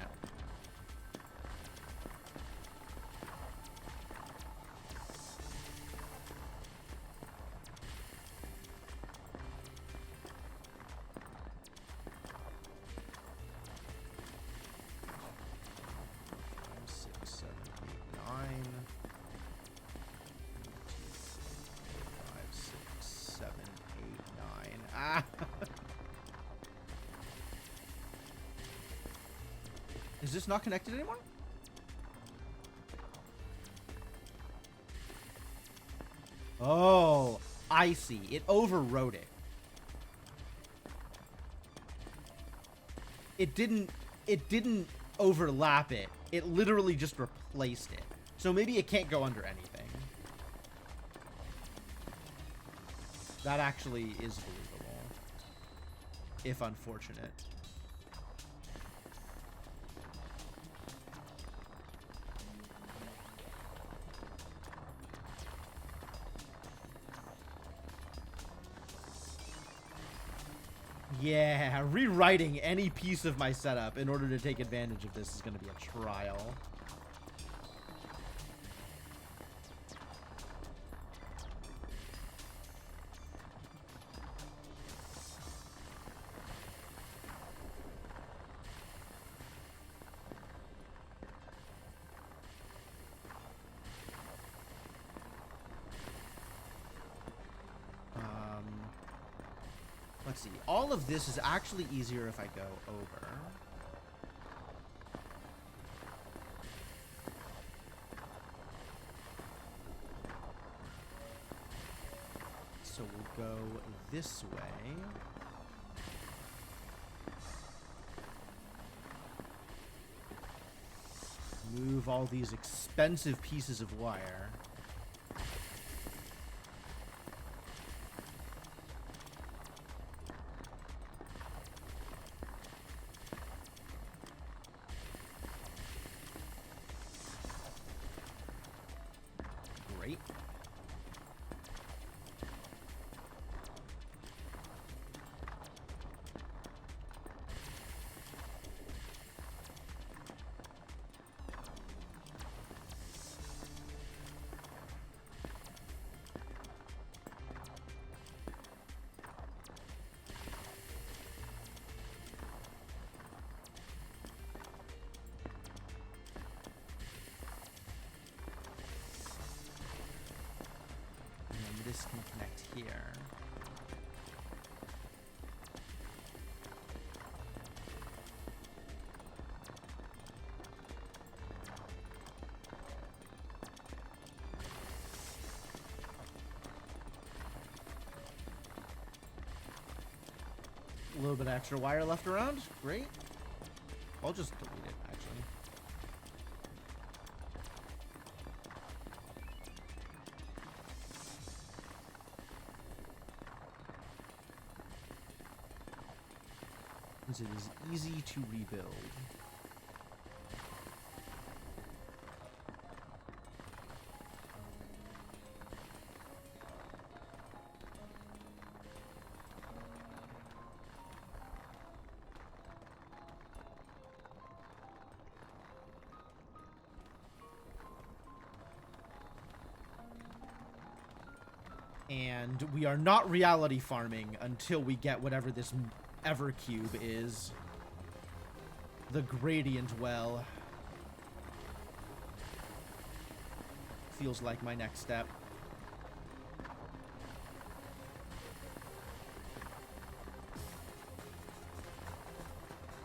S1: Is this not connected anymore? Oh, I see. It overrode it. It didn't overlap it. It literally just replaced it. So maybe it can't go under anything. That actually is believable. If unfortunate. Yeah, rewriting any piece of my setup in order to take advantage of this is going to be a trial. Let's see. All of this is actually easier if I go over. So we'll go this way. Move all these expensive pieces of wire. Great. This can connect here. A little bit of extra wire left around. Great. I'll just delete it, actually. because it is easy to rebuild. And we are not reality farming until we get whatever this Evercube is. The Gradient Well. Feels like my next step.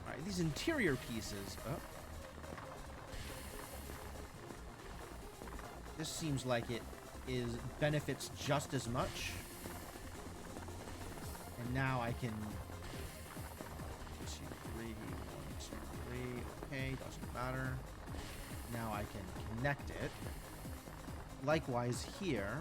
S1: Alright, these interior pieces. Oh. This seems like it benefits just as much. And now I can 1, 2, 3, 1, 2, 3. Okay, doesn't matter. Now I can connect it. Likewise here.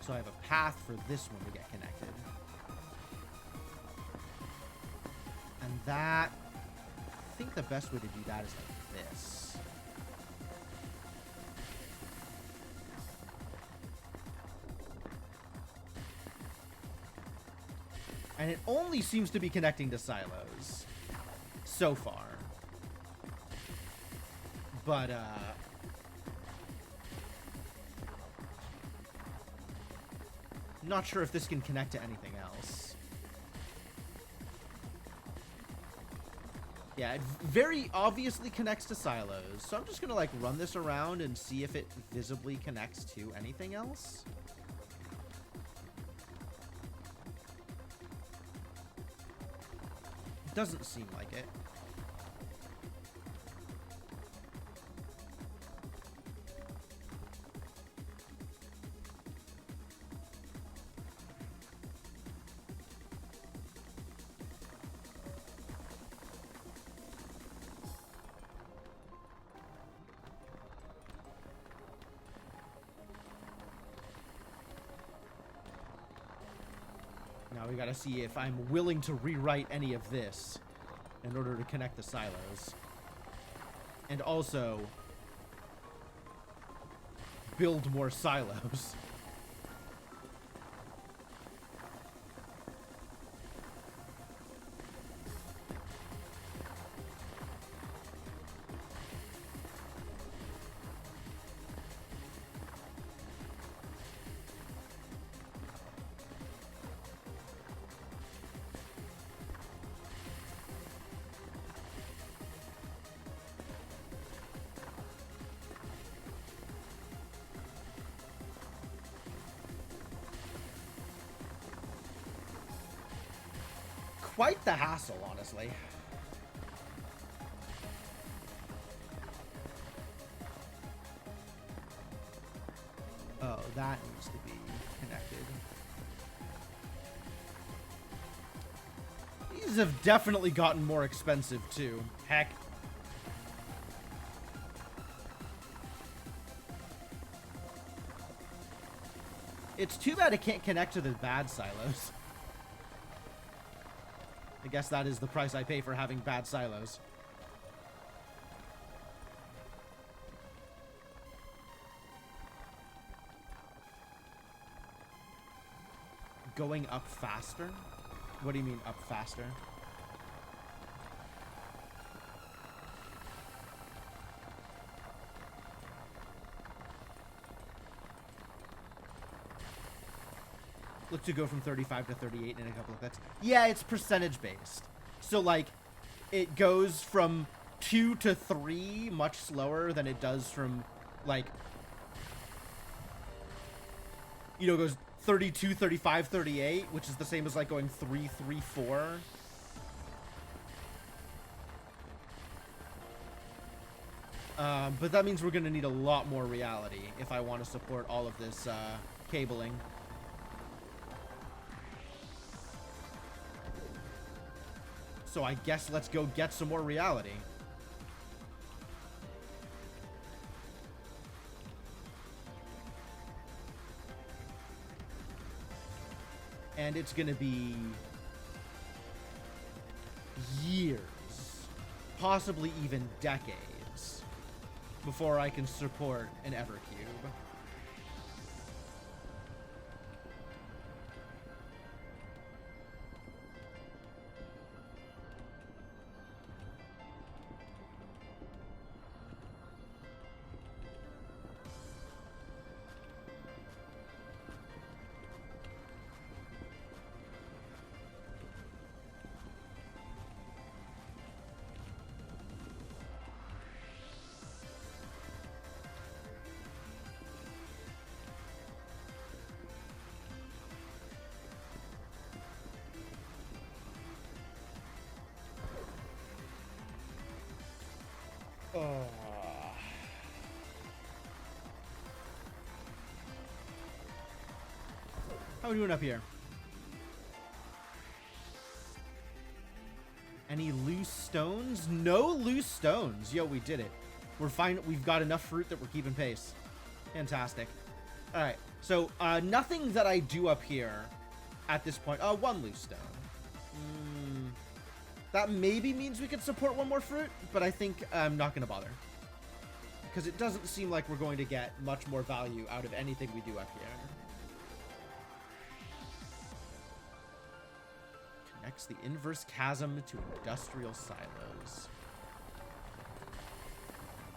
S1: So I have a path for this one to get connected. And that, I think the best way to do that is like this. And it only seems to be connecting to silos so far. But, not sure if this can connect to anything else. Yeah, it very obviously connects to silos. So I'm just gonna like run this around and see if it visibly connects to anything else. It doesn't seem like it. Now we gotta see if I'm willing to rewrite any of this in order to connect the silos. And also build more silos. Quite the hassle, honestly. Oh, that needs to be connected. These have definitely gotten more expensive, too. Heck. It's too bad it can't connect to the bad silos. I guess that is the price I pay for having bad silos. Going up faster? What do you mean up faster? Look to go from 35 to 38 in a couple of clicks. Yeah, it's percentage based. So like it goes from 2 to 3 much slower than it does from like, you know, it goes 32, 35, 38, which is the same as like going 3, 3, 4. But that means we're going to need a lot more reality if I want to support all of this cabling. So I guess let's go get some more reality. And it's going to be years, possibly even decades, before I can support an Evercube. How are we doing up here? Any loose stones? No loose stones. Yo, we did it. We're fine. We've got enough fruit that we're keeping pace. Fantastic. All right. So, nothing that I do up here at this point. Oh, one loose stone. That maybe means we could support one more fruit, but I think I'm not going to bother. Because it doesn't seem like we're going to get much more value out of anything we do up here. Connects the inverse chasm to industrial silos.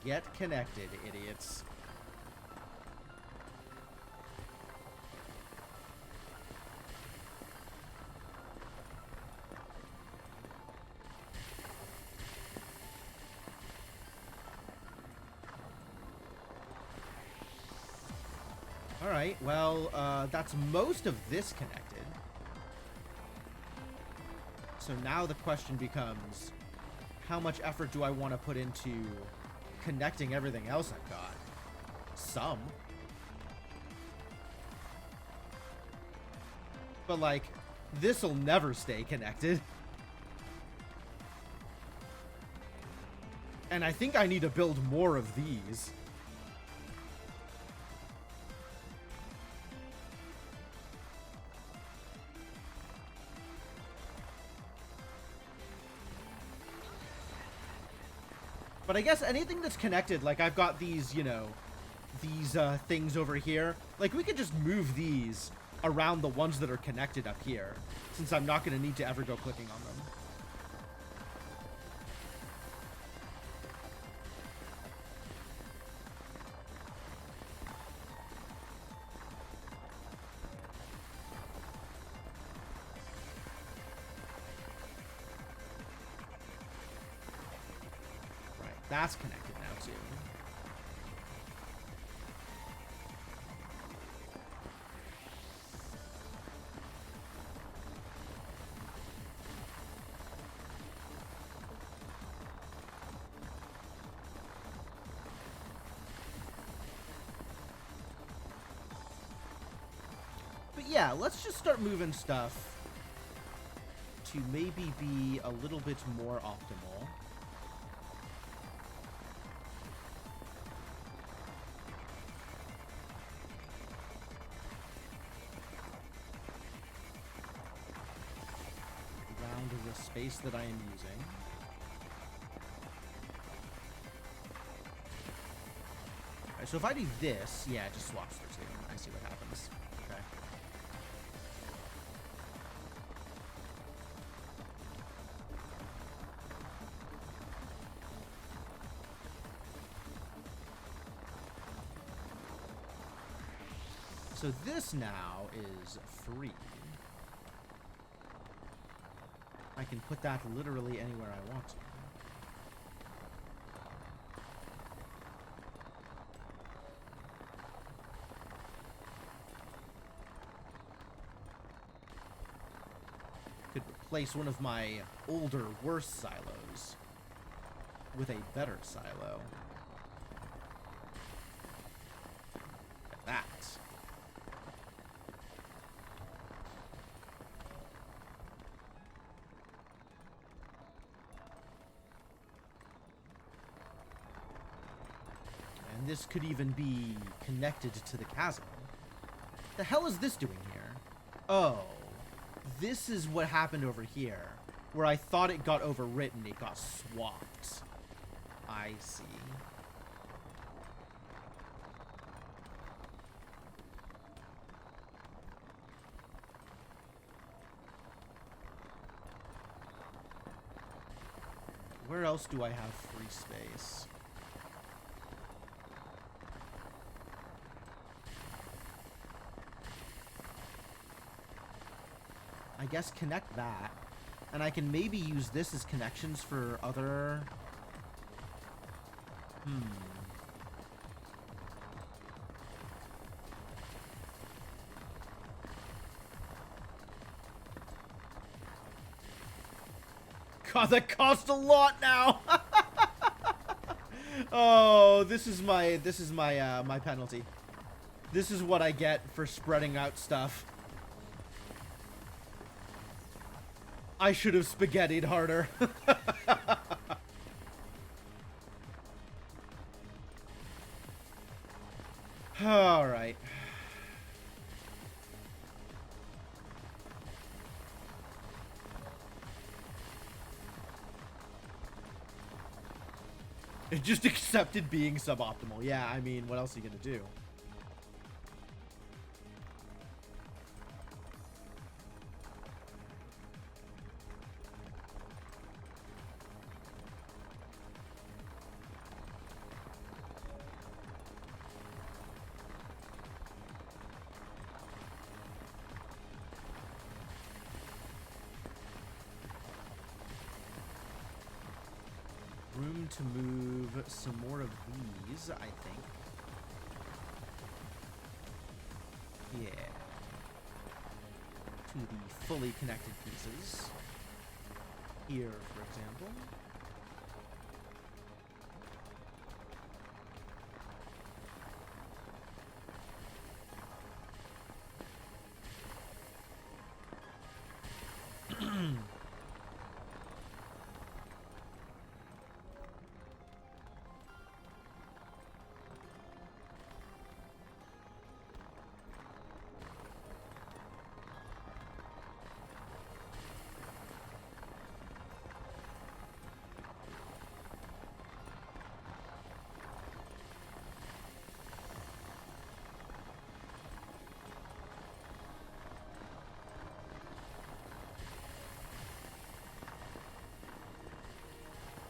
S1: Get connected, idiots. Alright, well, that's most of this connected. So now the question becomes, how much effort do I want to put into connecting everything else I've got? Some. But, like, this'll never stay connected. And I think I need to build more of these. But I guess anything that's connected, like I've got these, you know, these things over here. Like we could just move these around the ones that are connected up here, since I'm not going to need to ever go clicking on them. That's connected now, too. But yeah, let's just start moving stuff to maybe be a little bit more optimal. Space that I am using. Alright, so if I do this, yeah, it just swaps through two. I see what happens. Okay. So this now is free. I can put that literally anywhere I want to. Could replace one of my older, worse silos with a better silo. this could even be connected to the chasm. The hell is this doing here? Oh, this is what happened over here, where I thought it got overwritten, it got swapped. I see. Where else do I have free space? I guess connect that. And I can maybe use this as connections for other... God, that cost a lot now. Oh, this is my my penalty. This is what I get for spreading out stuff. I should have spaghettied harder. All right. It just accepted being suboptimal. Yeah, I mean, what else are you gonna do? Room to move some more of these, I think. Yeah. To the fully connected pieces. Here, for example.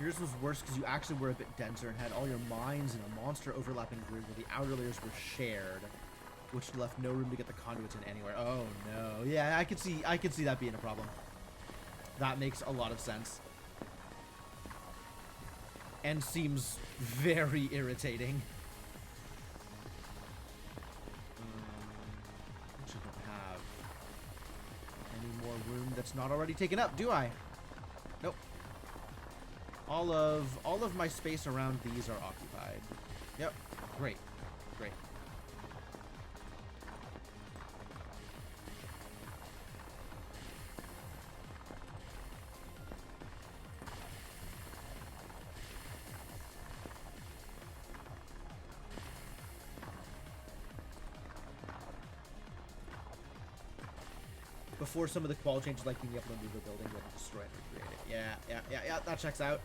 S1: Yours was worse because you actually were a bit denser and had all your mines in a monster overlapping grid where the outer layers were shared, which left no room to get the conduits in anywhere. Oh no. Yeah, I could see that being a problem. That makes a lot of sense. And seems very irritating. Actually don't have any more room that's not already taken up, do I? Nope. All of my space around these are occupied. Yep. Great. Great. Before some of the quality changes, like being able to move a building, you have to destroy it and recreate it. Yeah, that checks out.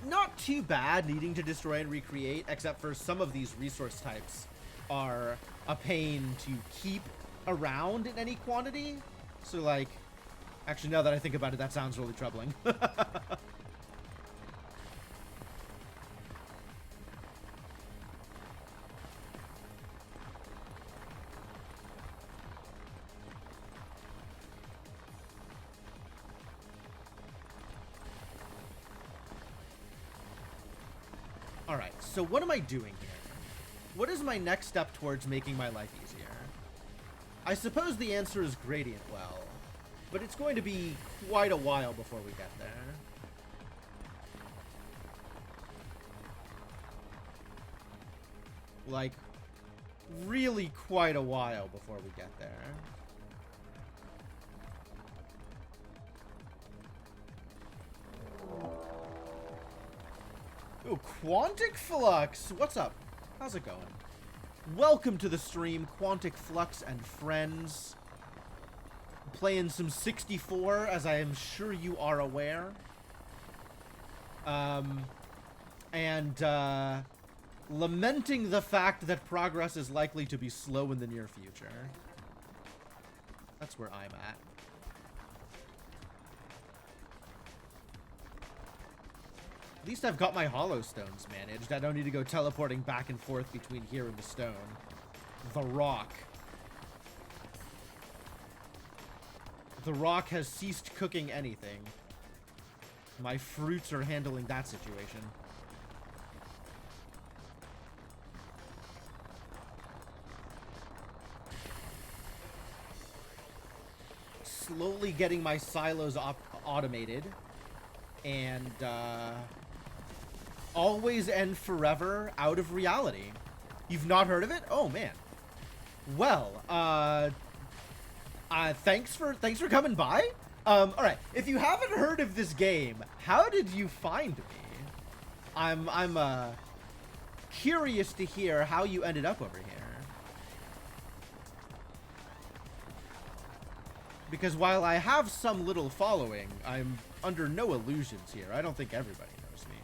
S1: Not too bad needing to destroy and recreate, except for some of these resource types are a pain to keep around in any quantity. So, like, actually, now that I think about it, that sounds really troubling. Alright, so what am I doing here? What is my next step towards making my life easier? I suppose the answer is gradient well, but it's going to be quite a while before we get there. Like, really quite a while before we get there. Ooh, Quantic Flux. What's up? How's it going? Welcome to the stream, Quantic Flux and friends. Playing some 64, as I am sure you are aware. Lamenting the fact that progress is likely to be slow in the near future. That's where I'm at. At least I've got my hollow stones managed. I don't need to go teleporting back and forth between here and the stone. The rock. The rock has ceased cooking anything. My fruits are handling that situation. Slowly getting my silos automated. And, always and forever out of reality. You've not heard of it? Oh, man. Well, thanks for coming by. All right. If you haven't heard of this game, how did you find me? I'm curious to hear how you ended up over here. Because while I have some little following, I'm under no illusions here. I don't think everybody knows me.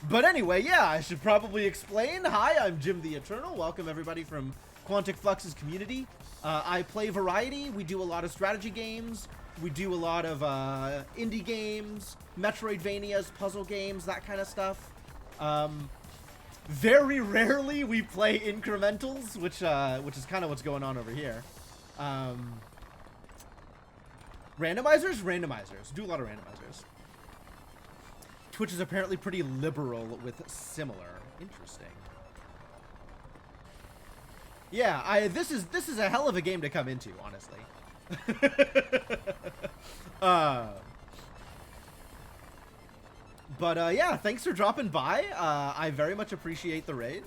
S1: But anyway, yeah, I should probably explain. Hi, I'm Jim the Eternal. Welcome everybody from Quantic Flux's community. I play variety. We do a lot of strategy games. We do a lot of indie games, Metroidvanias, puzzle games, that kind of stuff. Very rarely we play incrementals, which is kind of what's going on over here. Randomizers. Do a lot of randomizers. Twitch is apparently pretty liberal with similar. Interesting. Yeah, this is a hell of a game to come into, honestly. Yeah, thanks for dropping by. I very much appreciate the raid.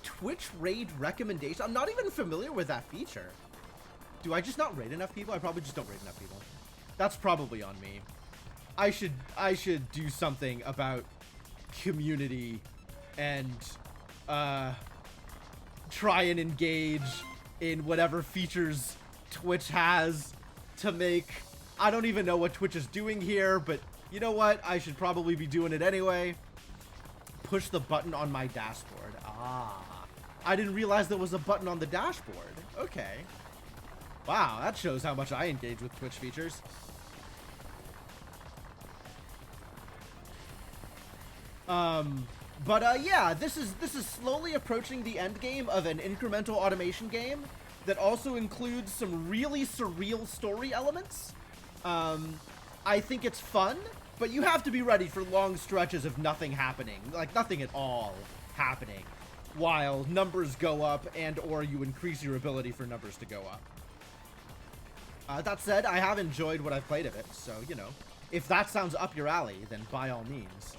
S1: Twitch raid recommendation. I'm not even familiar with that feature. Do I just not raid enough people? I probably just don't raid enough people. That's probably on me. I should do something about community and try and engage in whatever features Twitch has to make. I don't even know what Twitch is doing here, but you know what? I should probably be doing it anyway. Push the button on my dashboard. Ah, I didn't realize there was a button on the dashboard. Okay. Wow, that shows how much I engage with Twitch features. Yeah, this is slowly approaching the end game of an incremental automation game that also includes some really surreal story elements. I think it's fun, but you have to be ready for long stretches of nothing happening, like nothing at all happening, while numbers go up and or you increase your ability for numbers to go up. That said, I have enjoyed what I've played of it, so, you know, if that sounds up your alley, then by all means.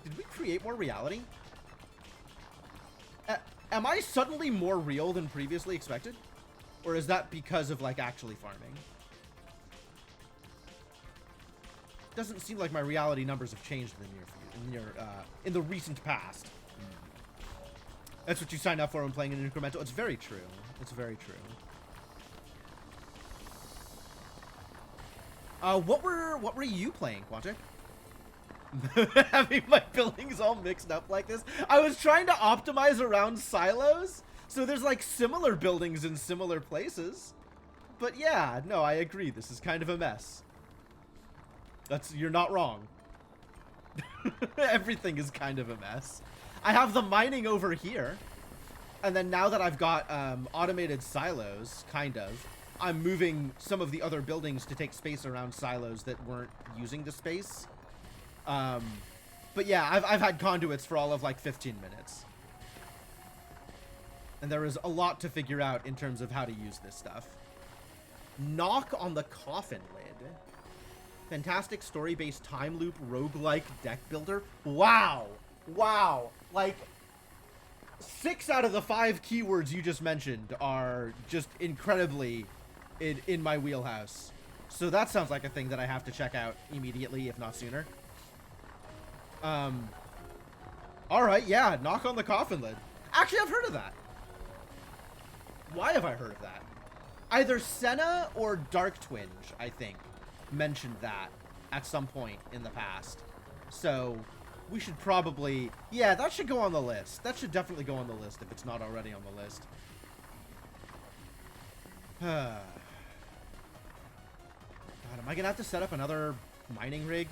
S1: Did we create more reality? Am I suddenly more real than previously expected? Or is that because of, like, actually farming? Doesn't seem like my reality numbers have changed in the recent past. That's what you signed up for when playing an incremental. It's very true. It's very true. What were you playing, Quantic? Having my buildings all mixed up like this. I was trying to optimize around silos, so there's like similar buildings in similar places. But yeah, no, I agree. This is kind of a mess. You're not wrong. Everything is kind of a mess. I have the mining over here, and then now that I've got automated silos, kind of, I'm moving some of the other buildings to take space around silos that weren't using the space. But yeah, I've had conduits for all of like 15 minutes. And there is a lot to figure out in terms of how to use this stuff. Knock on the Coffin Lid. Fantastic story-based time loop roguelike deck builder. Wow. Wow. Like, 6 out of the 5 keywords you just mentioned are just incredibly in my wheelhouse. So that sounds like a thing that I have to check out immediately, if not sooner. All right, yeah, knock on the coffin lid. Actually, I've heard of that. Why have I heard of that? Either Senna or Dark Twinge, I think, mentioned that at some point in the past. So we should probably... Yeah, that should go on the list. That should definitely go on the list if it's not already on the list. God, am I going to have to set up another mining rig?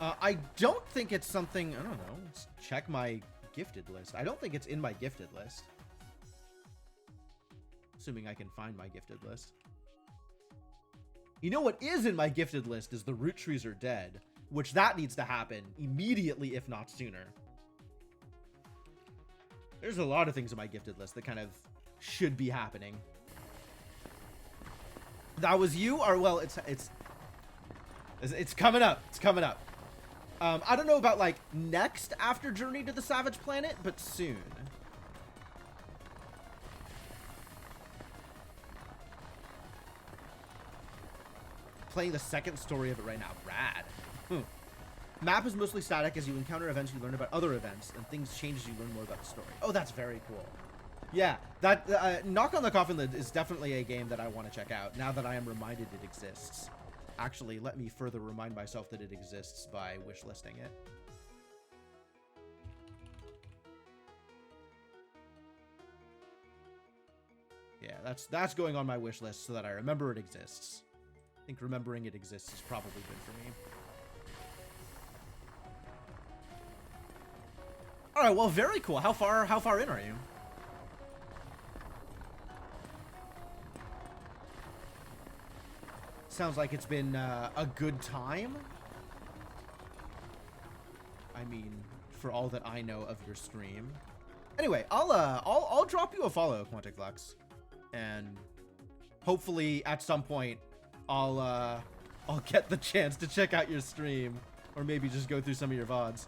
S1: I don't think it's something... I don't know. Let's check my gifted list. I don't think it's in my gifted list. Assuming I can find my gifted list. You know what is in my gifted list is the root trees are dead, which that needs to happen immediately, if not sooner. There's a lot of things in my gifted list that kind of should be happening. That was you, or well, it's coming up. It's coming up. I don't know about like next after Journey to the Savage Planet, but soon. Playing the second story of it right now. Rad. Map is mostly static. As you encounter events, you learn about other events, and things change as you learn more about the story. Oh, that's very cool. Yeah, that Knock on the Coffin Lid is definitely a game that I want to check out now that I am reminded it exists. Actually, let me further remind myself that it exists by wishlisting it. Yeah, that's going on my wish list so that I remember it exists. I think remembering it exists is probably good for me. All right, well, very cool. How far in are you? Sounds like it's been a good time. I mean, for all that I know of your stream. Anyway, I'll drop you a follow, Quantic Flux, and hopefully at some point I'll get the chance to check out your stream, or maybe just go through some of your VODs.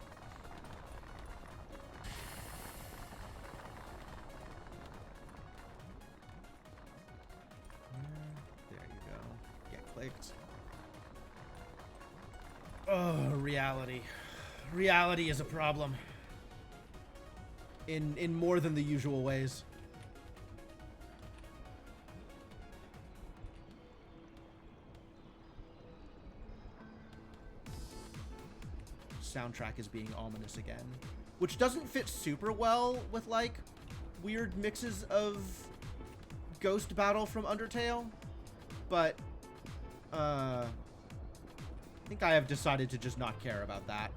S1: Oh, reality. Reality is a problem. In more than the usual ways. Soundtrack is being ominous again. Which doesn't fit super well with, like, weird mixes of Ghost Battle from Undertale. But, I think I have decided to just not care about that.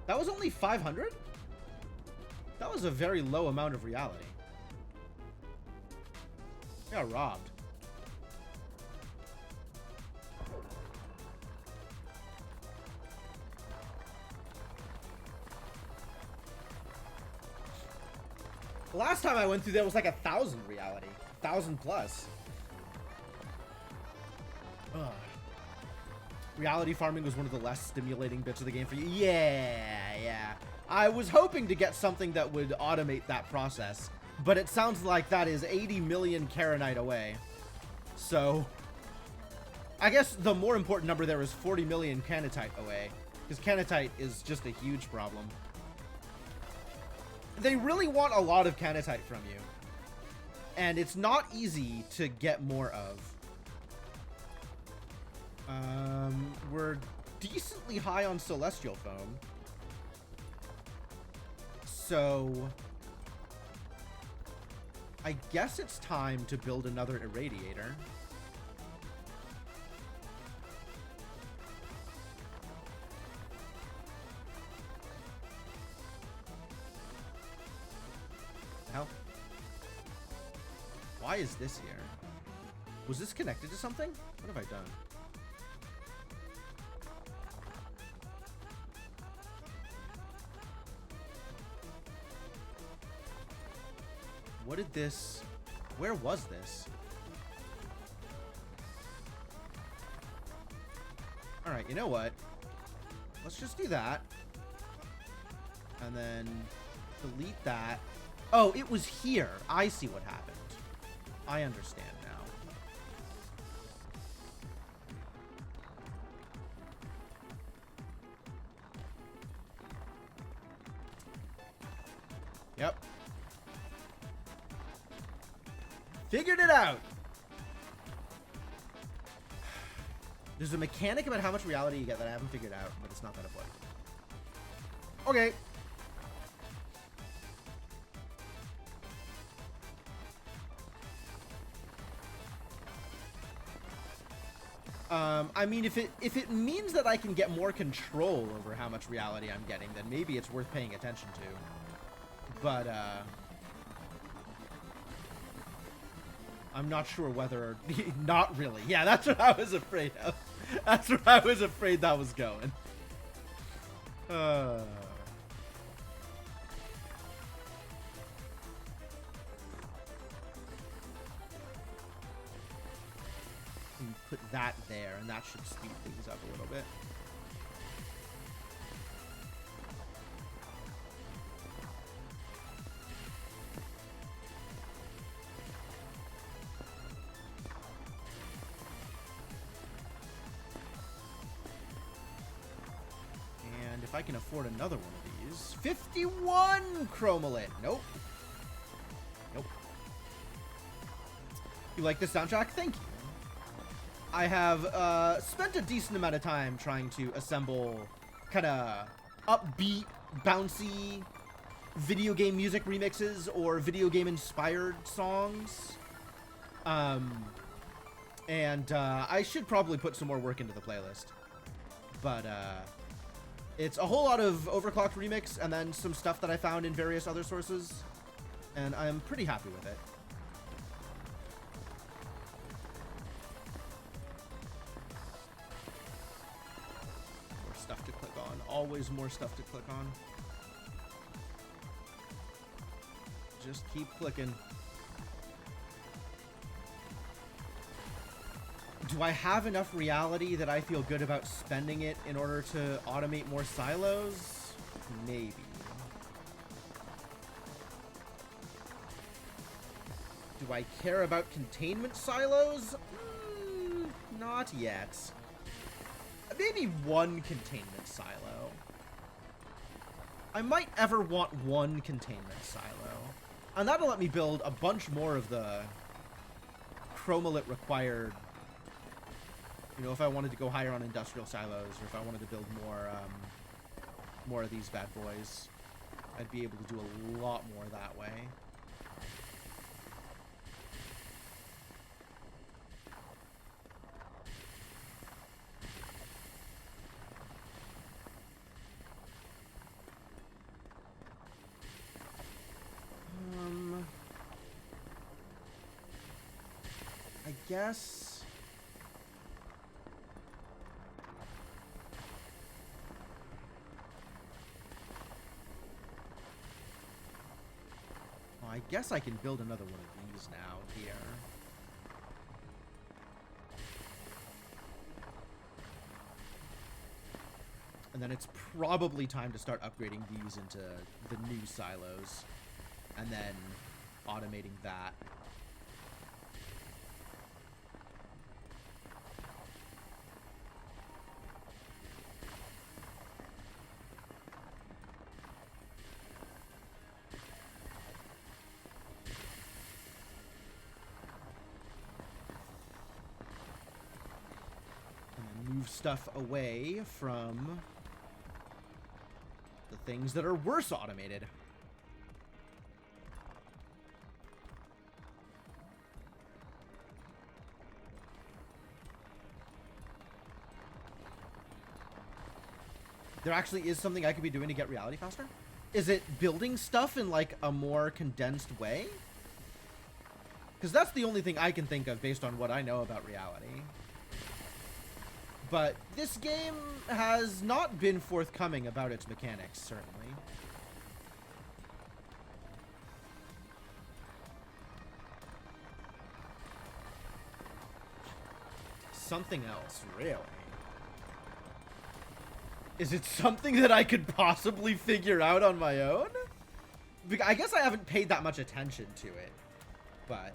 S1: That was only 500? That was a very low amount of reality. I got robbed. The last time I went through there was like 1,000 reality. 1,000 plus. Ugh. Reality farming was one of the less stimulating bits of the game for you. Yeah. I was hoping to get something that would automate that process, but it sounds like that is 80 million Karenite away. So, I guess the more important number there is 40 million Canatite away, because Canatite is just a huge problem. They really want a lot of Canatite from you, and it's not easy to get more of. We're decently high on Celestial Foam. So, I guess it's time to build another Irradiator. Hell? Why is this here? Was this connected to something? What have I done? What did this... Where was this? Alright, you know what? Let's just do that. And then delete that. Oh, it was here. I see what happened. I understand now. Yep. Figured it out. There's a mechanic about how much reality you get that I haven't figured out, but it's not that important. Okay. I mean, if it means that I can get more control over how much reality I'm getting, then maybe it's worth paying attention to. But, I'm not sure whether... Not really. Yeah, that's what I was afraid of. That's where I was afraid that was going. Put that there, and that should speed things up a little bit. And if I can afford another one of these... 51 chromalite! Nope. Nope. You like this soundtrack? Thank you. I have spent a decent amount of time trying to assemble kind of upbeat, bouncy video game music remixes or video game inspired songs. And I should probably put some more work into the playlist. But it's a whole lot of overclocked remix and then some stuff that I found in various other sources. And I'm pretty happy with it. Stuff to click on. Always more stuff to click on. Just keep clicking. Do I have enough reality that I feel good about spending it in order to automate more silos? Maybe. Do I care about containment silos? Not yet. Maybe one containment silo. I might ever want one containment silo. And that'll let me build a bunch more of the chromalite required. You know, if I wanted to go higher on industrial silos, or if I wanted to build more of these bad boys, I'd be able to do a lot more that way. I guess... Well, I guess I can build another one of these now here. And then it's probably time to start upgrading these into the new silos. And then automating that. Move stuff away from the things that are worse automated. There actually is something I could be doing to get reality faster? Is it building stuff in like a more condensed way? Because that's the only thing I can think of based on what I know about reality. But this game has not been forthcoming about its mechanics, certainly. Something else, really? Is it something that I could possibly figure out on my own? I guess I haven't paid that much attention to it, but...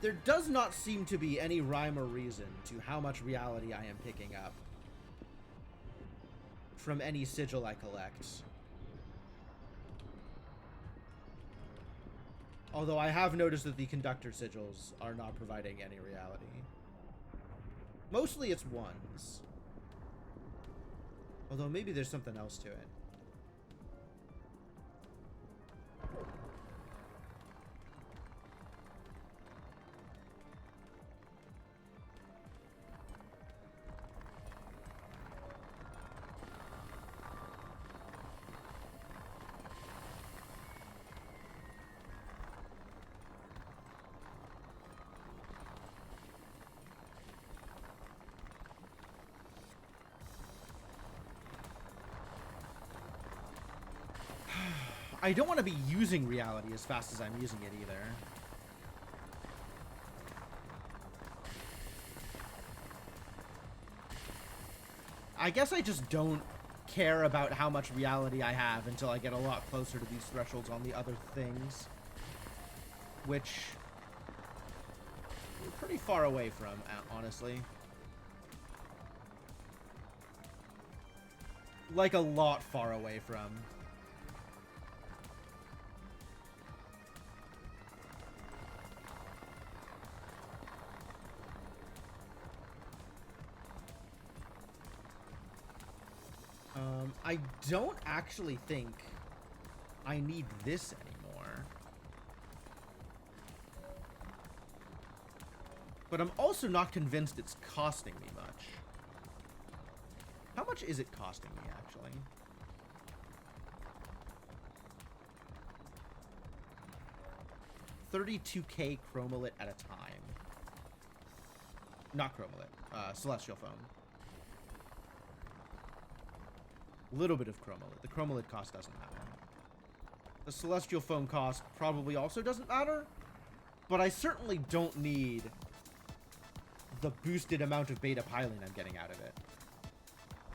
S1: There does not seem to be any rhyme or reason to how much reality I am picking up from any sigil I collect. Although I have noticed that the conductor sigils are not providing any reality. Mostly it's ones. Although maybe there's something else to it. I don't want to be using reality as fast as I'm using it either. I guess I just don't care about how much reality I have until I get a lot closer to these thresholds on the other things. Which we're pretty far away from, honestly. Like a lot far away from. I don't actually think I need this anymore. But I'm also not convinced it's costing me much. How much is it costing me, actually? $32K chromalit at a time. Not chromalit, celestial foam. Little bit of chromalit. The chromalit cost doesn't matter. The celestial foam cost probably also doesn't matter, but I certainly don't need the boosted amount of beta piling I'm getting out of it.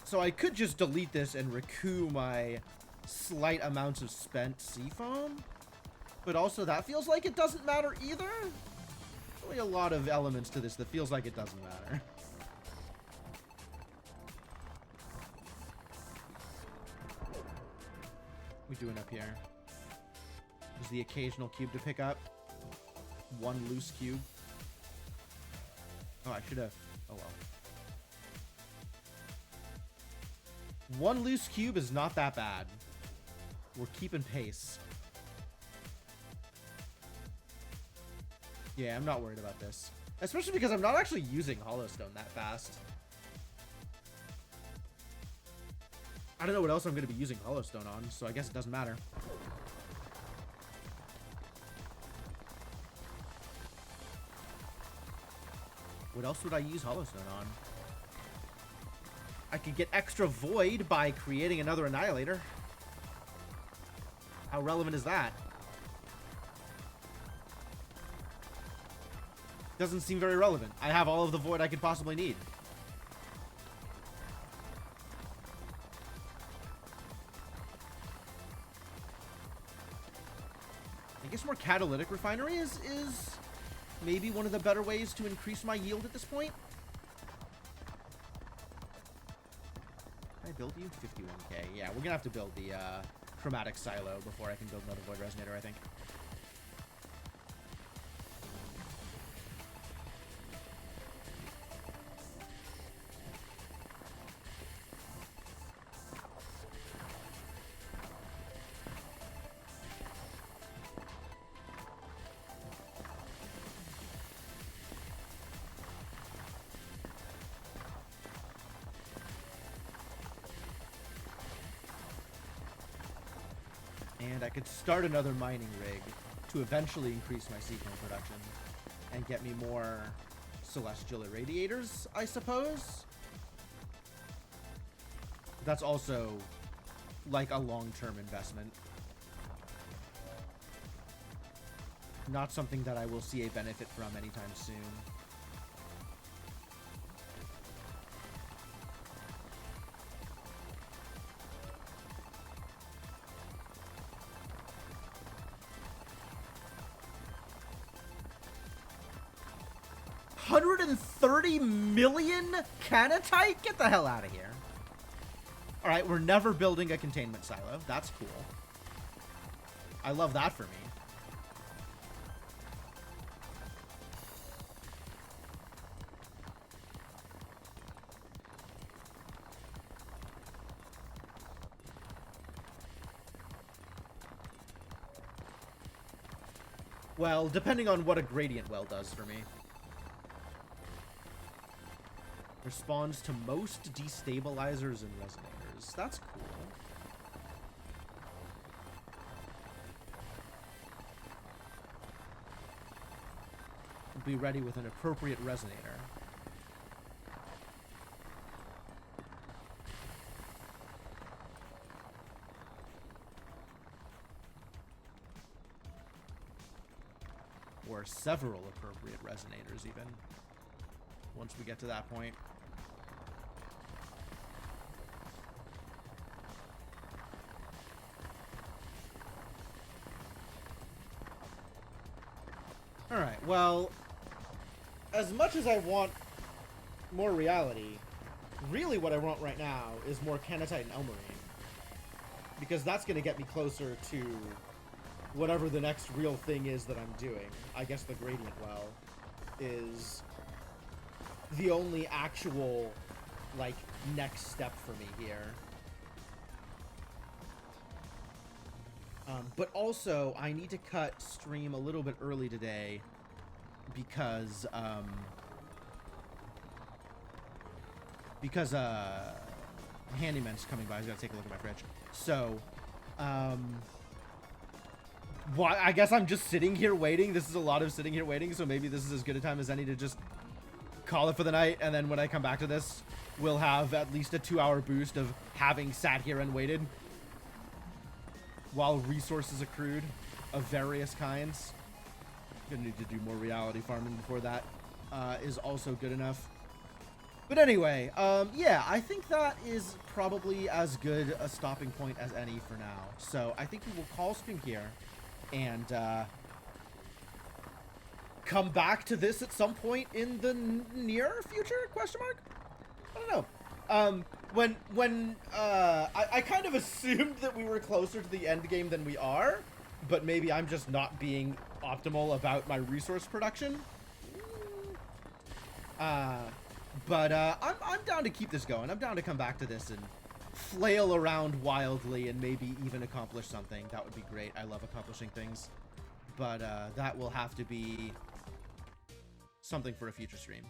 S1: So I could just delete this and recoup my slight amounts of spent sea foam, but also that feels like it doesn't matter either. Really a lot of elements to this that feels like it doesn't matter. We doing up here? There's the occasional cube to pick up. One loose cube. Oh, I should have. Oh well. One loose cube is not that bad. We're keeping pace. Yeah, I'm not worried about this. Especially because I'm not actually using Hollowstone that fast. I don't know what else I'm going to be using Hollowstone on, so I guess it doesn't matter. What else would I use Hollowstone on? I could get extra void by creating another Annihilator. How relevant is that? Doesn't seem very relevant. I have all of the void I could possibly need. I guess more catalytic refinery is maybe one of the better ways to increase my yield at this point. Can I build you? 51k. Yeah, we're gonna have to build the chromatic silo before I can build another void resonator, I think. And I could start another mining rig to eventually increase my sequin production and get me more celestial irradiators, I suppose. That's also like a long-term investment. Not something that I will see a benefit from anytime soon. $130 million canatite? Get the hell out of here. All right, we're never building a containment silo. That's cool. I love that for me. Well, depending on what a gradient well does for me. Responds to most destabilizers and resonators. That's cool. Be ready with an appropriate resonator. Or several appropriate resonators, even. Once we get to that point. Alright, well, as much as I want more reality, really what I want right now is more canatite and elmarine. Because that's going to get me closer to whatever the next real thing is that I'm doing. I guess the gradient well is the only actual, like, next step for me here. But also, I need to cut stream a little bit early today because Handyman's coming by. He's got to take a look at my fridge. So, why? I guess I'm just sitting here waiting. This is a lot of sitting here waiting, so maybe this is as good a time as any to just call it for the night, and then when I come back to this, we'll have at least a 2-hour boost of having sat here and waited while resources accrued of various kinds. Gonna need to do more reality farming before that is also good enough. But anyway, yeah, I think that is probably as good a stopping point as any for now. So I think we will call stream here and come back to this at some point in the near future? Question mark? I don't know. I kind of assumed that we were closer to the end game than we are, but maybe I'm just not being optimal about my resource production. But I'm down to keep this going. I'm down to come back to this and flail around wildly and maybe even accomplish something. That would be great. I love accomplishing things. But that will have to be something for a future stream.